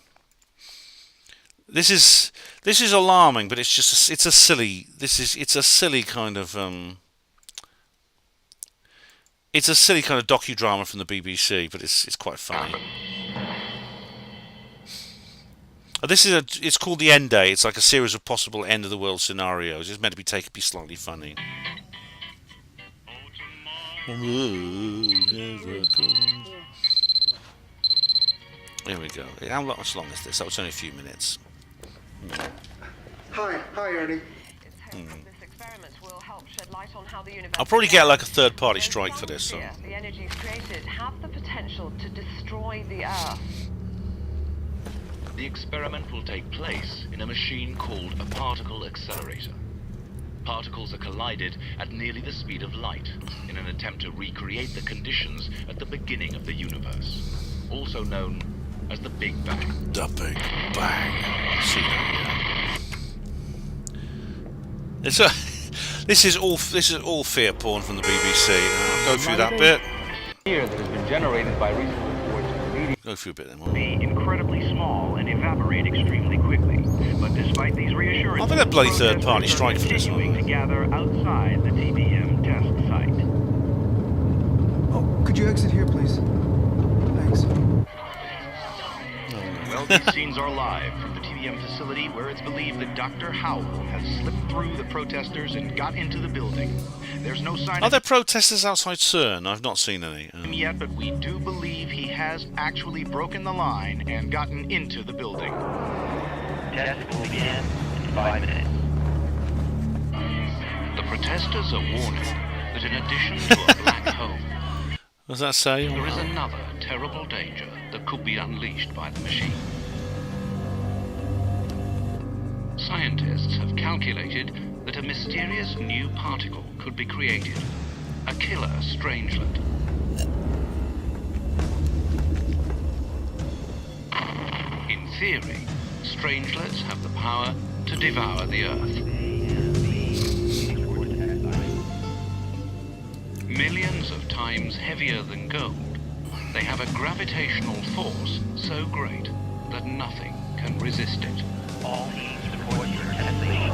This is alarming, but it's a silly kind of docudrama from the BBC, but it's quite funny. It's called The End Day. It's like a series of possible end of the world scenarios. It's meant to be taken to be slightly funny. Here we go. How much long is this? That was only a few minutes. Hi, Ernie. I'll probably get like a third-party strike for this. So. The energies created have the potential to destroy the Earth. The experiment will take place in a machine called a particle accelerator. Particles are collided at nearly the speed of light in an attempt to recreate the conditions at the beginning of the universe, also known as the Big Bang. The Big Bang. See that? Yeah. It's a, this is all fear porn from the BBC. I'll go through that bit. Fear that has been generated by recent reports in the media. Go through a bit then. Be incredibly small and evaporate extremely quickly. But despite these reassurances, I've had a bloody third-party strike for this one. continuing to gather outside the TBM test site. Oh, could you exit here, please? Thanks. Well, these scenes are live from the TBM facility where it's believed that Dr. Howell has slipped through the protesters and got into the building. There's no sign Are of there protesters outside CERN? I've not seen any. him yet, but we do believe he has actually broken the line and gotten into the building. Test will begin in 5 minutes. The protesters are warning that in addition to a black hole, What does that say? there is another terrible danger that could be unleashed by the machine. Scientists have calculated that a mysterious new particle could be created, a killer strangelet. In theory, strangelets have the power to devour the Earth. Millions of times heavier than gold, they have a gravitational force so great that nothing can resist it. All teams report your destination.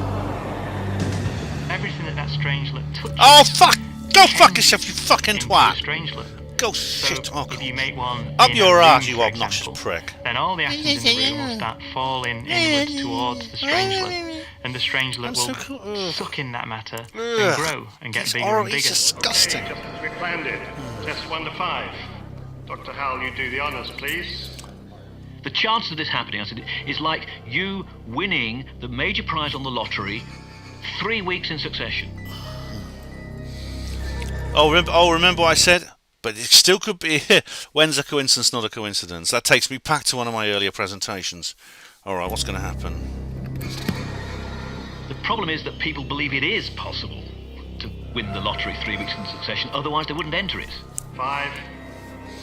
Everything that strangelet touches. Oh fuck! Go fuck yourself, you fucking twat! Strangelet. Go shit! So Oh, if you make one up in your a ass, room, you for obnoxious example, prick! then all the atoms in the room will start falling inwards towards the strangelet, and the strangelet will suck in that matter and grow and get bigger and bigger. It's disgusting. Just as we planned it. Test 1 to 5. Dr. Howell, you do the honours, please. The chance of this happening, I said, is like you winning the major prize on the lottery 3 weeks in succession. Remember what I said? But it still could be. When's a coincidence, not a coincidence? That takes me back to one of my earlier presentations. Alright, what's going to happen? The problem is that people believe it is possible to win the lottery 3 weeks in succession, otherwise they wouldn't enter it. 5,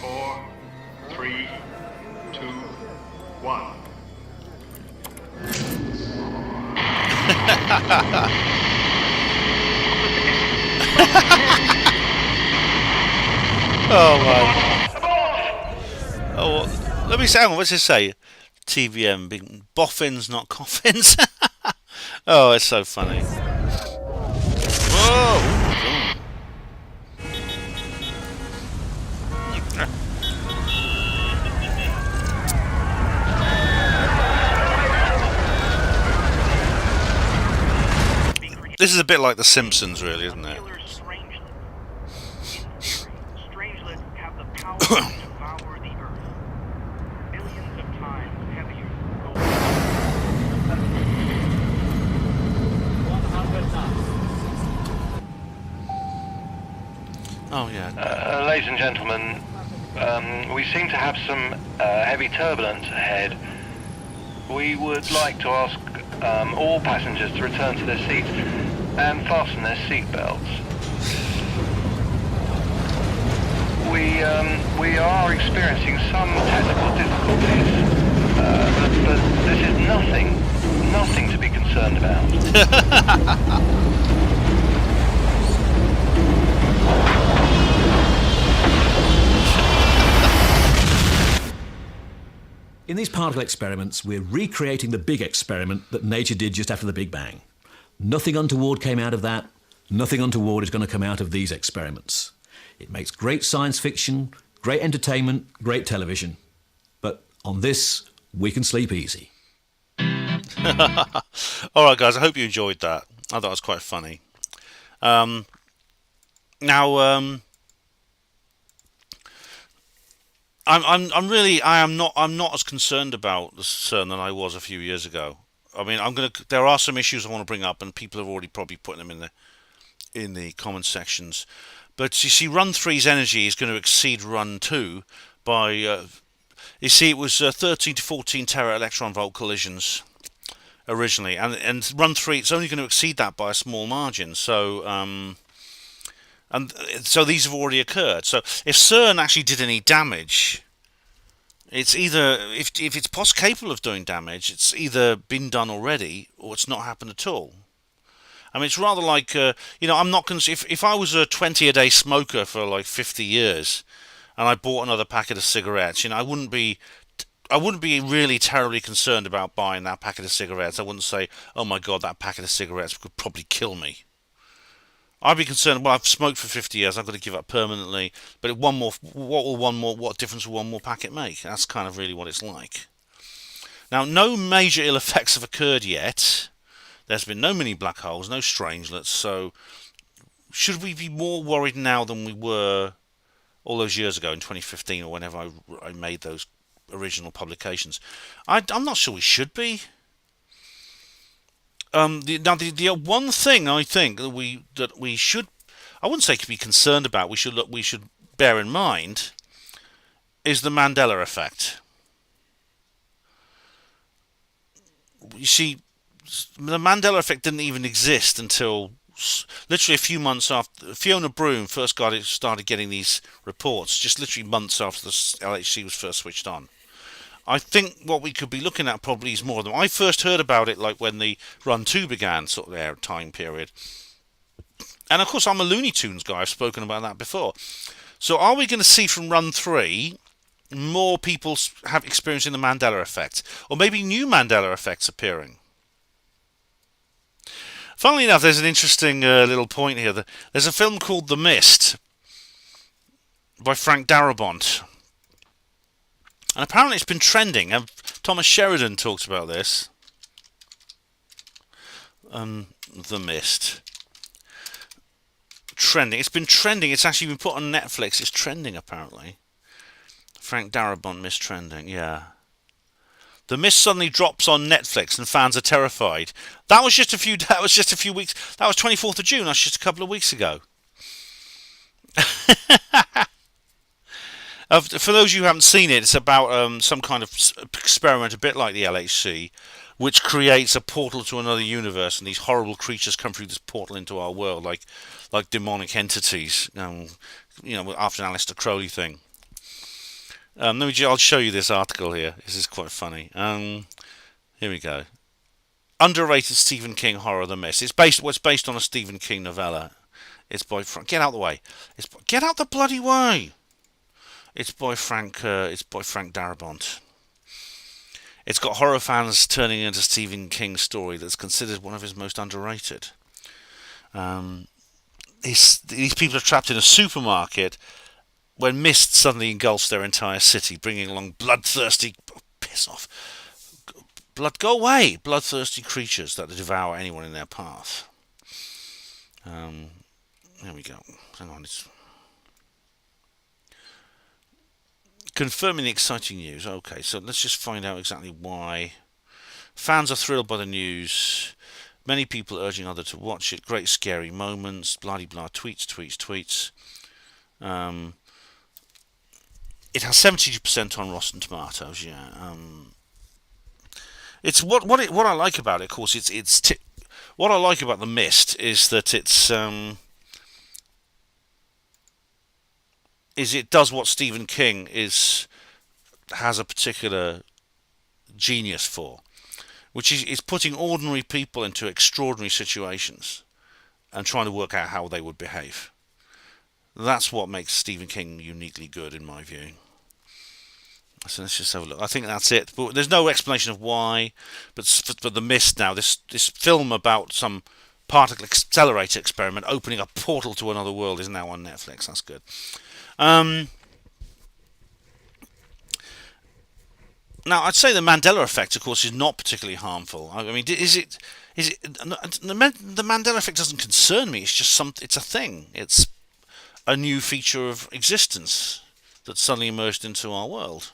4, 3, 2, 1. Oh my! Oh, let me say. What's it say? TVM, big boffins, not coffins. Oh, it's so funny. Whoa! This is a bit like The Simpsons, really, isn't it? Oh, yeah. Ladies and gentlemen, we seem to have some heavy turbulence ahead. We would like to ask all passengers to return to their seats and fasten their seatbelts. We are experiencing some technical difficulties, but this is nothing to be concerned about. In these particle experiments, we're recreating the big experiment that nature did just after the Big Bang. Nothing untoward came out of that. Nothing untoward is going to come out of these experiments. It makes great science fiction, great entertainment, great television. But on this, we can sleep easy. Alright guys, I hope you enjoyed that. I thought it was quite funny. I'm not as concerned about the CERN than I was a few years ago. I mean, there are some issues I want to bring up, and people have already probably put them in the comment sections. But you see, Run 3's energy is going to exceed Run 2 by. You see, it was 13 to 14 tera electron volt collisions originally, and Run 3 it's only going to exceed that by a small margin. So. And so these have already occurred. So if CERN actually did any damage, It's either, if it's capable of doing damage, it's either been done already or it's not happened at all. I mean, it's rather like, I'm not if I was a 20-a-day smoker for like 50 years and I bought another packet of cigarettes, I wouldn't be really terribly concerned about buying that packet of cigarettes. I wouldn't say, oh my God, that packet of cigarettes could probably kill me. I'd be concerned, well, I've smoked for 50 years, I've got to give up permanently, but what difference will one more packet make? That's kind of really what it's like. Now, no major ill effects have occurred yet. There's been no mini black holes, no strangelets, so should we be more worried now than we were all those years ago in 2015 or whenever I made those original publications? I'm not sure we should be. The one thing I think that we should, I wouldn't say be concerned about, we should bear in mind, is the Mandela effect. You see, the Mandela effect didn't even exist until literally a few months after Fiona Broome first started getting these reports, just literally months after the LHC was first switched on. I think what we could be looking at probably is more of them. I first heard about it like when the Run 2 began, sort of their time period. And of course I'm a Looney Tunes guy, I've spoken about that before. So are we going to see from Run 3 more people have experiencing the Mandela effect? Or maybe new Mandela effects appearing? Funnily enough, there's an interesting little point here. There's a film called The Mist by Frank Darabont. And apparently it's been trending. Thomas Sheridan talks about this. The Mist. Trending. It's been trending. It's actually been put on Netflix. It's trending, apparently. Frank Darabont, Mist trending. Yeah. The Mist suddenly drops on Netflix and fans are terrified. That was just a few weeks. That was 24th of June. That's just a couple of weeks ago. For those of you who haven't seen it, it's about some kind of experiment, a bit like the LHC, which creates a portal to another universe, and these horrible creatures come through this portal into our world, like demonic entities. After an Aleister Crowley thing. I'll show you this article here. This is quite funny. Here we go. Underrated Stephen King horror, The Mist. It's based on a Stephen King novella. It's by get out the way. Get out the bloody way. It's by Frank Darabont. It's got horror fans turning into Stephen King's story that's considered one of his most underrated. These people are trapped in a supermarket when mist suddenly engulfs their entire city, bringing along bloodthirsty... piss off. Go away! Bloodthirsty creatures that devour anyone in their path. There we go. Hang on. Confirming the exciting news. Okay, so let's just find out exactly why. Fans are thrilled by the news. Many people urging others to watch it. Great scary moments. Bloody blah. Tweets. It has 72% on Rotten Tomatoes. Yeah. It's what I like about it. Of course, what I like about The Mist is that it does what Stephen King has a particular genius for, which is putting ordinary people into extraordinary situations and trying to work out how they would behave. That's what makes Stephen King uniquely good, in my view. So let's just have a look. I think that's it. But there's no explanation of why. But The Mist now, this film about some particle accelerator experiment opening a portal to another world is now on Netflix. That's good. Now, I'd say the Mandela effect, of course, is not particularly harmful. I mean, is it? The Mandela effect doesn't concern me. It's just it's a thing. It's a new feature of existence that suddenly emerged into our world.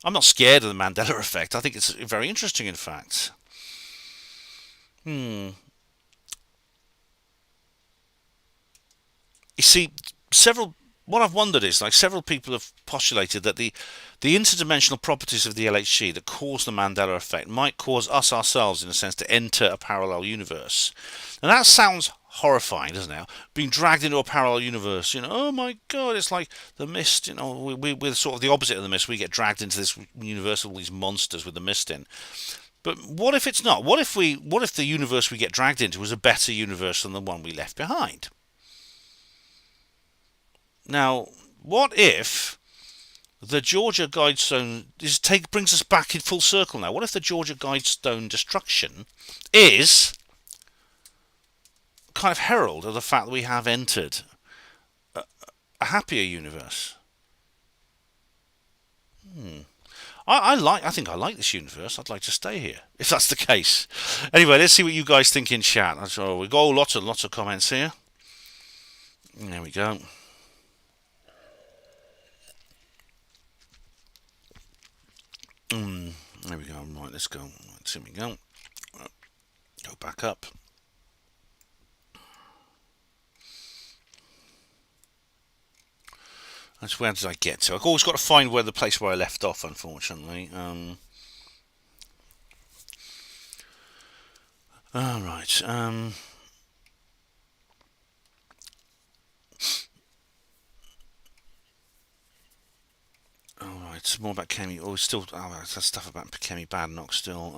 I'm not scared of the Mandela effect. I think it's very interesting, in fact. You see, what I've wondered is, several people have postulated that the interdimensional properties of the LHC that cause the Mandela effect might cause us ourselves, in a sense, to enter a parallel universe. And that sounds horrifying, doesn't it? Being dragged into a parallel universe, oh my God, it's like the Mist, we're sort of the opposite of the Mist. We get dragged into this universe of all these monsters with the Mist in. But what if it's not? What if the universe we get dragged into is a better universe than the one we left behind? Now, what if the Georgia Guidestone brings us back in full circle now? What if the Georgia Guidestone destruction is kind of herald of the fact that we have entered a happier universe? I think I like this universe. I'd like to stay here if that's the case. Anyway, let's see what you guys think in chat. So we've got lots of comments here. There we go. There we go. Right, let's go. Right, here we go. Go back up. Where did I get to? I've always got to find the place where I left off, unfortunately. All right. All right. More about Kemi. Oh, still. Oh, that's stuff about Kemi Badenoch still.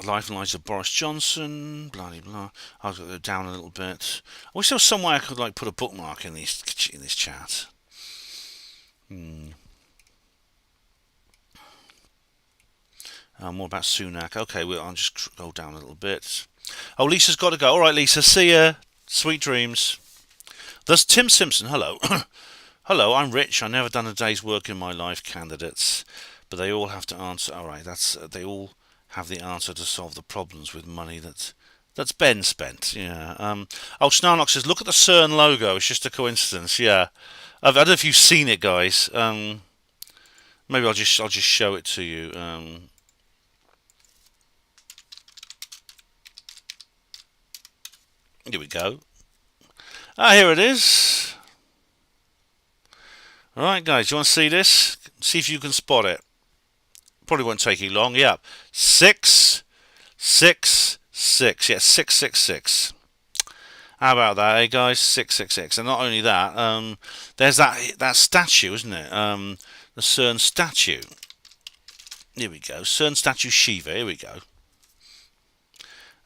Life and Lives of Boris Johnson, blah blah blah. I'll go down a little bit. I wish there was some way I could put a bookmark in this chat. More about Sunak. Okay, I'll just go down a little bit. Oh, Lisa's got to go. All right, Lisa. See ya. Sweet dreams. There's Tim Simpson. Hello. Hello, I'm rich. I've never done a day's work in my life. Candidates, but they all have to answer. All right, they all have the answer to solve the problems with money that's been spent. Yeah. Snarnock says, look at the CERN logo. It's just a coincidence. Yeah. I don't know if you've seen it, guys. Maybe I'll just show it to you. Here we go. Here it is. All right, guys. You want to see this? See if you can spot it. Probably won't take you long. Yeah, 666. Yeah, 666. How about that, eh, guys? 666. And not only that, there's that statue, isn't it? The CERN statue. Here we go. CERN statue Shiva. Here we go.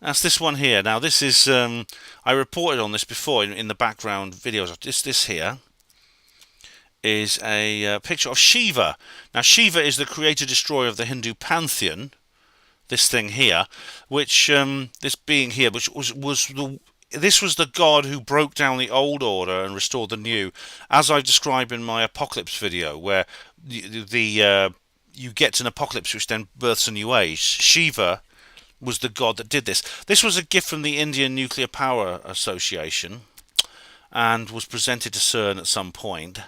That's this one here. Now, this is I reported on this before in the background videos. This here is a picture of Shiva. Now, Shiva is the creator-destroyer of the Hindu pantheon. This thing here, which this being here, which was the god who broke down the old order and restored the new, as I've described in my apocalypse video, where you get to an apocalypse which then births a new age. Shiva was the god that did this. This was a gift from the Indian Nuclear Power Association, and was presented to CERN at some point.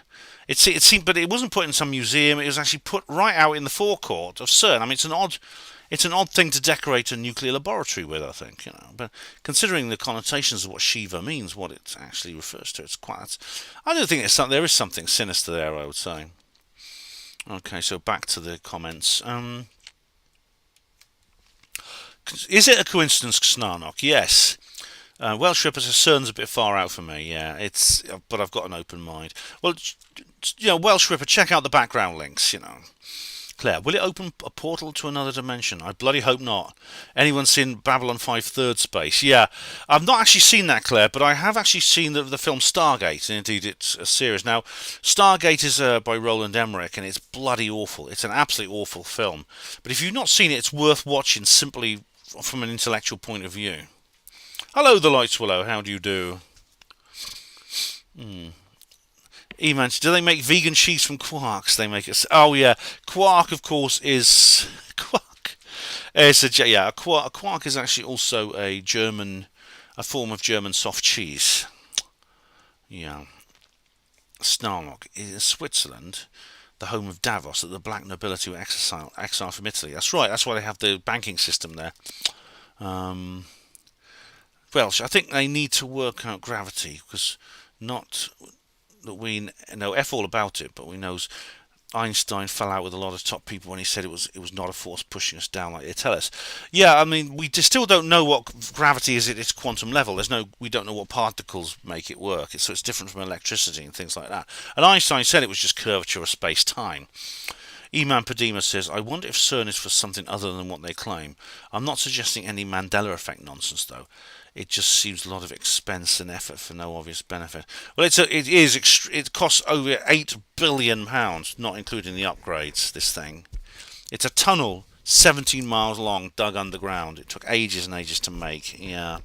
It seemed, but it wasn't put in some museum. It was actually put right out in the forecourt of CERN. I mean, it's an odd thing to decorate a nuclear laboratory with, I think, But considering the connotations of what Shiva means, what it actually refers to, I don't think there is something sinister there, I would say. Okay, so back to the comments. Is it a coincidence, Snarnock? Yes. Welsh Ripper says CERN's a bit far out for me. Yeah, but I've got an open mind. Well, Welsh Ripper, check out the background links. Claire, will it open a portal to another dimension? I bloody hope not. Anyone seen Babylon 5 Third Space? Yeah, I've not actually seen that, Claire, but I have actually seen the film Stargate, and indeed it's a series. Now, Stargate is by Roland Emmerich, and it's bloody awful. It's an absolutely awful film. But if you've not seen it, it's worth watching simply from an intellectual point of view. Hello, the Light Swallow. How do you do? E-Man, do they make vegan cheese from quarks? They make it. Oh yeah, quark, of course, is quark. A quark is actually also a form of German soft cheese. Yeah. Snarnock is Switzerland, the home of Davos, that the black nobility were exiled from Italy. That's right. That's why they have the banking system there. Welsh, I think they need to work out gravity, because that we know F all about it, but we knows Einstein fell out with a lot of top people when he said it was not a force pushing us down like they tell us. Yeah, I mean, we still don't know what gravity is at its quantum level. We don't know what particles make it work. So it's different from electricity and things like that. And Einstein said it was just curvature of space-time. Eman Padima says, I wonder if CERN is for something other than what they claim. I'm not suggesting any Mandela effect nonsense, though. It just seems a lot of expense and effort for no obvious benefit. Well, it costs over £8 billion, not including the upgrades, this thing. It's a tunnel 17 miles long, dug underground. It took ages and ages to make. Yeah.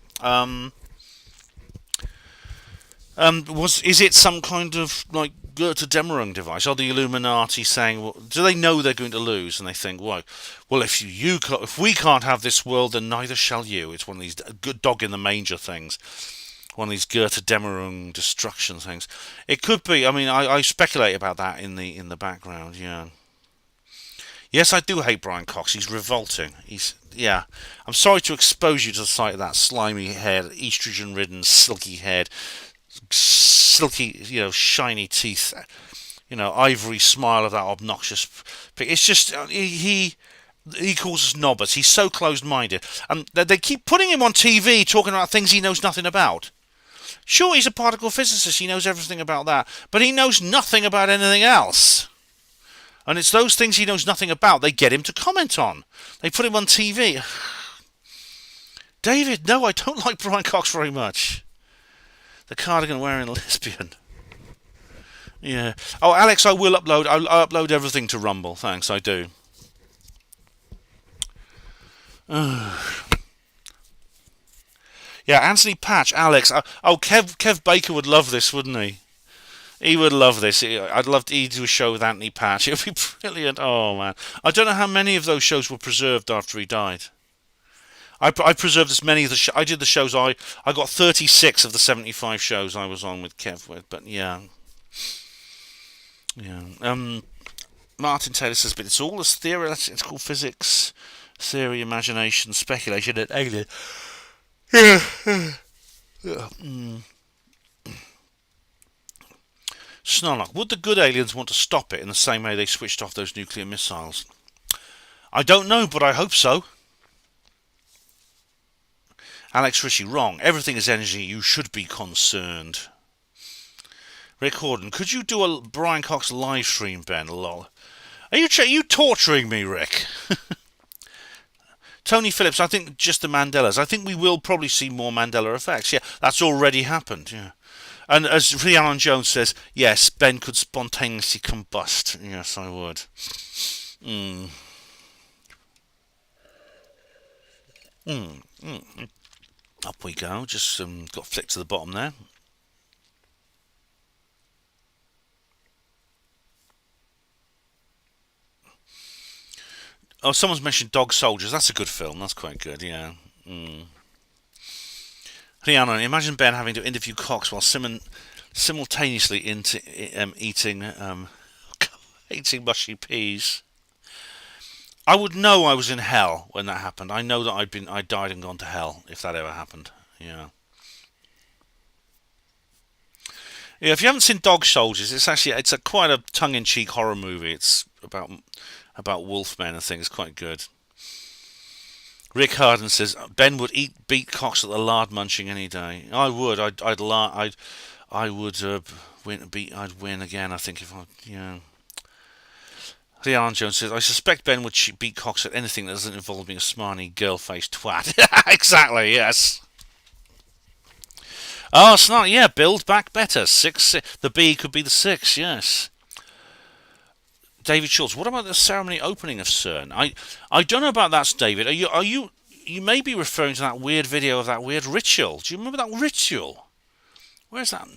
Is it some kind of like Goethe-Dämmerung device? Are the Illuminati saying, well, do they know they're going to lose? And they think, well, if we can't have this world, then neither shall you. It's one of these good dog in the manger things. One of these Goethe-Dämmerung destruction things. It could be. I mean, I speculate about that in the background. Yeah. Yes, I do hate Brian Cox. He's revolting. I'm sorry to expose you to the sight of that slimy head, estrogen-ridden, silky head. Silky, shiny teeth, ivory smile of that obnoxious. It's just he calls us knobbers. He's so closed-minded, and they keep putting him on TV talking about things he knows nothing about. Sure, he's a particle physicist. He knows everything about that, but he knows nothing about anything else. And it's those things he knows nothing about they get him to comment on. They put him on TV. David, no, I don't like Brian Cox very much. The cardigan wearing lesbian. Yeah. Oh, Alex, I'll upload everything to Rumble. Thanks, I do. Yeah, Anthony Patch, Alex. Kev Baker would love this, wouldn't he? He would love this. I'd love to do a show with Anthony Patch. It would be brilliant. Oh, man. I don't know how many of those shows were preserved after he died. I preserved as many of the I did the shows. I got 36 of the 75 shows I was on with Kev with, but yeah. Martin Taylor says, but it's all this theory. It's called physics, theory, imagination, speculation, and alien. Snarlock, would the good aliens want to stop it in the same way they switched off those nuclear missiles? I don't know, but I hope so. Alex Ritchie, wrong. Everything is energy. You should be concerned. Rick Horden, could you do a Brian Cox live stream, Ben? Lol. Are you torturing me, Rick? Tony Phillips, I think just the Mandelas. I think we will probably see more Mandela effects. Yeah, that's already happened. Yeah. And as Rhiannon Jones says, yes, Ben could spontaneously combust. Yes, I would. Up we go. Just got flicked to the bottom there. Oh, someone's mentioned Dog Soldiers. That's a good film. That's quite good, yeah. Rhiannon, imagine Ben having to interview Cox while simultaneously eating mushy peas. I would know I was in hell when that happened. I know that I'd died and gone to hell if that ever happened. Yeah. Yeah. If you haven't seen Dog Soldiers, it's quite a tongue-in-cheek horror movie. It's about wolfmen and things. It's quite good. Rick Harden says Ben would beat Cox at the lard munching any day. I would. I'd win again. I think if I Rhiannon Jones says, I suspect Ben would beat Cox at anything that doesn't involve being a smarmy, girl-faced twat. Exactly, yes. Oh, Snark, yeah, build back better. 6, the B could be the 6, yes. David Schultz, what about the ceremony opening of CERN? I don't know about that, David. You may be referring to that weird video of that weird ritual. Do you remember that ritual? Where's that?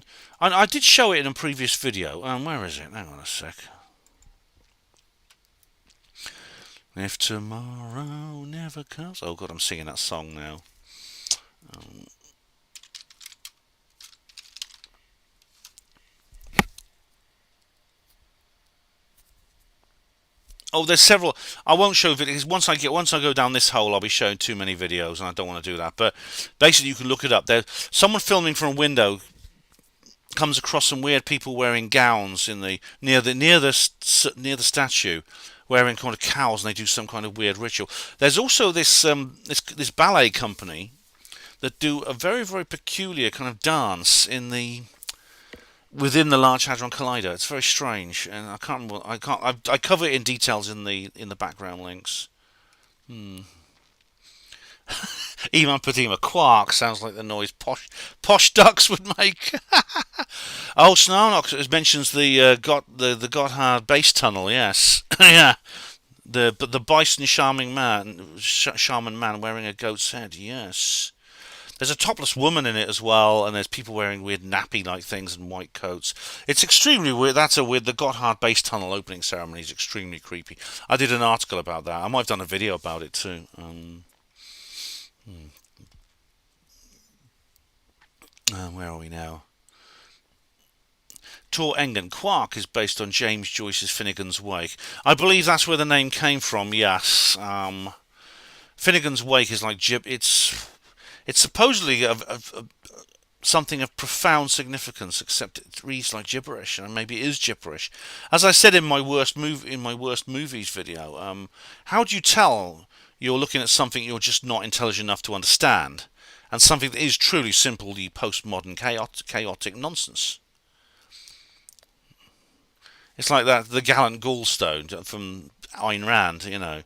I did show it in a previous video. Where is it? Hang on a sec. If tomorrow never comes... Oh, God, I'm singing that song now. Oh, there's several. I won't show videos. Once I go down this hole, I'll be showing too many videos, and I don't want to do that. But basically, you can look it up. There's someone filming from a window comes across some weird people wearing gowns in the near the statue, wearing kind of cows, and they do some kind of weird ritual. There's also this this ballet company that do a very, very peculiar kind of dance within the Large Hadron Collider. It's very strange, and I cover it in details in the background links. Iman Padima, quark sounds like the noise posh ducks would make. Oh, Snarnox mentions the Gotthard base tunnel. Yes, yeah. The bison shaman man wearing a goat's head. Yes. There's a topless woman in it as well, and there's people wearing weird nappy-like things and white coats. It's extremely weird. The Gotthard base tunnel opening ceremony is extremely creepy. I did an article about that. I might have done a video about it too. Where are we now? Tor Engen. Quark is based on James Joyce's Finnegan's Wake. I believe that's where the name came from, yes. Finnegan's Wake is like it's supposedly something of profound significance, except it reads like gibberish, and maybe it is gibberish. As I said in my worst movies video, how do you tell you're looking at something you're just not intelligent enough to understand, and something that is truly simply postmodern chaotic nonsense? It's like the gallant gallstone from Ayn Rand, you know.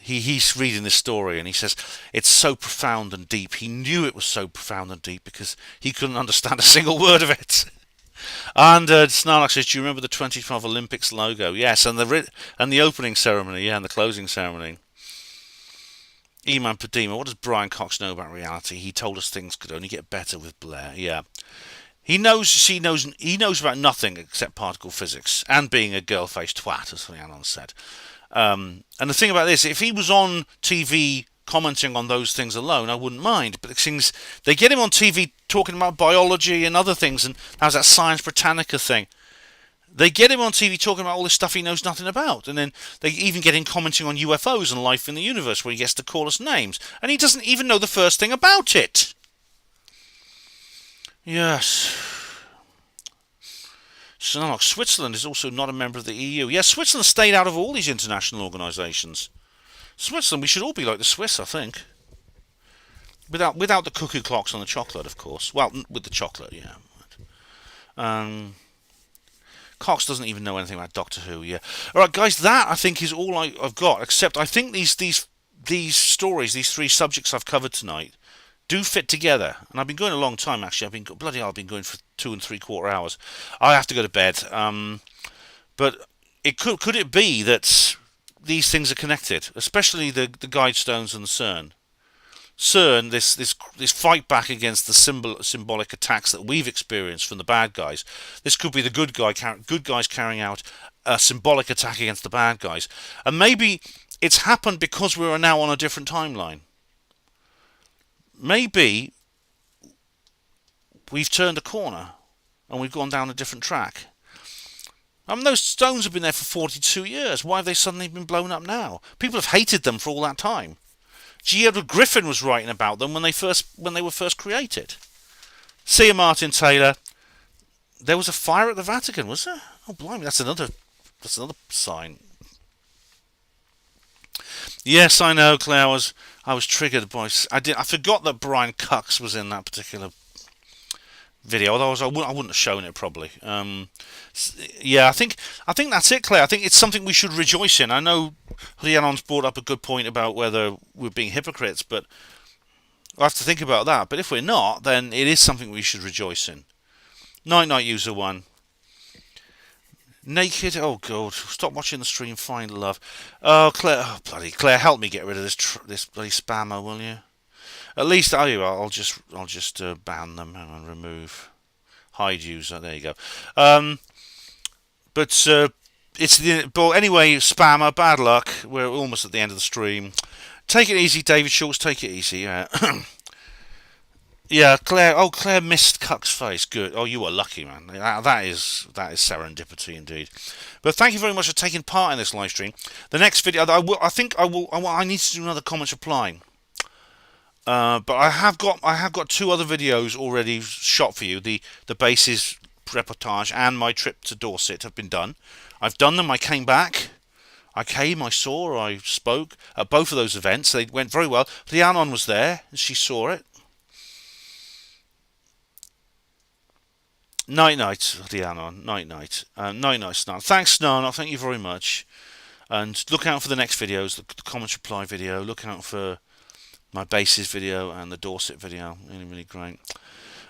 He's reading this story and he says it's so profound and deep. He knew it was so profound and deep because he couldn't understand a single word of it. And Snarlock says, do you remember the 2012 Olympics logo? Yes, and the opening ceremony, yeah, and the closing ceremony. Eman Padima, what does Brian Cox know about reality? He told us things could only get better with Blair. Yeah. He knows about nothing except particle physics and being a girl-faced twat, as Rhiannon said. And the thing about this, if he was on TV commenting on those things alone, I wouldn't mind. But the things they get him on TV talking about biology and other things, and how's that Science Britannica thing? They get him on TV talking about all this stuff he knows nothing about, and then they even get him commenting on UFOs and life in the universe, where he gets to call us names, and he doesn't even know the first thing about it. Yes. So, Switzerland is also not a member of the EU. Yes, Switzerland stayed out of all these international organisations. Switzerland, we should all be like the Swiss, I think. Without the cuckoo clocks on the chocolate, of course. Well, with the chocolate, yeah. Cox doesn't even know anything about Doctor Who, yeah. Alright, guys, that, I think, is all I've got, except I think these stories, these three subjects I've covered tonight, do fit together, and I've been going a long time. Actually, I've been going for 2 3/4 hours. I have to go to bed, but could it be that these things are connected, especially the Guidestones and the CERN? CERN, this fight back against the symbolic attacks that we've experienced from the bad guys. This could be the good guys carrying out a symbolic attack against the bad guys, and maybe it's happened because we are now on a different timeline. Maybe we've turned a corner and we've gone down a different track. Those stones have been there for 42 years. Why have they suddenly been blown up now? People have hated them for all that time. G. Edward Griffin was writing about them when they were first created. See you, Martin Taylor. There was a fire at the Vatican, was there? Oh, blimey, that's another sign. Yes, I know, Claire. I was triggered by. I forgot that Brian Cox was in that particular video. Otherwise, I wouldn't have shown it probably. Yeah, I think that's it, Claire. I think it's something we should rejoice in. I know Rhiannon's brought up a good point about whether we're being hypocrites, but I have to think about that. But if we're not, then it is something we should rejoice in. Night, User One. Naked, oh god, stop watching the stream, find love. Oh, Claire, bloody Claire, help me get rid of this bloody spammer, will you? At least I'll just ban them. Hang on, remove, hide user. There you go. But anyway, spammer, bad luck. We're almost at the end of the stream. Take it easy, David Schultz. Take it easy. Yeah. Yeah, Claire. Oh, Claire missed Cuck's face. Good. Oh, you were lucky, man. That is serendipity indeed. But thank you very much for taking part in this live stream. The next video, I need to do another comments reply. But I have got 2 other videos already shot for you. The bases reportage and my trip to Dorset have been done. I've done them. I came back. I saw, I spoke at both of those events. They went very well. Rhiannon was there. She saw it. Night, Rhiannon. Night. Night, Snan. Thanks, Snan. Thank you very much. And look out for the next videos, the comments reply video. Look out for my bases video and the Dorset video. Really great.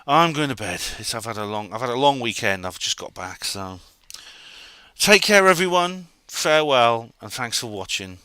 I'm going to bed. I've had a long weekend. I've just got back. So take care, everyone. Farewell, and thanks for watching.